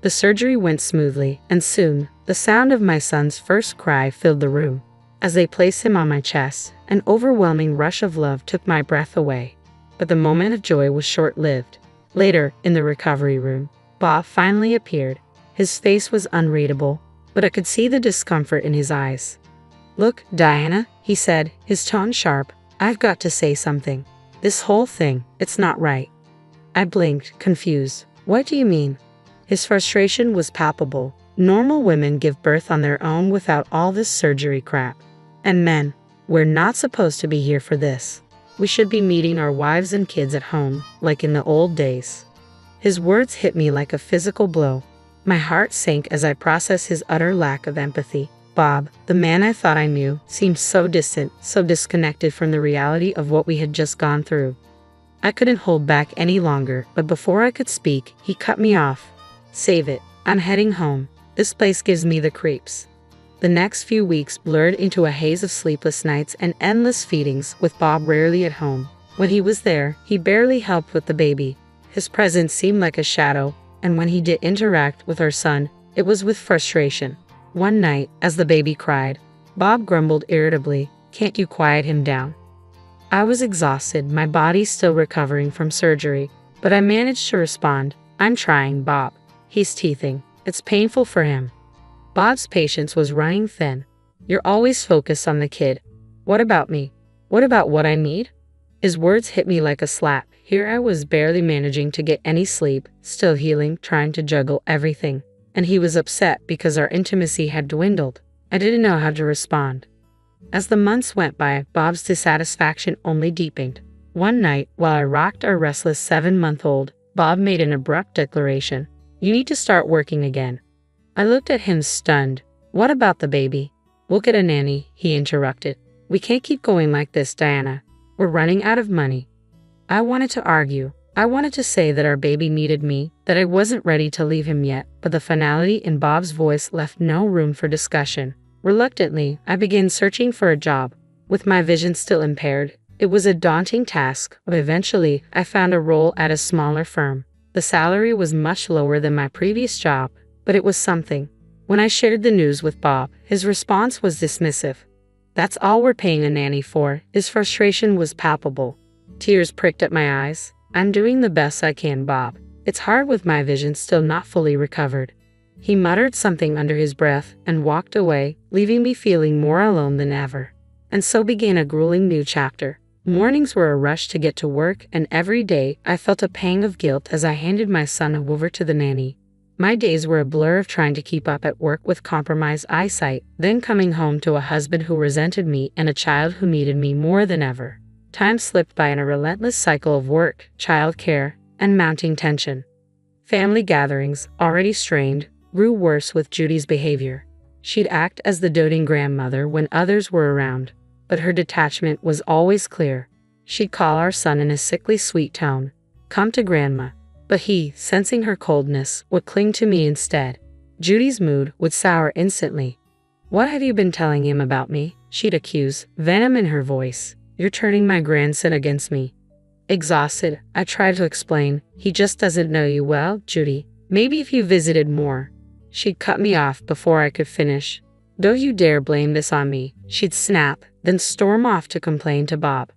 The surgery went smoothly, and soon, the sound of my son's first cry filled the room. As they placed him on my chest, an overwhelming rush of love took my breath away. But the moment of joy was short-lived. Later, in the recovery room, Bob finally appeared. His face was unreadable, but I could see the discomfort in his eyes. "Look, Diana," he said, his tone sharp, "I've got to say something. This whole thing, it's not right." I blinked, confused. "What do you mean?" His frustration was palpable. Normal women give birth on their own without all this surgery crap. And men, we're not supposed to be here for this. We should be meeting our wives and kids at home, like in the old days. His words hit me like a physical blow. My heart sank as I processed his utter lack of empathy. Bob, the man I thought I knew, seemed so distant, so disconnected from the reality of what we had just gone through. I couldn't hold back any longer, but before I could speak, he cut me off. "Save it. I'm heading home. This place gives me the creeps." The next few weeks blurred into a haze of sleepless nights and endless feedings, with Bob rarely at home. When he was there, he barely helped with the baby. His presence seemed like a shadow, and when he did interact with our son, it was with frustration. One night, as the baby cried, Bob grumbled irritably, "Can't you quiet him down?" I was exhausted, my body still recovering from surgery, but I managed to respond, "I'm trying, Bob. He's teething. It's painful for him." Bob's patience was running thin. "You're always focused on the kid. What about me? What about what I need?" His words hit me like a slap. Here I was barely managing to get any sleep, still healing, trying to juggle everything. And he was upset because our intimacy had dwindled. I didn't know how to respond. As the months went by, Bob's dissatisfaction only deepened. One night, while I rocked our restless 7-month-old, Bob made an abrupt declaration. "You need to start working again." I looked at him stunned. "What about the baby?" "We'll get a nanny," he interrupted. "We can't keep going like this, Diana. We're running out of money." I wanted to argue. I wanted to say that our baby needed me, that I wasn't ready to leave him yet, but the finality in Bob's voice left no room for discussion. Reluctantly, I began searching for a job. With my vision still impaired, it was a daunting task, but eventually I found a role at a smaller firm. The salary was much lower than my previous job, but it was something. When I shared the news with Bob, his response was dismissive. "That's all we're paying a nanny for." His frustration was palpable. Tears pricked at my eyes. "I'm doing the best I can, Bob. It's hard with my vision still not fully recovered." He muttered something under his breath and walked away, leaving me feeling more alone than ever. And so began a grueling new chapter. Mornings were a rush to get to work, and every day I felt a pang of guilt as I handed my son over to the nanny. My days were a blur of trying to keep up at work with compromised eyesight, then coming home to a husband who resented me and a child who needed me more than ever. Time slipped by in a relentless cycle of work, childcare, and mounting tension. Family gatherings, already strained, grew worse with Judy's behavior. She'd act as the doting grandmother when others were around, but her detachment was always clear. She'd call our son in a sickly sweet tone, "Come to Grandma." But he, sensing her coldness, would cling to me instead. Judy's mood would sour instantly. "What have you been telling him about me?" she'd accuse, venom in her voice. "You're turning my grandson against me." Exhausted, I tried to explain. "He just doesn't know you well, Judy. Maybe if you visited more." She'd cut me off before I could finish. "Don't you dare blame this on me," she'd snap, then storm off to complain to Bob.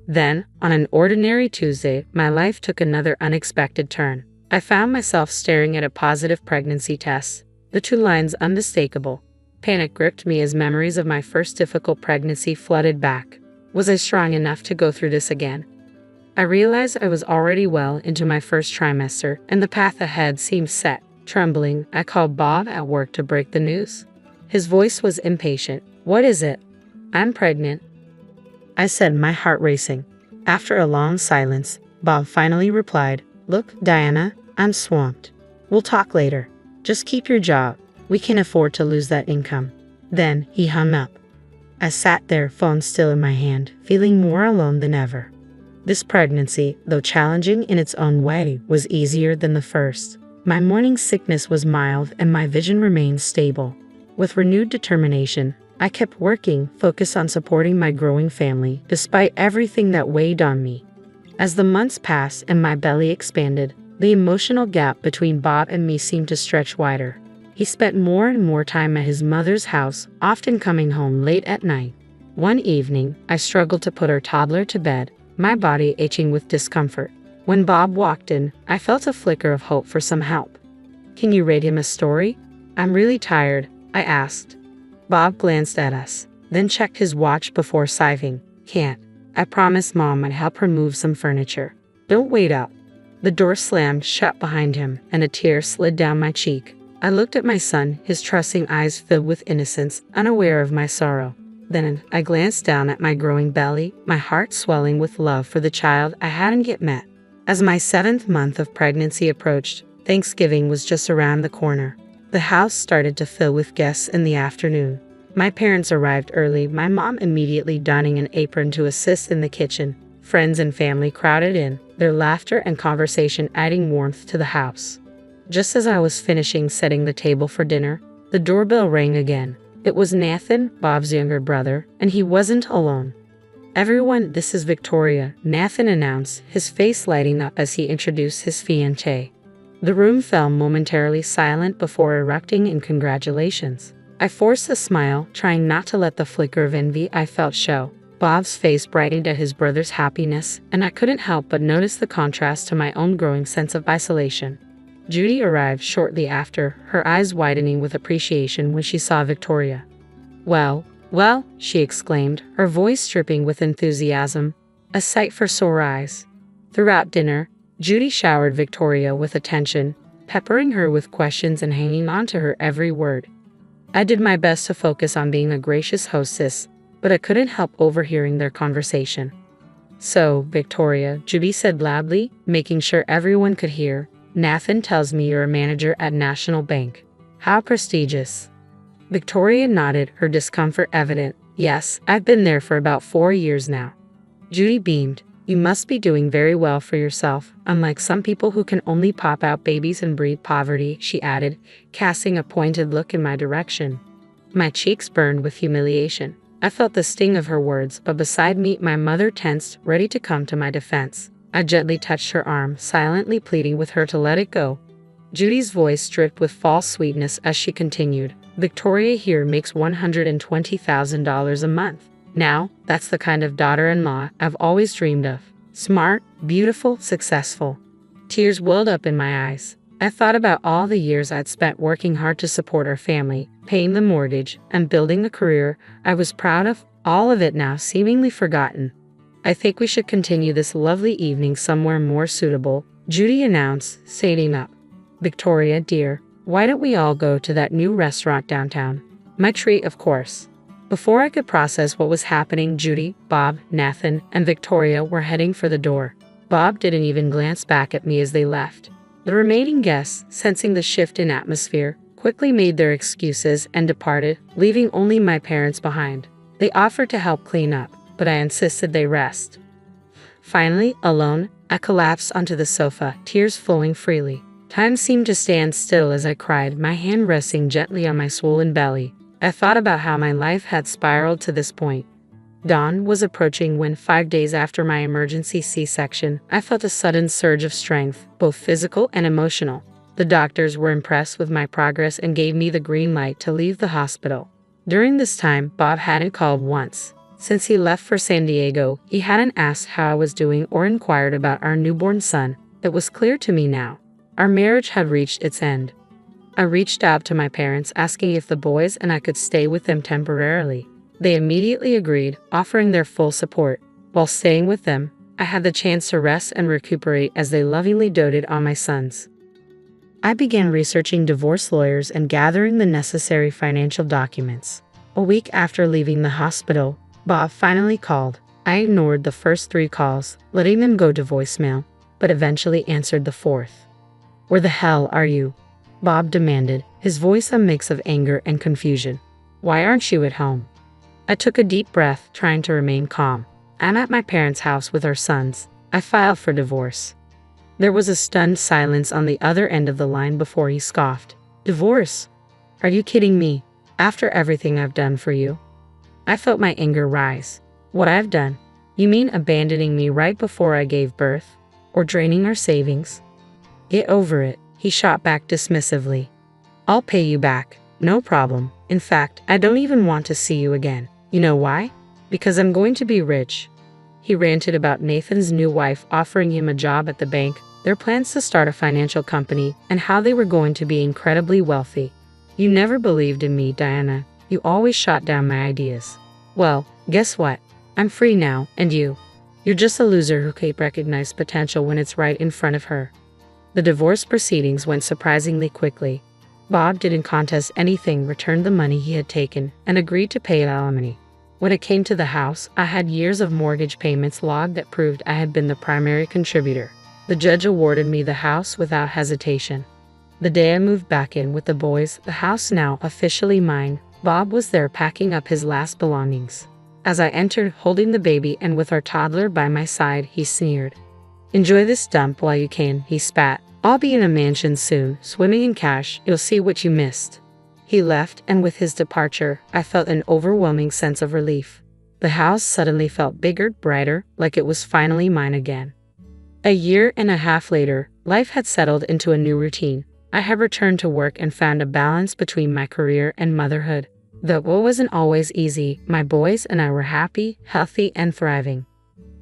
Then, on an ordinary Tuesday, my life took another unexpected turn. I found myself staring at a positive pregnancy test, the 2 lines unmistakable. Panic gripped me as memories of my first difficult pregnancy flooded back. Was I strong enough to go through this again? I realized I was already well into my first trimester, and the path ahead seemed set. Trembling, I called Bob at work to break the news. His voice was impatient. "What is it?" "I'm pregnant," I said, my heart racing. After a long silence, Bob finally replied, "Look, Diana, I'm swamped. We'll talk later. Just keep your job. We can't afford to lose that income." Then he hung up. I sat there, phone still in my hand, feeling more alone than ever. This pregnancy, though challenging in its own way, was easier than the first. My morning sickness was mild and my vision remained stable. With renewed determination, I kept working, focused on supporting my growing family, despite everything that weighed on me. As the months passed and my belly expanded, the emotional gap between Bob and me seemed to stretch wider. He spent more and more time at his mother's house, often coming home late at night. One evening, I struggled to put our toddler to bed, my body aching with discomfort. When Bob walked in, I felt a flicker of hope for some help. "Can you read him a story?" "I'm really tired," I asked. Bob glanced at us, then checked his watch before sighing. "Can't. I promised Mom I'd help her move some furniture." "Don't wait up." The door slammed shut behind him, and a tear slid down my cheek. I looked at my son, his trusting eyes filled with innocence, unaware of my sorrow. Then I glanced down at my growing belly, my heart swelling with love for the child I hadn't yet met. As my 7th month of pregnancy approached, Thanksgiving was just around the corner. The house started to fill with guests in the afternoon. My parents arrived early, my mom immediately donning an apron to assist in the kitchen. Friends and family crowded in, their laughter and conversation adding warmth to the house. Just as I was finishing setting the table for dinner, the doorbell rang again. It was Nathan, Bob's younger brother, and he wasn't alone. "Everyone, this is Victoria," Nathan announced, his face lighting up as he introduced his fiancée. The room fell momentarily silent before erupting in congratulations. I forced a smile, trying not to let the flicker of envy I felt show. Bob's face brightened at his brother's happiness, and I couldn't help but notice the contrast to my own growing sense of isolation. Judy arrived shortly after, her eyes widening with appreciation when she saw Victoria. Well, she exclaimed, her voice dripping with enthusiasm, a sight for sore eyes. Throughout dinner, Judy showered Victoria with attention, peppering her with questions and hanging on to her every word. I did my best to focus on being a gracious hostess, but I couldn't help overhearing their conversation. "So, Victoria," Judy said loudly, making sure everyone could hear, "Nathan tells me you're a manager at National Bank. How prestigious." Victoria nodded, her discomfort evident. "Yes, I've been there for about 4 years now." Judy beamed. "You must be doing very well for yourself, unlike some people who can only pop out babies and breed poverty," she added, casting a pointed look in my direction. My cheeks burned with humiliation. I felt the sting of her words, but beside me, my mother tensed, ready to come to my defense. I gently touched her arm, silently pleading with her to let it go. Judy's voice dripped with false sweetness as she continued, "Victoria here makes $120,000 a month. Now, that's the kind of daughter-in-law I've always dreamed of. Smart, beautiful, successful." Tears welled up in my eyes. I thought about all the years I'd spent working hard to support our family, paying the mortgage, and building a career I was proud of, all of it now seemingly forgotten. "I think we should continue this lovely evening somewhere more suitable," Judy announced, standing up. "Victoria, dear, why don't we all go to that new restaurant downtown? My treat, of course." Before I could process what was happening, Judy, Bob, Nathan, and Victoria were heading for the door. Bob didn't even glance back at me as they left. The remaining guests, sensing the shift in atmosphere, quickly made their excuses and departed, leaving only my parents behind. They offered to help clean up, but I insisted they rest. Finally, alone, I collapsed onto the sofa, tears flowing freely. Time seemed to stand still as I cried, my hand resting gently on my swollen belly. I thought about how my life had spiraled to this point. Dawn was approaching when, 5 days after my emergency C-section, I felt a sudden surge of strength, both physical and emotional. The doctors were impressed with my progress and gave me the green light to leave the hospital. During this time, Bob hadn't called once. Since he left for San Diego, he hadn't asked how I was doing or inquired about our newborn son. It was clear to me now. Our marriage had reached its end. I reached out to my parents, asking if the boys and I could stay with them temporarily. They immediately agreed, offering their full support. While staying with them, I had the chance to rest and recuperate as they lovingly doted on my sons. I began researching divorce lawyers and gathering the necessary financial documents. A week after leaving the hospital, Bob finally called. I ignored the first 3 calls, letting them go to voicemail, but eventually answered the 4th. "Where the hell are you?" Bob demanded, his voice a mix of anger and confusion. "Why aren't you at home?" I took a deep breath, trying to remain calm. "I'm at my parents' house with our sons. I filed for divorce." There was a stunned silence on the other end of the line before he scoffed. "Divorce? Are you kidding me? After everything I've done for you?" I felt my anger rise. "What I've done? You mean abandoning me right before I gave birth? Or draining our savings?" "Get over it," he shot back dismissively. I'll pay you back. No problem. In fact, I don't even want to see you again. You know why? Because I'm going to be rich. He ranted about Nathan's new wife offering him a job at the bank, their plans to start a financial company, and how they were going to be incredibly wealthy. You never believed in me, Diana. You always shot down my ideas. Well, guess what? I'm free now, and you? You're just a loser who can't recognize potential when it's right in front of her. The divorce proceedings went surprisingly quickly. Bob didn't contest anything, returned the money he had taken, and agreed to pay alimony. When it came to the house, I had years of mortgage payments logged that proved I had been the primary contributor. The judge awarded me the house without hesitation. The day I moved back in with the boys, the house now officially mine, Bob was there packing up his last belongings. As I entered, holding the baby and with our toddler by my side, he sneered. "Enjoy this dump while you can," he spat. "I'll be in a mansion soon, swimming in cash. You'll see what you missed." He left, and with his departure, I felt an overwhelming sense of relief. The house suddenly felt bigger, brighter, like it was finally mine again. A year and a half later, life had settled into a new routine. I had returned to work and found a balance between my career and motherhood. Though it wasn't always easy, my boys and I were happy, healthy, and thriving.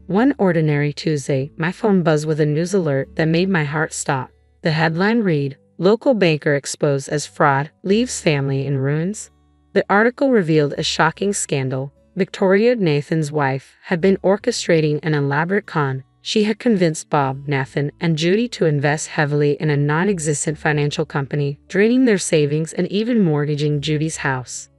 One ordinary Tuesday, my phone buzzed with a news alert that made my heart stop. The headline read, "Local banker exposed as fraud, leaves family in ruins." The article revealed a shocking scandal. Victoria, Nathan's wife, had been orchestrating an elaborate con. She had convinced Bob, Nathan, and Judy to invest heavily in a non-existent financial company, draining their savings and even mortgaging Judy's house.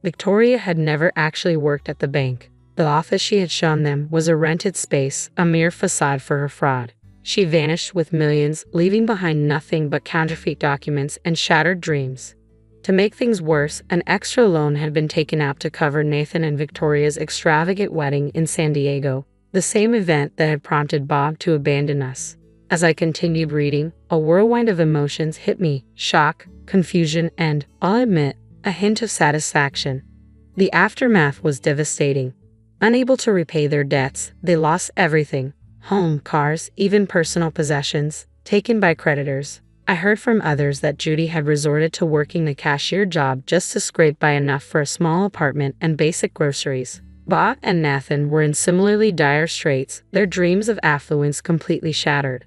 Victoria had never actually worked at the bank. The office she had shown them was a rented space, a mere facade for her fraud. She vanished with millions, leaving behind nothing but counterfeit documents and shattered dreams. To make things worse, an extra loan had been taken out to cover Nathan and Victoria's extravagant wedding in San Diego, the same event that had prompted Bob to abandon us. As I continued reading, a whirlwind of emotions hit me: shock, confusion, and, I'll admit, a hint of satisfaction. The aftermath was devastating. Unable to repay their debts, they lost everything: home, cars, even personal possessions, taken by creditors. I heard from others that Judy had resorted to working the cashier job just to scrape by enough for a small apartment and basic groceries. Bob and Nathan were in similarly dire straits, their dreams of affluence completely shattered.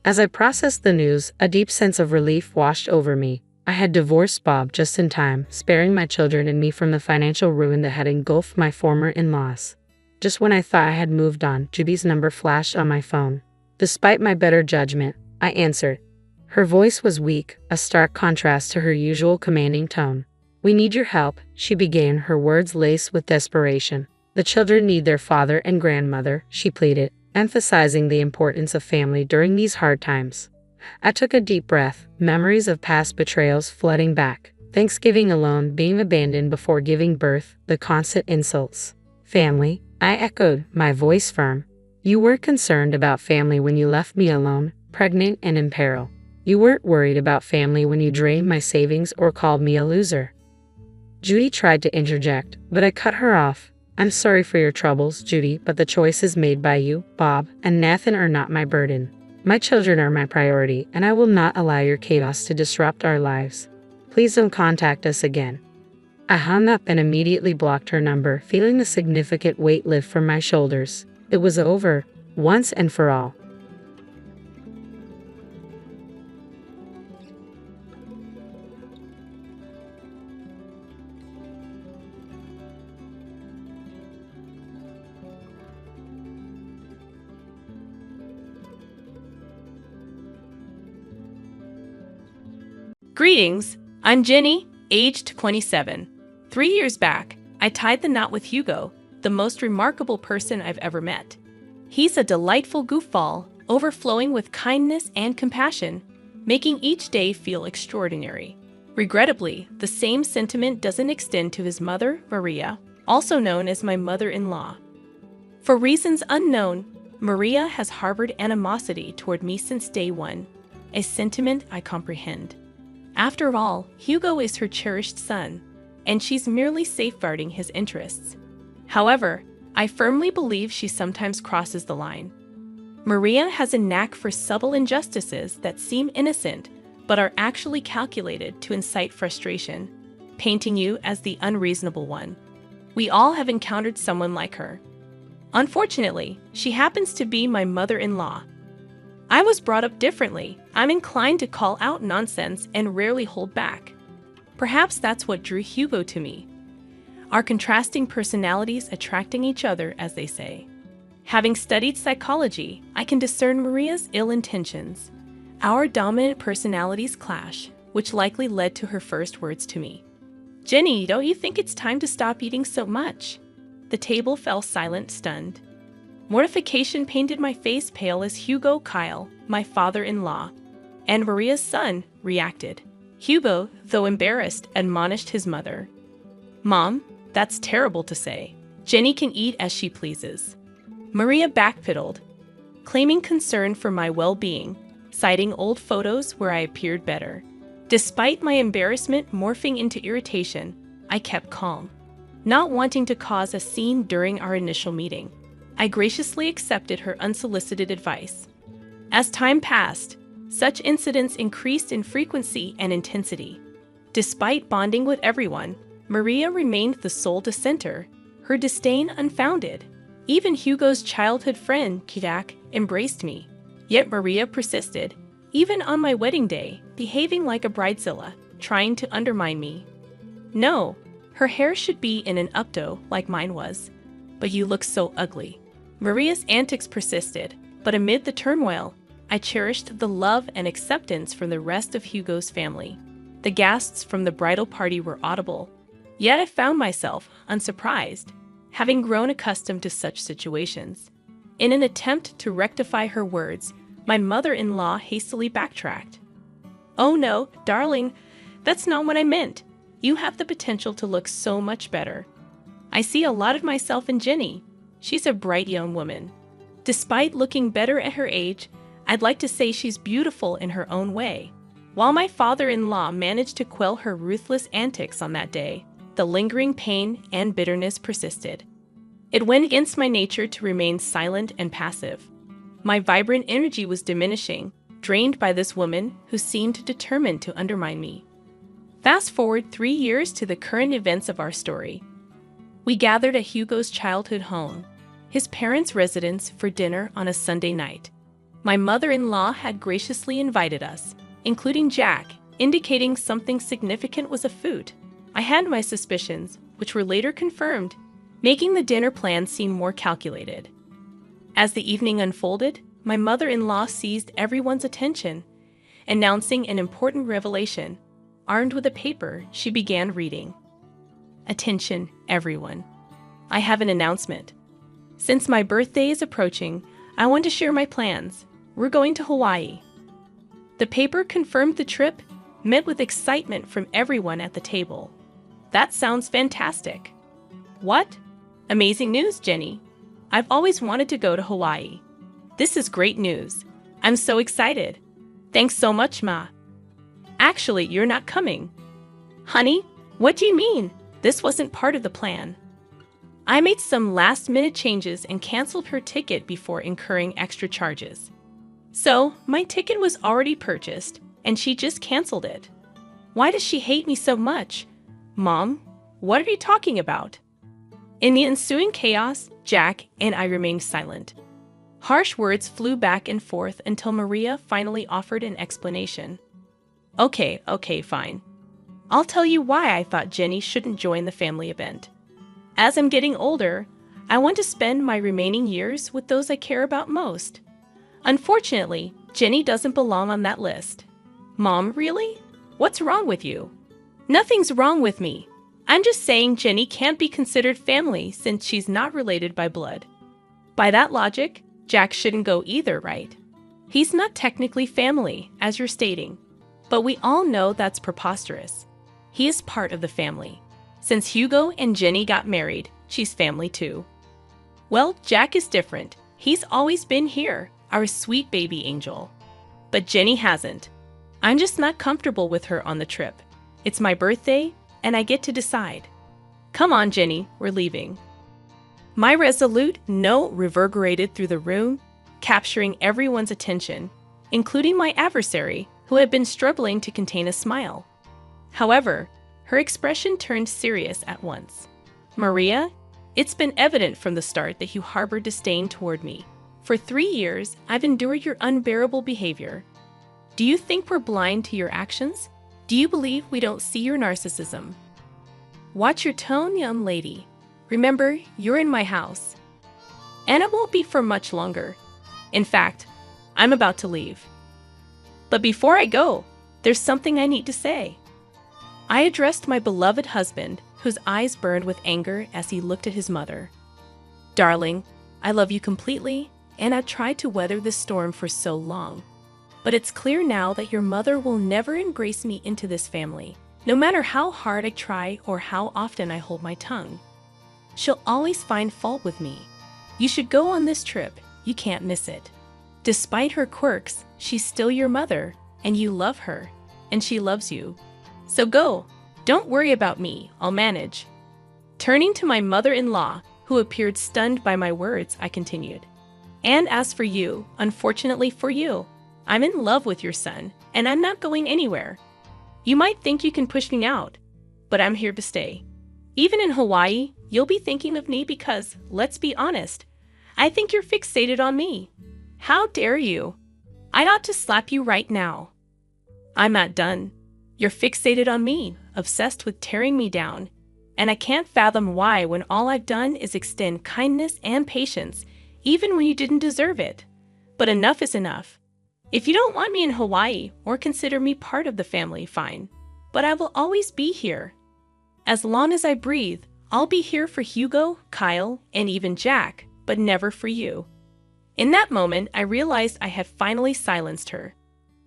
As I processed the news, a deep sense of relief washed over me. I had divorced Bob just in time, sparing my children and me from the financial ruin that had engulfed my former in-laws. Just when I thought I had moved on, Judy's number flashed on my phone. Despite my better judgment, I answered. Her voice was weak, a stark contrast to her usual commanding tone. "We need your help," she began, her words laced with desperation. "The children need their father and grandmother," she pleaded, emphasizing the importance of family during these hard times. I took a deep breath, memories of past betrayals flooding back. Thanksgiving alone, being abandoned before giving birth, the constant insults. "Family," I echoed, my voice firm. "You were concerned about family when you left me alone, pregnant and in peril. You weren't worried about family when you drained my savings or called me a loser." Judy tried to interject, but I cut her off. "I'm sorry for your troubles, Judy, but the choices made by you, Bob, and Nathan are not my burden. My children are my priority, and I will not allow your chaos to disrupt our lives. Please don't contact us again." I hung up and immediately blocked her number, feeling a significant weight lift from my shoulders. It was over, once and for all. Greetings, I'm Jenny, aged 27. 3 years back, I tied the knot with Hugo, the most remarkable person I've ever met. He's a delightful goofball, overflowing with kindness and compassion, making each day feel extraordinary. Regrettably, the same sentiment doesn't extend to his mother, Maria, also known as my mother-in-law. For reasons unknown, Maria has harbored animosity toward me since day one, a sentiment I comprehend. After all, Hugo is her cherished son, and she's merely safeguarding his interests. However, I firmly believe she sometimes crosses the line. Maria has a knack for subtle injustices that seem innocent, but are actually calculated to incite frustration, painting you as the unreasonable one. We all have encountered someone like her. Unfortunately, she happens to be my mother-in-law. I was brought up differently. I'm inclined to call out nonsense and rarely hold back. Perhaps that's what drew Hugo to me. Our contrasting personalities attracting each other, as they say. Having studied psychology, I can discern Maria's ill intentions. Our dominant personalities clash, which likely led to her first words to me. "Jenny, don't you think it's time to stop eating so much?" The table fell silent, stunned. Mortification painted my face pale as Hugo Kyle, my father-in-law, and Maria's son, reacted. Hugo, though embarrassed, admonished his mother. "Mom, that's terrible to say. Jenny can eat as she pleases." Maria backpedaled, claiming concern for my well-being, citing old photos where I appeared better. Despite my embarrassment morphing into irritation, I kept calm, not wanting to cause a scene during our initial meeting. I graciously accepted her unsolicited advice. As time passed, such incidents increased in frequency and intensity. Despite bonding with everyone, Maria remained the sole dissenter, her disdain unfounded. Even Hugo's childhood friend, Kirak, embraced me. Yet Maria persisted, even on my wedding day, behaving like a bridezilla, trying to undermine me. No, her hair should be in an updo like mine was. But you look so ugly. Maria's antics persisted, but amid the turmoil, I cherished the love and acceptance from the rest of Hugo's family. The gasps from the bridal party were audible, yet I found myself, unsurprised, having grown accustomed to such situations. In an attempt to rectify her words, my mother-in-law hastily backtracked. "Oh no, darling, that's not what I meant. You have the potential to look so much better. I see a lot of myself in Jenny. She's a bright young woman. Despite looking better at her age, I'd like to say she's beautiful in her own way." While my father-in-law managed to quell her ruthless antics on that day, the lingering pain and bitterness persisted. It went against my nature to remain silent and passive. My vibrant energy was diminishing, drained by this woman who seemed determined to undermine me. Fast forward 3 years to the current events of our story. We gathered at Hugo's childhood home, his parents' residence, for dinner on a Sunday night. My mother-in-law had graciously invited us, including Jack, indicating something significant was afoot. I had my suspicions, which were later confirmed, making the dinner plan seem more calculated. As the evening unfolded, my mother-in-law seized everyone's attention, announcing an important revelation. Armed with a paper, she began reading. "Attention, everyone. I have an announcement. Since my birthday is approaching, I want to share my plans. We're going to Hawaii." The paper confirmed the trip, met with excitement from everyone at the table. "That sounds fantastic." "What? Amazing news, Jenny. I've always wanted to go to Hawaii. This is great news. I'm so excited. Thanks so much, Ma." "Actually, you're not coming." "Honey, what do you mean? This wasn't part of the plan." I made some last-minute changes and canceled her ticket before incurring extra charges. So, my ticket was already purchased, and she just canceled it. Why does she hate me so much? Mom, what are you talking about? In the ensuing chaos, Jack and I remained silent. Harsh words flew back and forth until Maria finally offered an explanation. Okay, fine. I'll tell you why I thought Jenny shouldn't join the family event. As I'm getting older, I want to spend my remaining years with those I care about most. Unfortunately, Jenny doesn't belong on that list. Mom, really? What's wrong with you? Nothing's wrong with me. I'm just saying Jenny can't be considered family since she's not related by blood. By that logic, Jack shouldn't go either, right? He's not technically family, as you're stating. But we all know that's preposterous. He is part of the family. Since Hugo and Jenny got married, she's family too. Well, Jack is different. He's always been here, our sweet baby angel. But Jenny hasn't. I'm just not comfortable with her on the trip. It's my birthday, and I get to decide. Come on, Jenny, we're leaving. My resolute no reverberated through the room, capturing everyone's attention, including my adversary, who had been struggling to contain a smile. However, her expression turned serious at once. "Maria, it's been evident from the start that you harbor disdain toward me. For 3 years, I've endured your unbearable behavior. Do you think we're blind to your actions? Do you believe we don't see your narcissism? Watch your tone, young lady. Remember, you're in my house. And it won't be for much longer. In fact, I'm about to leave. But before I go, there's something I need to say." I addressed my beloved husband, whose eyes burned with anger as he looked at his mother. "Darling, I love you completely, and I've tried to weather this storm for so long. But it's clear now that your mother will never embrace me into this family, no matter how hard I try or how often I hold my tongue. She'll always find fault with me. You should go on this trip. You can't miss it. Despite her quirks, she's still your mother, and you love her, and she loves you. So go. Don't worry about me. I'll manage." Turning to my mother-in-law, who appeared stunned by my words, I continued, "And as for you, unfortunately for you, I'm in love with your son, and I'm not going anywhere. You might think you can push me out, but I'm here to stay. Even in Hawaii, you'll be thinking of me because, let's be honest, I think you're fixated on me. How dare you? I ought to slap you right now. I'm not done. You're fixated on me, obsessed with tearing me down, and I can't fathom why when all I've done is extend kindness and patience, even when you didn't deserve it. But enough is enough. If you don't want me in Hawaii or consider me part of the family, fine. But I will always be here. As long as I breathe, I'll be here for Hugo, Kyle, and even Jack, but never for you." In that moment, I realized I had finally silenced her.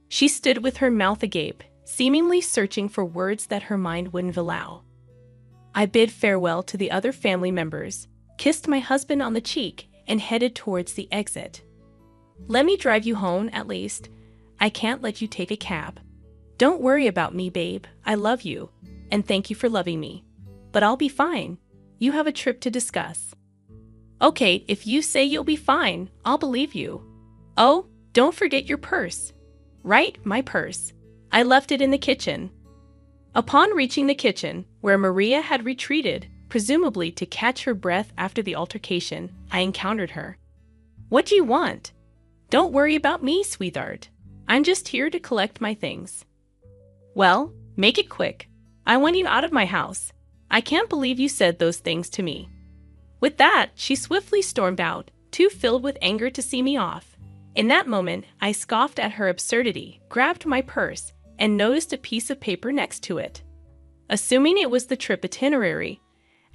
She stood with her mouth agape, seemingly searching for words that her mind wouldn't allow. I bid farewell to the other family members, kissed my husband on the cheek, and headed towards the exit. "Let me drive you home, at least. I can't let you take a cab. Don't worry about me, babe. I love you, and thank you for loving me. But I'll be fine. You have a trip to discuss." "Okay, if you say you'll be fine, I'll believe you. Oh, don't forget your purse." "Right, my purse. I left it in the kitchen." Upon reaching the kitchen, where Maria had retreated, presumably to catch her breath after the altercation, I encountered her. "What do you want?" "Don't worry about me, sweetheart. I'm just here to collect my things." "Well, make it quick. I want you out of my house. I can't believe you said those things to me." With that, she swiftly stormed out, too filled with anger to see me off. In that moment, I scoffed at her absurdity, grabbed my purse, and noticed a piece of paper next to it. Assuming it was the trip itinerary,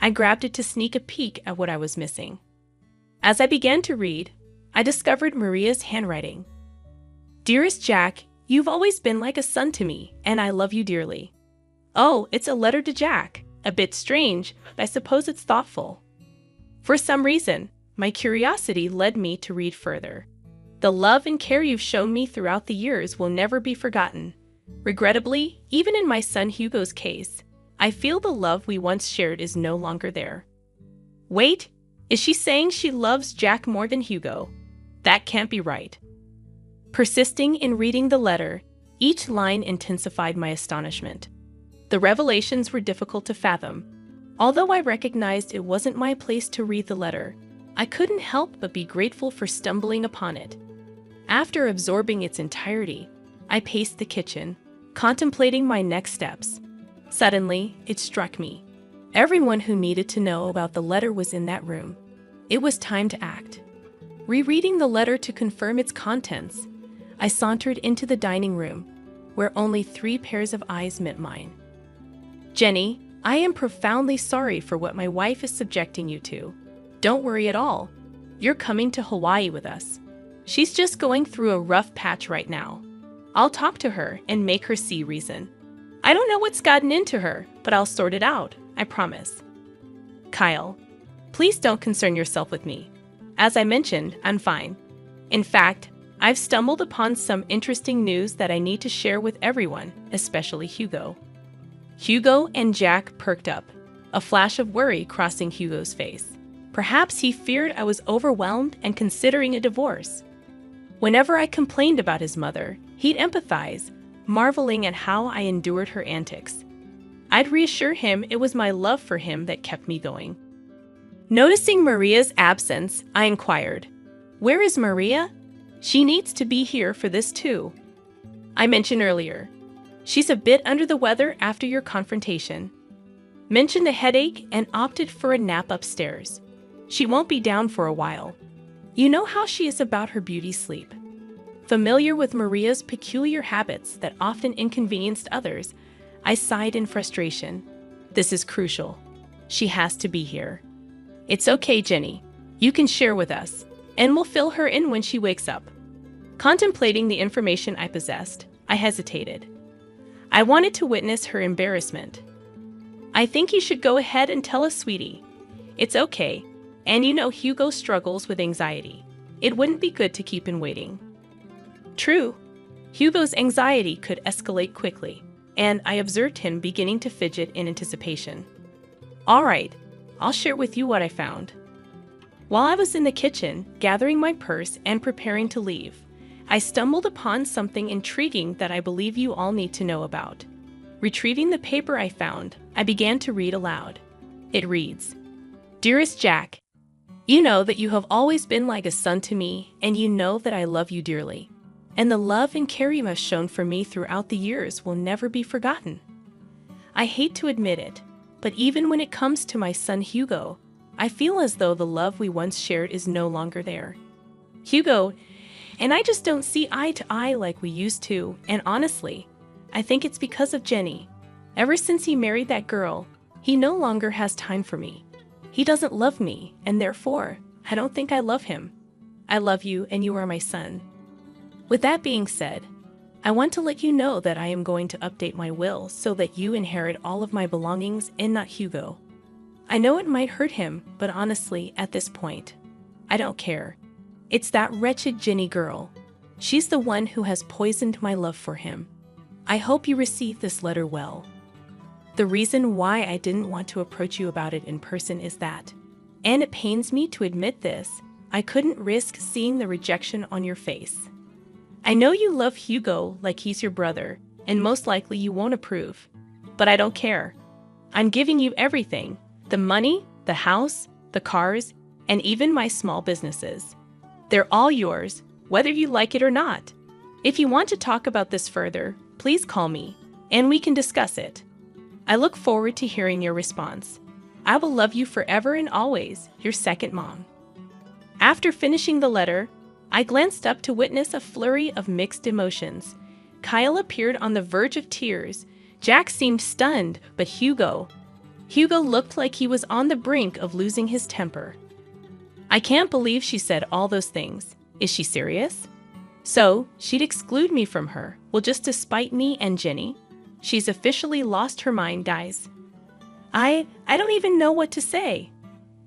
I grabbed it to sneak a peek at what I was missing. As I began to read, I discovered Maria's handwriting. "Dearest Jack, you've always been like a son to me, and I love you dearly." Oh, it's a letter to Jack. A bit strange, but I suppose it's thoughtful. For some reason, my curiosity led me to read further. "The love and care you've shown me throughout the years will never be forgotten. Regrettably, even in my son Hugo's case, I feel the love we once shared is no longer there." Wait, is she saying she loves Jack more than Hugo? That can't be right. Persisting in reading the letter, each line intensified my astonishment. The revelations were difficult to fathom. Although I recognized it wasn't my place to read the letter, I couldn't help but be grateful for stumbling upon it. After absorbing its entirety, I paced the kitchen, contemplating my next steps. Suddenly, it struck me. Everyone who needed to know about the letter was in that room. It was time to act. Rereading the letter to confirm its contents, I sauntered into the dining room, where only 3 pairs of eyes met mine. "Jenny, I am profoundly sorry for what my wife is subjecting you to. Don't worry at all. You're coming to Hawaii with us. She's just going through a rough patch right now. I'll talk to her and make her see reason. I don't know what's gotten into her, but I'll sort it out, I promise." "Kyle, please don't concern yourself with me. As I mentioned, I'm fine. In fact, I've stumbled upon some interesting news that I need to share with everyone, especially Hugo." Hugo and Jack perked up, a flash of worry crossing Hugo's face. Perhaps he feared I was overwhelmed and considering a divorce. Whenever I complained about his mother, he'd empathize, marveling at how I endured her antics. I'd reassure him it was my love for him that kept me going. Noticing Maria's absence, I inquired, "Where is Maria? She needs to be here for this too." I mentioned earlier, she's a bit under the weather after your confrontation. Mentioned a headache and opted for a nap upstairs. She won't be down for a while. You know how she is about her beauty sleep. Familiar with Maria's peculiar habits that often inconvenienced others, I sighed in frustration. This is crucial. She has to be here. It's okay, Jenny. You can share with us, and we'll fill her in when she wakes up. Contemplating the information I possessed, I hesitated. I wanted to witness her embarrassment. I think you should go ahead and tell us, sweetie. It's okay, and you know Hugo struggles with anxiety. It wouldn't be good to keep him waiting. True. Hugo's anxiety could escalate quickly, and I observed him beginning to fidget in anticipation. All right, I'll share with you what I found. While I was in the kitchen, gathering my purse and preparing to leave, I stumbled upon something intriguing that I believe you all need to know about. Retrieving the paper I found, I began to read aloud. It reads, "Dearest Jack, you know that you have always been like a son to me, and you know that I love you dearly. And the love and care you have shown for me throughout the years will never be forgotten. I hate to admit it, but even when it comes to my son Hugo, I feel as though the love we once shared is no longer there. Hugo and I just don't see eye to eye like we used to, and honestly, I think it's because of Jenny. Ever since he married that girl, he no longer has time for me. He doesn't love me, and therefore, I don't think I love him. I love you, and you are my son. With that being said, I want to let you know that I am going to update my will so that you inherit all of my belongings and not Hugo. I know it might hurt him, but honestly, at this point, I don't care. It's that wretched Jenny girl. She's the one who has poisoned my love for him. I hope you receive this letter well. The reason why I didn't want to approach you about it in person is that, and it pains me to admit this, I couldn't risk seeing the rejection on your face. I know you love Hugo like he's your brother, and most likely you won't approve. But I don't care. I'm giving you everything. The money, the house, the cars, and even my small businesses. They're all yours, whether you like it or not. If you want to talk about this further, please call me, and we can discuss it. I look forward to hearing your response. I will love you forever and always, your second mom." After finishing the letter, I glanced up to witness a flurry of mixed emotions. Kyle appeared on the verge of tears. Jack seemed stunned, but Hugo looked like he was on the brink of losing his temper. I can't believe she said all those things. Is she serious? So, she'd exclude me from her, well, just to spite me and Jenny? She's officially lost her mind, guys. I don't even know what to say.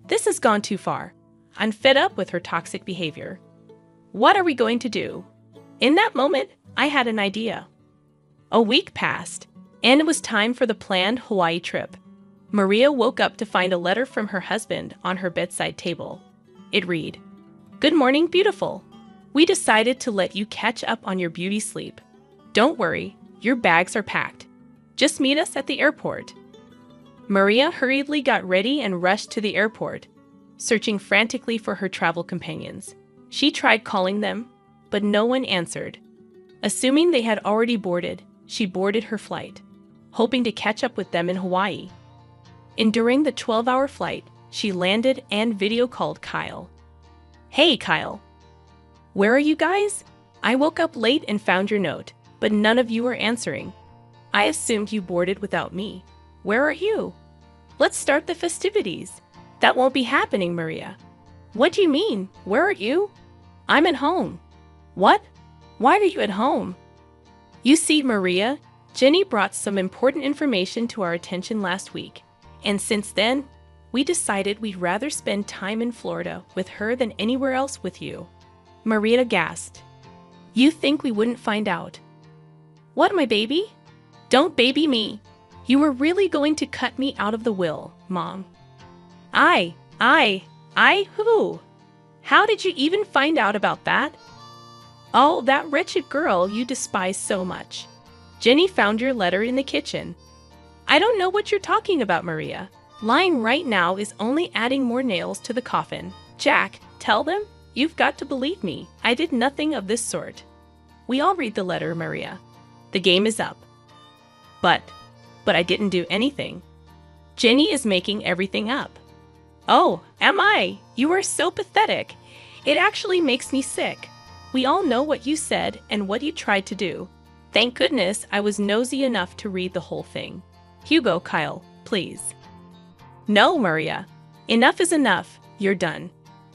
This has gone too far. I'm fed up with her toxic behavior. What are we going to do? In that moment, I had an idea. A week passed, and it was time for the planned Hawaii trip. Maria woke up to find a letter from her husband on her bedside table. It read, "Good morning, beautiful. We decided to let you catch up on your beauty sleep. Don't worry, your bags are packed. Just meet us at the airport." Maria hurriedly got ready and rushed to the airport, searching frantically for her travel companions. She tried calling them, but no one answered. Assuming they had already boarded, she boarded her flight, hoping to catch up with them in Hawaii. During the 12-hour flight, she landed and video called Kyle. "Hey, Kyle. Where are you guys? I woke up late and found your note, but none of you were answering. I assumed you boarded without me. Where are you? Let's start the festivities." "That won't be happening, Maria." "What do you mean? Where are you?" "I'm at home." "What? Why are you at home?" "You see, Maria, Jenny brought some important information to our attention last week, and since then, we decided we'd rather spend time in Florida with her than anywhere else with you." Maria gasped. "You think we wouldn't find out?" "What, my baby? Don't baby me. You were really going to cut me out of the will, Mom." Who? How did you even find out about that?" "Oh, that wretched girl you despise so much. Jenny found your letter in the kitchen. I don't know what you're talking about, Maria. Lying right now is only adding more nails to the coffin. Jack, tell them? You've got to believe me. I did nothing of this sort. We all read the letter, Maria. The game is up. But I didn't do anything. Jenny is making everything up. Oh, am I? You are so pathetic. It actually makes me sick. We all know what you said and what you tried to do. Thank goodness I was nosy enough to read the whole thing. Hugo, Kyle, please. No, Maria. Enough is enough. You're done.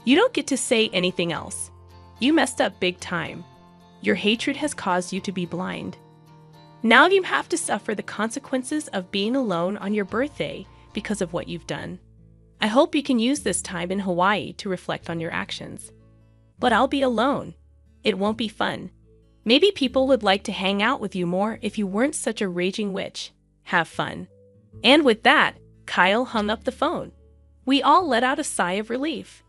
You don't get to say anything else. You messed up big time. Your hatred has caused you to be blind. Now you have to suffer the consequences of being alone on your birthday because of what you've done. I hope you can use this time in Hawaii to reflect on your actions. But I'll be alone. It won't be fun. Maybe people would like to hang out with you more if you weren't such a raging witch. Have fun. And with that, Kyle hung up the phone. We all let out a sigh of relief.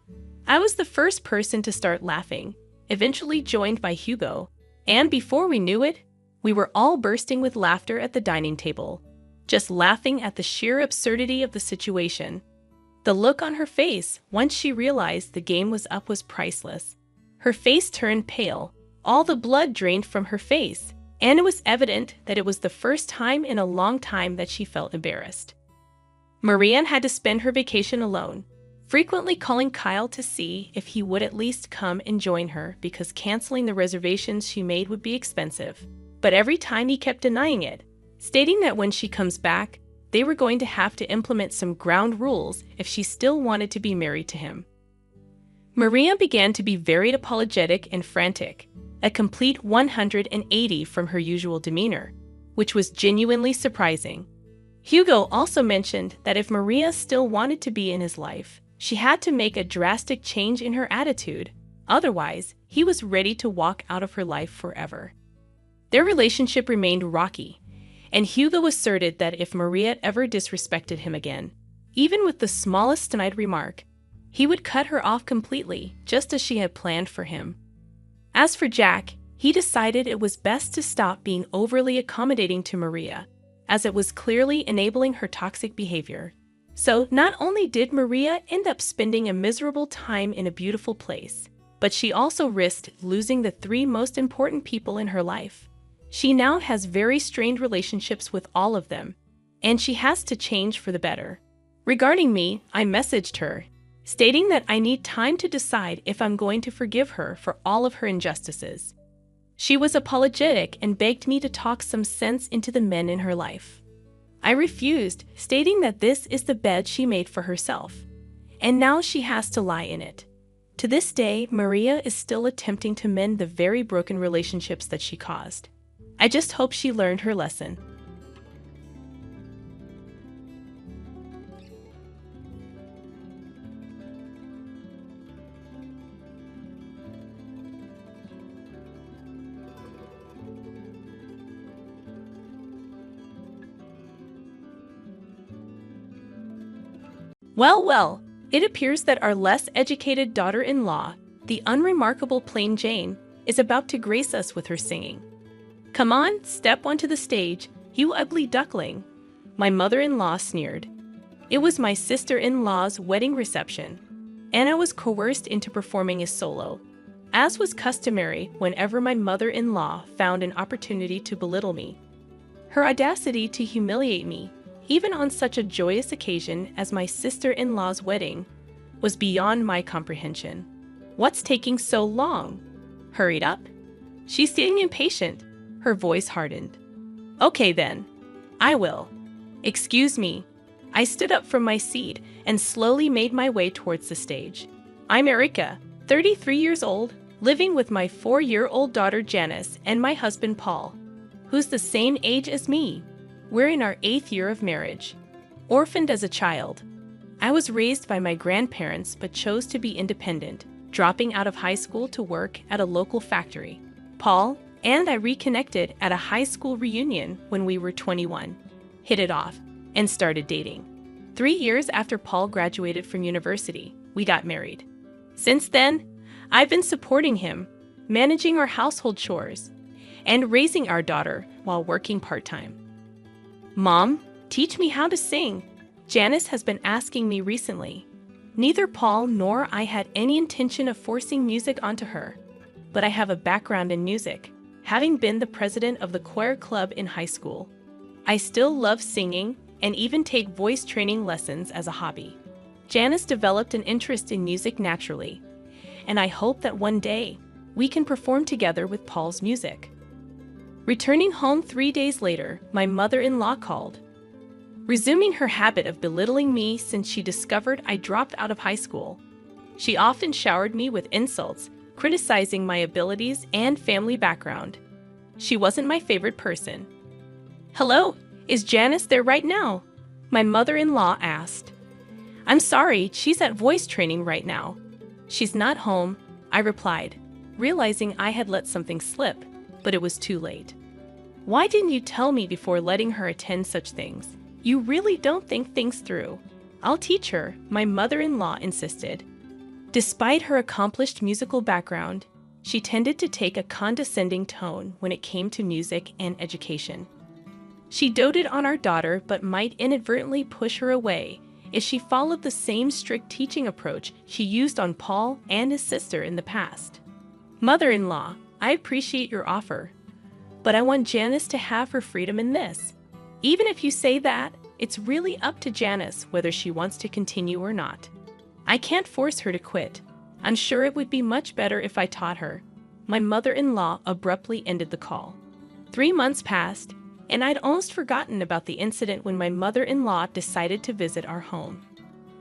I was the first person to start laughing, eventually joined by Hugo, and before we knew it, we were all bursting with laughter at the dining table, just laughing at the sheer absurdity of the situation. The look on her face once she realized the game was up was priceless. Her face turned pale, all the blood drained from her face, and it was evident that it was the first time in a long time that she felt embarrassed. Marianne had to spend her vacation alone, frequently calling Kyle to see if he would at least come and join her because canceling the reservations she made would be expensive. But every time he kept denying it, stating that when she comes back, they were going to have to implement some ground rules if she still wanted to be married to him. Maria began to be very apologetic and frantic, a complete 180 from her usual demeanor, which was genuinely surprising. Hugo also mentioned that if Maria still wanted to be in his life, she had to make a drastic change in her attitude. Otherwise, he was ready to walk out of her life forever. Their relationship remained rocky, and Hugo asserted that if Maria ever disrespected him again, even with the smallest snide remark, he would cut her off completely, just as she had planned for him. As for Jack, he decided it was best to stop being overly accommodating to Maria, as it was clearly enabling her toxic behavior. So not only did Maria end up spending a miserable time in a beautiful place, but she also risked losing the 3 most important people in her life. She now has very strained relationships with all of them, and she has to change for the better. Regarding me, I messaged her, stating that I need time to decide if I'm going to forgive her for all of her injustices. She was apologetic and begged me to talk some sense into the men in her life. I refused, stating that this is the bed she made for herself, and now she has to lie in it. To this day, Maria is still attempting to mend the very broken relationships that she caused. I just hope she learned her lesson. Well, it appears that our less educated daughter-in-law, the unremarkable Plain Jane, is about to grace us with her singing. Come on, step onto the stage, you ugly duckling, my mother-in-law sneered. It was my sister-in-law's wedding reception, and I was coerced into performing a solo, as was customary whenever my mother-in-law found an opportunity to belittle me. Her audacity to humiliate me, even on such a joyous occasion as my sister-in-law's wedding, was beyond my comprehension. What's taking so long? Hurried up? She's getting impatient. Her voice hardened. Okay then, I will. Excuse me. I stood up from my seat and slowly made my way towards the stage. I'm Erica, 33 years old, living with my 4-year-old daughter Janice and my husband Paul, who's the same age as me. We're in our 8th year of marriage. Orphaned as a child, I was raised by my grandparents but chose to be independent, dropping out of high school to work at a local factory. Paul and I reconnected at a high school reunion when we were 21, hit it off, and started dating. 3 years after Paul graduated from university, we got married. Since then, I've been supporting him, managing our household chores, and raising our daughter while working part-time. Mom, teach me how to sing. Janice has been asking me recently. Neither Paul nor I had any intention of forcing music onto her, but I have a background in music, having been the president of the choir club in high school. I still love singing and even take voice training lessons as a hobby. Janice developed an interest in music naturally, and I hope that one day we can perform together with Paul's music. Returning home 3 days later, my mother-in-law called, resuming her habit of belittling me since she discovered I dropped out of high school. She often showered me with insults, criticizing my abilities and family background. She wasn't my favorite person. "Hello, is Janice there right now?" my mother-in-law asked. "I'm sorry, she's at voice training right now." "She's not home," I replied, realizing I had let something slip, but it was too late. "Why didn't you tell me before letting her attend such things? You really don't think things through." "I'll teach her," my mother-in-law insisted. Despite her accomplished musical background, she tended to take a condescending tone when it came to music and education. She doted on our daughter but might inadvertently push her away if she followed the same strict teaching approach she used on Paul and his sister in the past. "Mother-in-law, I appreciate your offer, but I want Janice to have her freedom in this. Even if you say that, it's really up to Janice whether she wants to continue or not. I can't force her to quit. I'm sure it would be much better if I taught her." My mother-in-law abruptly ended the call. 3 months passed, and I'd almost forgotten about the incident when my mother-in-law decided to visit our home.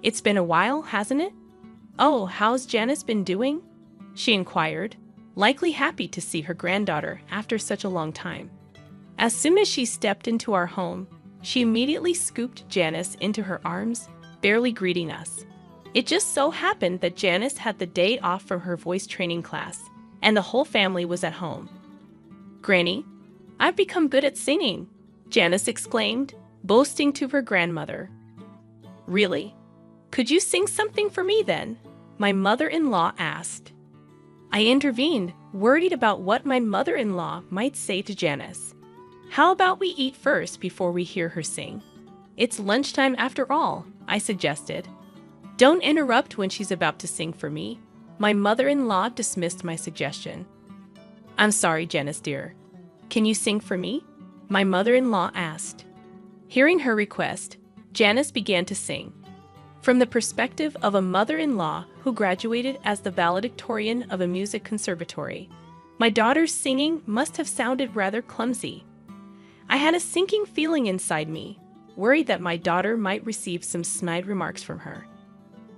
"It's been a while, hasn't it?" "Oh, how's Janice been doing?" she inquired, likely happy to see her granddaughter after such a long time. As soon as she stepped into our home, she immediately scooped Janice into her arms, barely greeting us. It just so happened that Janice had the day off from her voice training class, and the whole family was at home. "Granny, I've become good at singing," Janice exclaimed, boasting to her grandmother. "Really? Could you sing something for me then?" my mother-in-law asked. I intervened, worried about what my mother-in-law might say to Janice. "How about we eat first before we hear her sing? It's lunchtime after all," I suggested. "Don't interrupt when she's about to sing for me." My mother-in-law dismissed my suggestion. "I'm sorry, Janice dear. Can you sing for me?" my mother-in-law asked. Hearing her request, Janice began to sing. From the perspective of a mother-in-law who graduated as the valedictorian of a music conservatory, my daughter's singing must have sounded rather clumsy. I had a sinking feeling inside me, worried that my daughter might receive some snide remarks from her.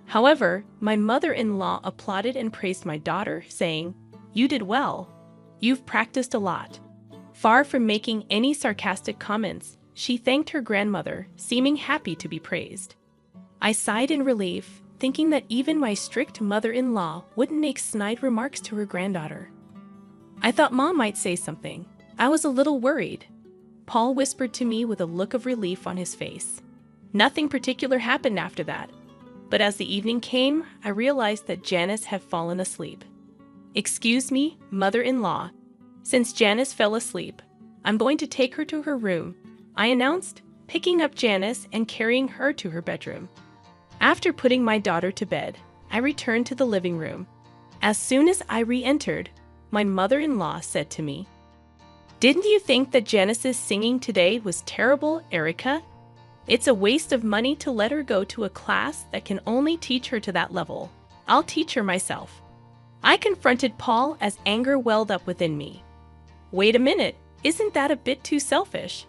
However, my mother-in-law applauded and praised my daughter, saying, "You did well. You've practiced a lot." Far from making any sarcastic comments, she thanked her grandmother, seeming happy to be praised. I sighed in relief, thinking that even my strict mother-in-law wouldn't make snide remarks to her granddaughter. I thought Mom might say something. I was a little worried. Paul whispered to me with a look of relief on his face. Nothing particular happened after that, but as the evening came, I realized that Janice had fallen asleep. "Excuse me, mother-in-law. Since Janice fell asleep, I'm going to take her to her room," I announced, picking up Janice and carrying her to her bedroom. After putting my daughter to bed, I returned to the living room. As soon as I re-entered, my mother-in-law said to me, "Didn't you think that Janice's singing today was terrible, Erica? It's a waste of money to let her go to a class that can only teach her to that level. I'll teach her myself." I confronted Paul as anger welled up within me. "Wait a minute, isn't that a bit too selfish?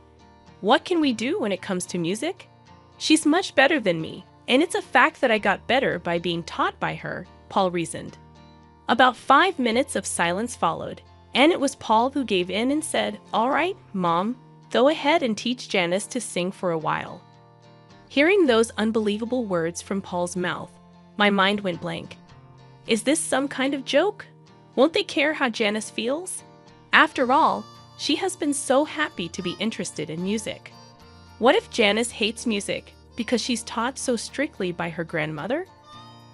What can we do when it comes to music? She's much better than me, and it's a fact that I got better by being taught by her," Paul reasoned. About 5 minutes of silence followed, and it was Paul who gave in and said, "All right, Mom, go ahead and teach Janice to sing for a while." Hearing those unbelievable words from Paul's mouth, my mind went blank. Is this some kind of joke? Won't they care how Janice feels? After all, she has been so happy to be interested in music. What if Janice hates music because she's taught so strictly by her grandmother?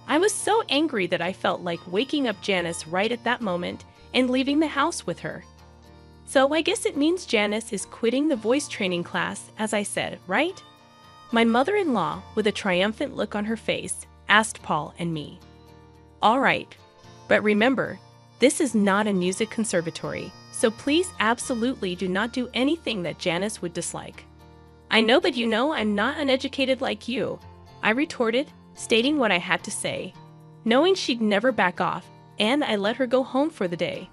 I was so angry that I felt like waking up Janice right at that moment and leaving the house with her. So I guess it means Janice is quitting the voice training class, as I said, right? My mother-in-law, with a triumphant look on her face, asked Paul and me. All right, but remember, this is not a music conservatory, so please absolutely do not do anything that Janice would dislike. I know, but you know I'm not uneducated like you, I retorted, stating what I had to say, knowing she'd never back off, and I let her go home for the day.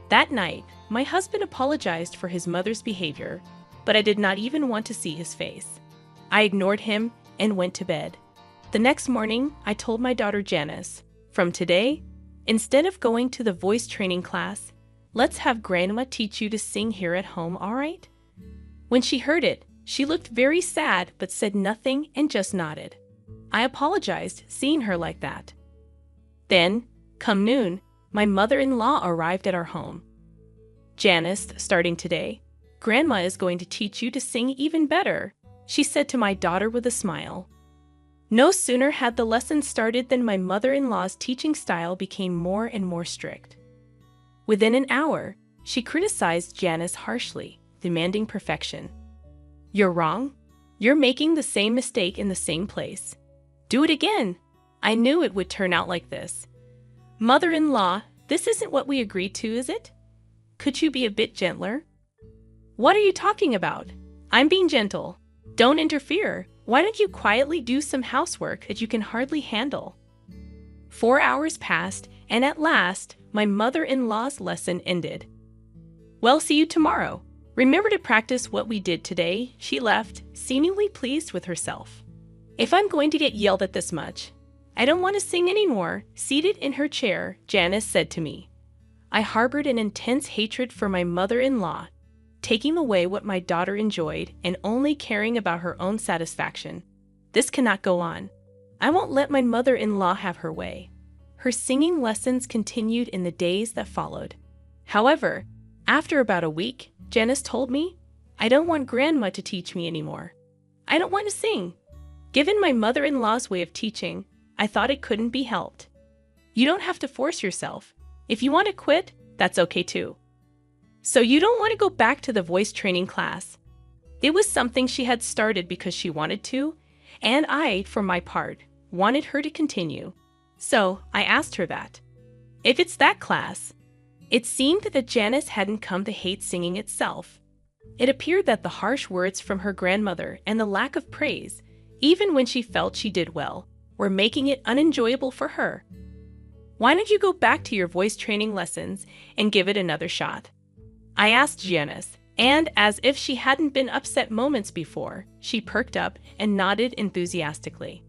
That night, my husband apologized for his mother's behavior, but I did not even want to see his face. I ignored him and went to bed. The next morning, I told my daughter Janice, from today, instead of going to the voice training class, let's have Grandma teach you to sing here at home, all right? When she heard it, she looked very sad but said nothing and just nodded. I apologized seeing her like that. Then, come noon, my mother-in-law arrived at our home. Janice, starting today, Grandma is going to teach you to sing even better, she said to my daughter with a smile. No sooner had the lesson started than my mother-in-law's teaching style became more and more strict. Within an hour, she criticized Janice harshly, demanding perfection. You're wrong. You're making the same mistake in the same place. Do it again. I knew it would turn out like this. Mother-in-law, this isn't what we agreed to, is it? Could you be a bit gentler? What are you talking about? I'm being gentle. Don't interfere. Why don't you quietly do some housework that you can hardly handle? 4 hours passed, and at last, my mother-in-law's lesson ended. Well, see you tomorrow. Remember to practice what we did today. She left, seemingly pleased with herself. If I'm going to get yelled at this much, I don't want to sing anymore, seated in her chair, Janice said to me. I harbored an intense hatred for my mother-in-law, taking away what my daughter enjoyed and only caring about her own satisfaction. This cannot go on. I won't let my mother-in-law have her way. Her singing lessons continued in the days that followed. However, after about a week, Janice told me, I don't want Grandma to teach me anymore. I don't want to sing. Given my mother-in-law's way of teaching, I thought it couldn't be helped. You don't have to force yourself. If you want to quit, that's okay too. So you don't want to go back to the voice training class. It was something she had started because she wanted to, and I, for my part, wanted her to continue. So I asked her that. If it's that class, it seemed that Janice hadn't come to hate singing itself. It appeared that the harsh words from her grandmother and the lack of praise, even when she felt she did well, were making it unenjoyable for her. Why don't you go back to your voice training lessons and give it another shot? I asked Janice, and as if she hadn't been upset moments before, she perked up and nodded enthusiastically.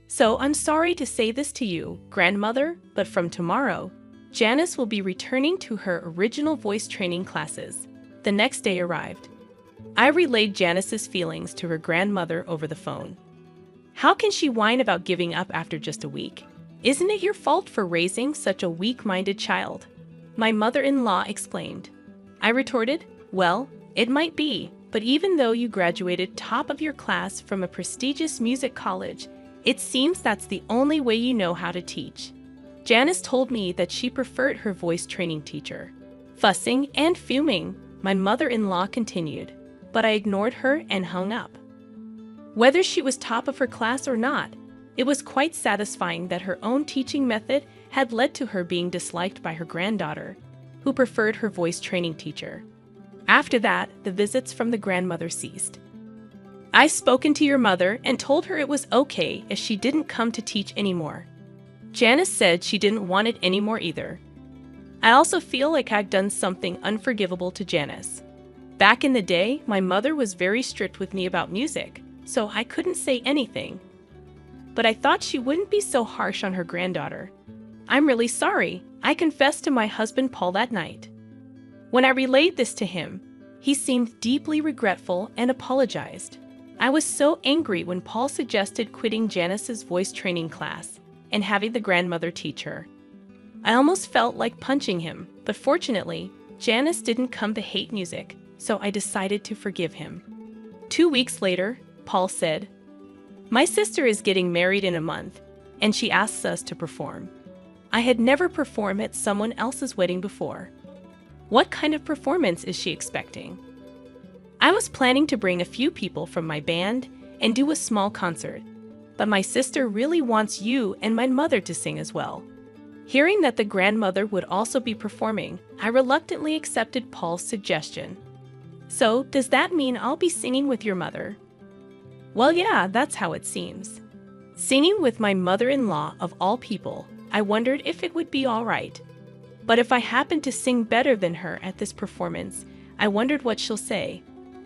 So I'm sorry to say this to you, grandmother, but from tomorrow, Janice will be returning to her original voice training classes. The next day arrived. I relayed Janice's feelings to her grandmother over the phone. How can she whine about giving up after just a week? Isn't it your fault for raising such a weak-minded child? My mother-in-law exclaimed. I retorted, well, it might be, but even though you graduated top of your class from a prestigious music college, it seems that's the only way you know how to teach. Janice told me that she preferred her voice training teacher. Fussing and fuming, my mother-in-law continued, but I ignored her and hung up. Whether she was top of her class or not, it was quite satisfying that her own teaching method had led to her being disliked by her granddaughter, who preferred her voice training teacher. After that, the visits from the grandmother ceased. I spoken to your mother and told her it was okay if she didn't come to teach anymore. Janice said she didn't want it anymore either. I also feel like I've done something unforgivable to Janice. Back in the day, my mother was very strict with me about music, so I couldn't say anything. But I thought she wouldn't be so harsh on her granddaughter. I'm really sorry, I confessed to my husband Paul that night. When I relayed this to him, he seemed deeply regretful and apologized. I was so angry when Paul suggested quitting Janice's voice training class and having the grandmother teach her. I almost felt like punching him, but fortunately, Janice didn't come to hate music, so I decided to forgive him. 2 weeks later, Paul said, my sister is getting married in a month, and she asks us to perform. I had never performed at someone else's wedding before. What kind of performance is she expecting? I was planning to bring a few people from my band and do a small concert, but my sister really wants you and my mother to sing as well. Hearing that the grandmother would also be performing, I reluctantly accepted Paul's suggestion. So, does that mean I'll be singing with your mother? Well, yeah, that's how it seems. Singing with my mother-in-law of all people, I wondered if it would be all right. But if I happened to sing better than her at this performance, I wondered what she'll say.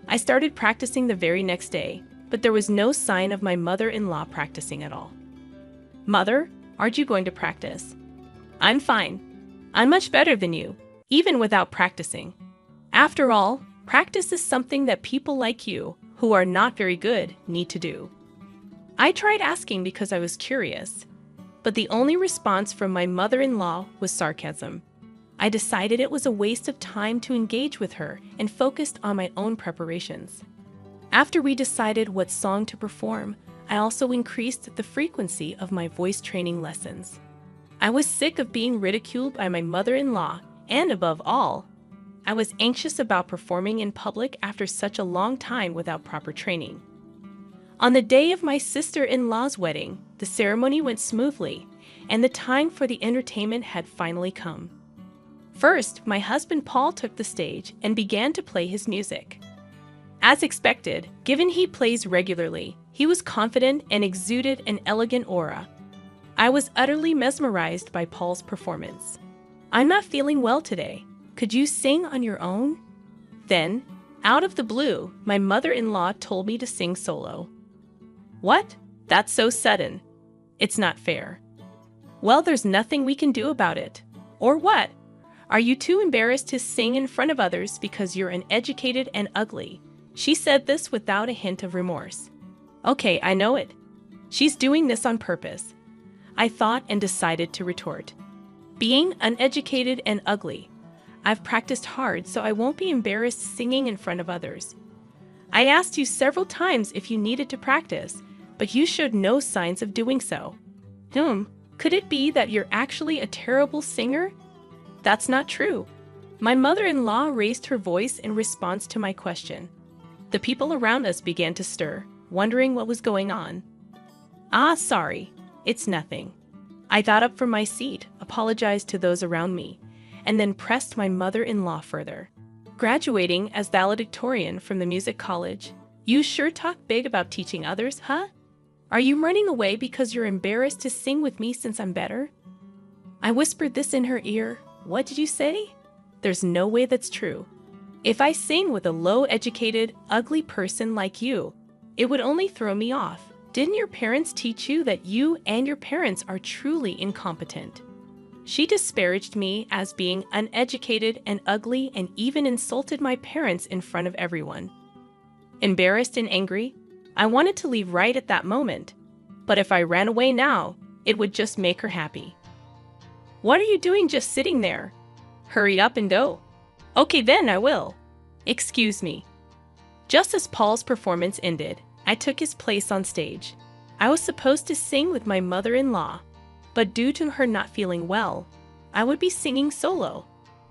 I started practicing the very next day, but there was no sign of my mother-in-law practicing at all. Mother, aren't you going to practice? I'm fine. I'm much better than you, even without practicing. After all, practice is something that people like you, who are not very good, need to do. I tried asking because I was curious, but the only response from my mother-in-law was sarcasm. I decided it was a waste of time to engage with her and focused on my own preparations. After we decided what song to perform, I also increased the frequency of my voice training lessons. I was sick of being ridiculed by my mother-in-law, and above all, I was anxious about performing in public after such a long time without proper training. On the day of my sister-in-law's wedding, the ceremony went smoothly, and the time for the entertainment had finally come. First, my husband Paul took the stage and began to play his music. As expected, given he plays regularly, he was confident and exuded an elegant aura. I was utterly mesmerized by Paul's performance. I'm not feeling well today. Could you sing on your own? Then, out of the blue, my mother-in-law told me to sing solo. What? That's so sudden. It's not fair. Well, there's nothing we can do about it. Or what? Are you too embarrassed to sing in front of others because you're uneducated and ugly? She said this without a hint of remorse. Okay, I know it. She's doing this on purpose. I thought and decided to retort. Being uneducated and ugly. I've practiced hard, so I won't be embarrassed singing in front of others. I asked you several times if you needed to practice, but you showed no signs of doing so. Could it be that you're actually a terrible singer? That's not true. My mother-in-law raised her voice in response to my question. The people around us began to stir, wondering what was going on. Sorry. It's nothing. I got up from my seat, apologized to those around me, and then pressed my mother-in-law further. Graduating as valedictorian from the music college, you sure talk big about teaching others, huh? Are you running away because you're embarrassed to sing with me since I'm better? I whispered this in her ear. What did you say? There's no way that's true. If I sing with a low-educated, ugly person like you, it would only throw me off. Didn't your parents teach you that you and your parents are truly incompetent? She disparaged me as being uneducated and ugly and even insulted my parents in front of everyone. Embarrassed and angry, I wanted to leave right at that moment, but if I ran away now, it would just make her happy. What are you doing just sitting there? Hurry up and go. Okay, then I will. Excuse me. Just as Paul's performance ended, I took his place on stage. I was supposed to sing with my mother-in-law, but due to her not feeling well, I would be singing solo.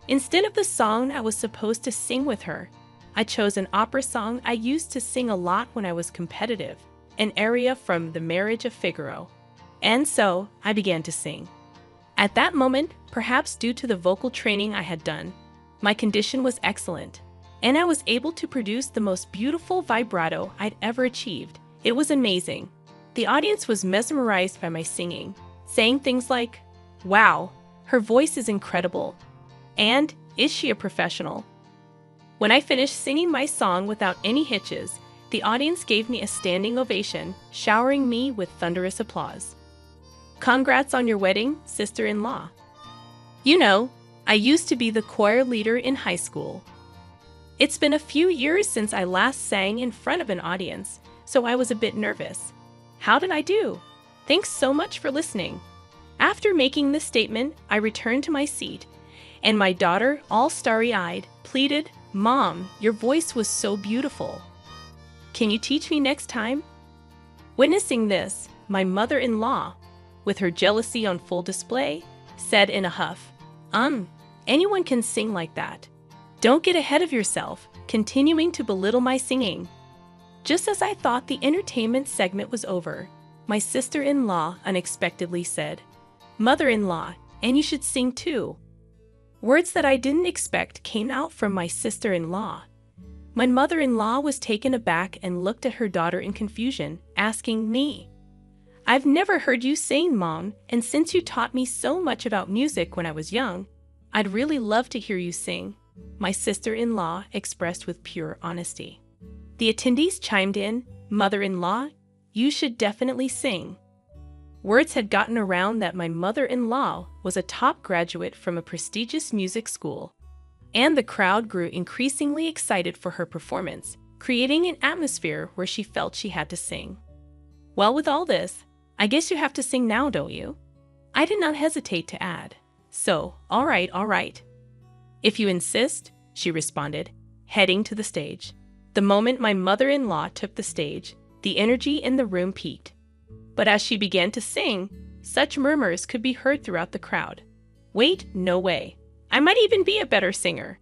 Instead of the song I was supposed to sing with her, I chose an opera song I used to sing a lot when I was competitive, an aria from The Marriage of Figaro. And so, I began to sing. At that moment, perhaps due to the vocal training I had done, my condition was excellent, and I was able to produce the most beautiful vibrato I'd ever achieved. It was amazing. The audience was mesmerized by my singing, saying things like, "Wow, her voice is incredible," and "Is she a professional?" When I finished singing my song without any hitches, the audience gave me a standing ovation, showering me with thunderous applause. Congrats on your wedding, sister-in-law. You know, I used to be the choir leader in high school. It's been a few years since I last sang in front of an audience, so I was a bit nervous. How did I do? Thanks so much for listening. After making this statement, I returned to my seat, and my daughter, all starry-eyed, pleaded, "Mom, your voice was so beautiful. Can you teach me next time?" Witnessing this, my mother-in-law, with her jealousy on full display, said in a huff, anyone can sing like that. Don't get ahead of yourself, continuing to belittle my singing. Just as I thought the entertainment segment was over, my sister-in-law unexpectedly said, "Mother-in-law, and you should sing too." Words that I didn't expect came out from my sister-in-law. My mother-in-law was taken aback and looked at her daughter in confusion, asking me, "I've never heard you sing, Mom, and since you taught me so much about music when I was young, I'd really love to hear you sing," my sister-in-law expressed with pure honesty. The attendees chimed in, "Mother-in-law, you should definitely sing." Words had gotten around that my mother-in-law was a top graduate from a prestigious music school, and the crowd grew increasingly excited for her performance, creating an atmosphere where she felt she had to sing. "Well, with all this, I guess you have to sing now, don't you?" I did not hesitate to add. "So, all right. If you insist," she responded, heading to the stage. The moment my mother-in-law took the stage, the energy in the room peaked. But as she began to sing, such murmurs could be heard throughout the crowd. "Wait, no way. I might even be a better singer."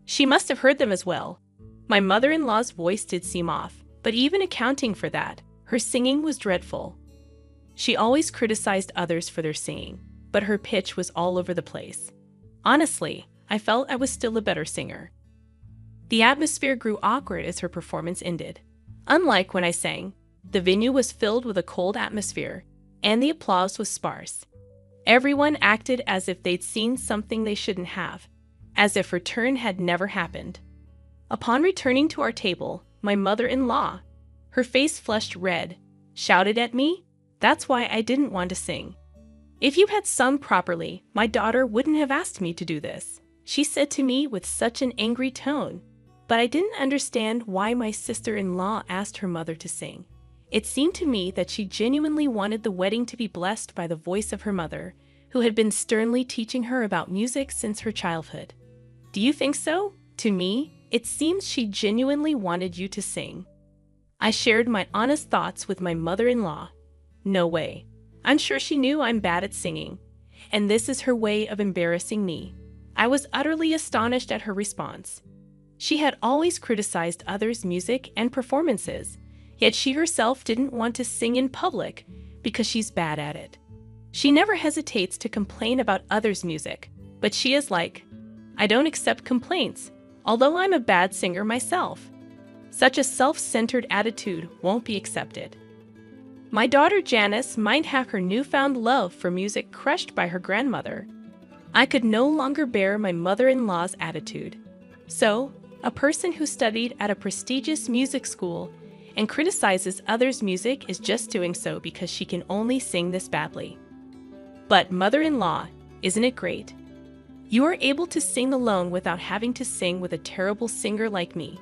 She must have heard them as well. My mother-in-law's voice did seem off, but even accounting for that, her singing was dreadful. She always criticized others for their singing, but her pitch was all over the place. Honestly, I felt I was still a better singer. The atmosphere grew awkward as her performance ended. Unlike when I sang, the venue was filled with a cold atmosphere, and the applause was sparse. Everyone acted as if they'd seen something they shouldn't have, as if her turn had never happened. Upon returning to our table, my mother-in-law, her face flushed red, shouted at me, "That's why I didn't want to sing. If you had sung properly, my daughter wouldn't have asked me to do this," she said to me with such an angry tone. But I didn't understand why my sister-in-law asked her mother to sing. It seemed to me that she genuinely wanted the wedding to be blessed by the voice of her mother, who had been sternly teaching her about music since her childhood. "Do you think so? To me, it seems she genuinely wanted you to sing." I shared my honest thoughts with my mother-in-law. "No way. I'm sure she knew I'm bad at singing, and this is her way of embarrassing me." I was utterly astonished at her response. She had always criticized others' music and performances, yet she herself didn't want to sing in public because she's bad at it. She never hesitates to complain about others' music, but she is like, "I don't accept complaints, although I'm a bad singer myself." Such a self-centered attitude won't be accepted. My daughter Janice might have her newfound love for music crushed by her grandmother. I could no longer bear my mother-in-law's attitude. So, a person who studied at a prestigious music school and criticizes others' music is just doing so because she can only sing this badly. But mother-in-law, isn't it great? You are able to sing alone without having to sing with a terrible singer like me.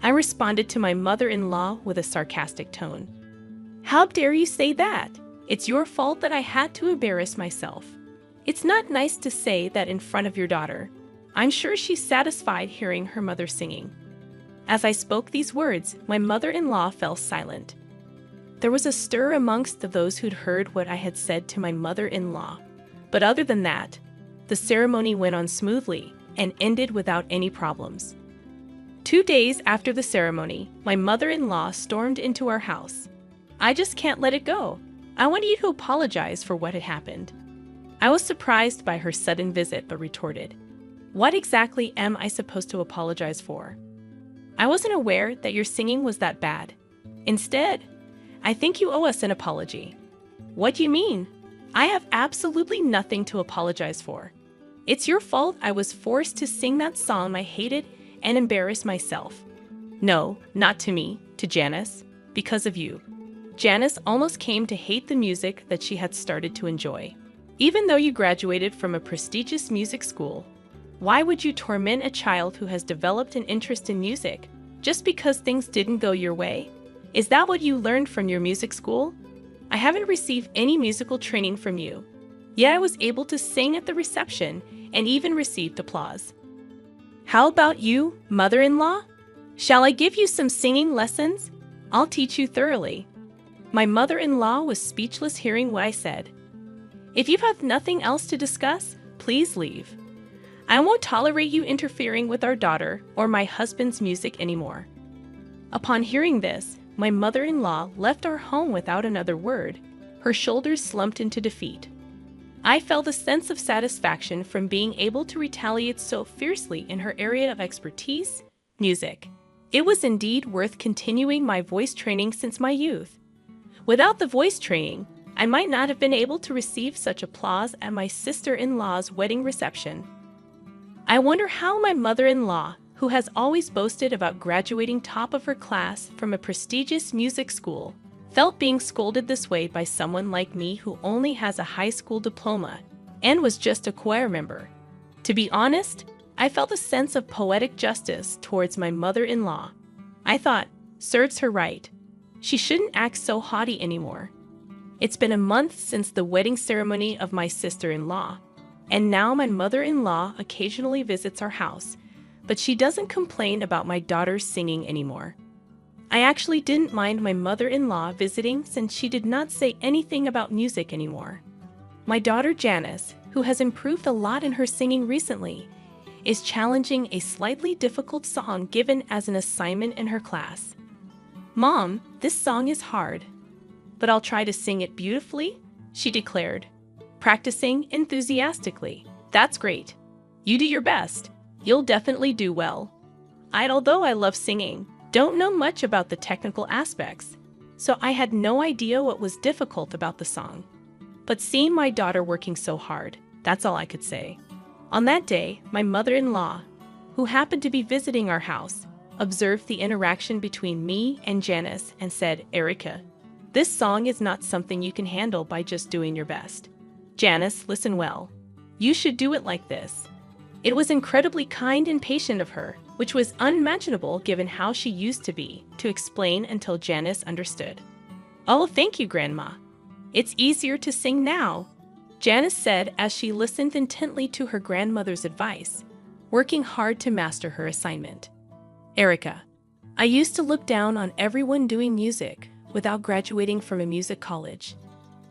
I responded to my mother-in-law with a sarcastic tone. "How dare you say that? It's your fault that I had to embarrass myself. It's not nice to say that in front of your daughter." I'm sure she's satisfied hearing her mother singing. As I spoke these words, my mother-in-law fell silent. There was a stir amongst those who'd heard what I had said to my mother-in-law. But other than that, the ceremony went on smoothly and ended without any problems. 2 days after the ceremony, my mother-in-law stormed into our house. "I just can't let it go. I want you to apologize for what had happened." I was surprised by her sudden visit, but retorted, "What exactly am I supposed to apologize for? I wasn't aware that your singing was that bad. Instead, I think you owe us an apology." "What do you mean? I have absolutely nothing to apologize for. It's your fault I was forced to sing that song I hated and embarrass myself." "No, not to me, to Janice, because of you." Janice almost came to hate the music that she had started to enjoy. "Even though you graduated from a prestigious music school, why would you torment a child who has developed an interest in music just because things didn't go your way? Is that what you learned from your music school? I haven't received any musical training from you, yet I was able to sing at the reception and even received applause. How about you, mother-in-law? Shall I give you some singing lessons? I'll teach you thoroughly." My mother-in-law was speechless hearing what I said. "If you have nothing else to discuss, please leave." I won't tolerate you interfering with our daughter or my husband's music anymore." Upon hearing this, my mother-in-law left our home without another word. Her shoulders slumped into defeat. I felt a sense of satisfaction from being able to retaliate so fiercely in her area of expertise, music. It was indeed worth continuing my voice training since my youth. Without the voice training, I might not have been able to receive such applause at my sister-in-law's wedding reception. I wonder how my mother-in-law, who has always boasted about graduating top of her class from a prestigious music school, felt being scolded this way by someone like me who only has a high school diploma and was just a choir member. To be honest, I felt a sense of poetic justice towards my mother-in-law. I thought, serves her right. She shouldn't act so haughty anymore. It's been a month since the wedding ceremony of my sister-in-law, and now my mother-in-law occasionally visits our house, but she doesn't complain about my daughter's singing anymore. I actually didn't mind my mother-in-law visiting since she did not say anything about music anymore. My daughter Janice, who has improved a lot in her singing recently, is challenging a slightly difficult song given as an assignment in her class. "Mom, this song is hard, but I'll try to sing it beautifully," she declared, practicing enthusiastically. "That's great. You do your best. You'll definitely do well." Although I love singing, don't know much about the technical aspects, so I had no idea what was difficult about the song. But seeing my daughter working so hard, that's all I could say. On that day, my mother-in-law, who happened to be visiting our house, observed the interaction between me and Janice and said, "Erica, this song is not something you can handle by just doing your best. Janice, listen well. You should do it like this." It was incredibly kind and patient of her, which was unimaginable given how she used to be, to explain until Janice understood. "Oh, thank you, Grandma. It's easier to sing now," Janice said as she listened intently to her grandmother's advice, working hard to master her assignment. "Erica, I used to look down on everyone doing music without graduating from a music college.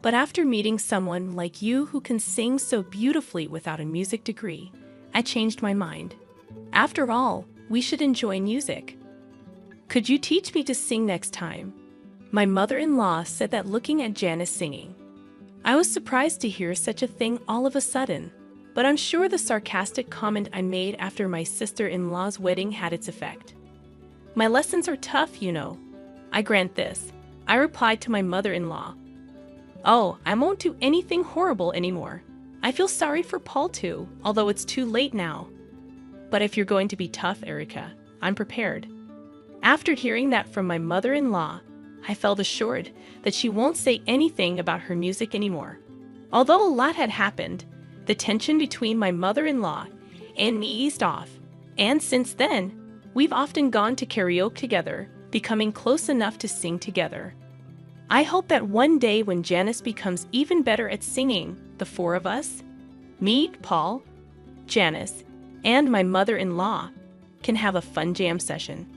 But after meeting someone like you who can sing so beautifully without a music degree, I changed my mind. After all, we should enjoy music. Could you teach me to sing next time?" My mother-in-law said that looking at Janice singing. I was surprised to hear such a thing all of a sudden, but I'm sure the sarcastic comment I made after my sister-in-law's wedding had its effect. "My lessons are tough, you know. I grant this," I replied to my mother-in-law. "Oh, I won't do anything horrible anymore. I feel sorry for Paul too, although it's too late now. But if you're going to be tough, Erica, I'm prepared." After hearing that from my mother-in-law, I felt assured that she won't say anything about her music anymore. Although a lot had happened, the tension between my mother-in-law and me eased off, and since then, we've often gone to karaoke together, becoming close enough to sing together. I hope that one day when Janice becomes even better at singing, the four of us, me, Paul, Janice, and my mother-in-law, can have a fun jam session.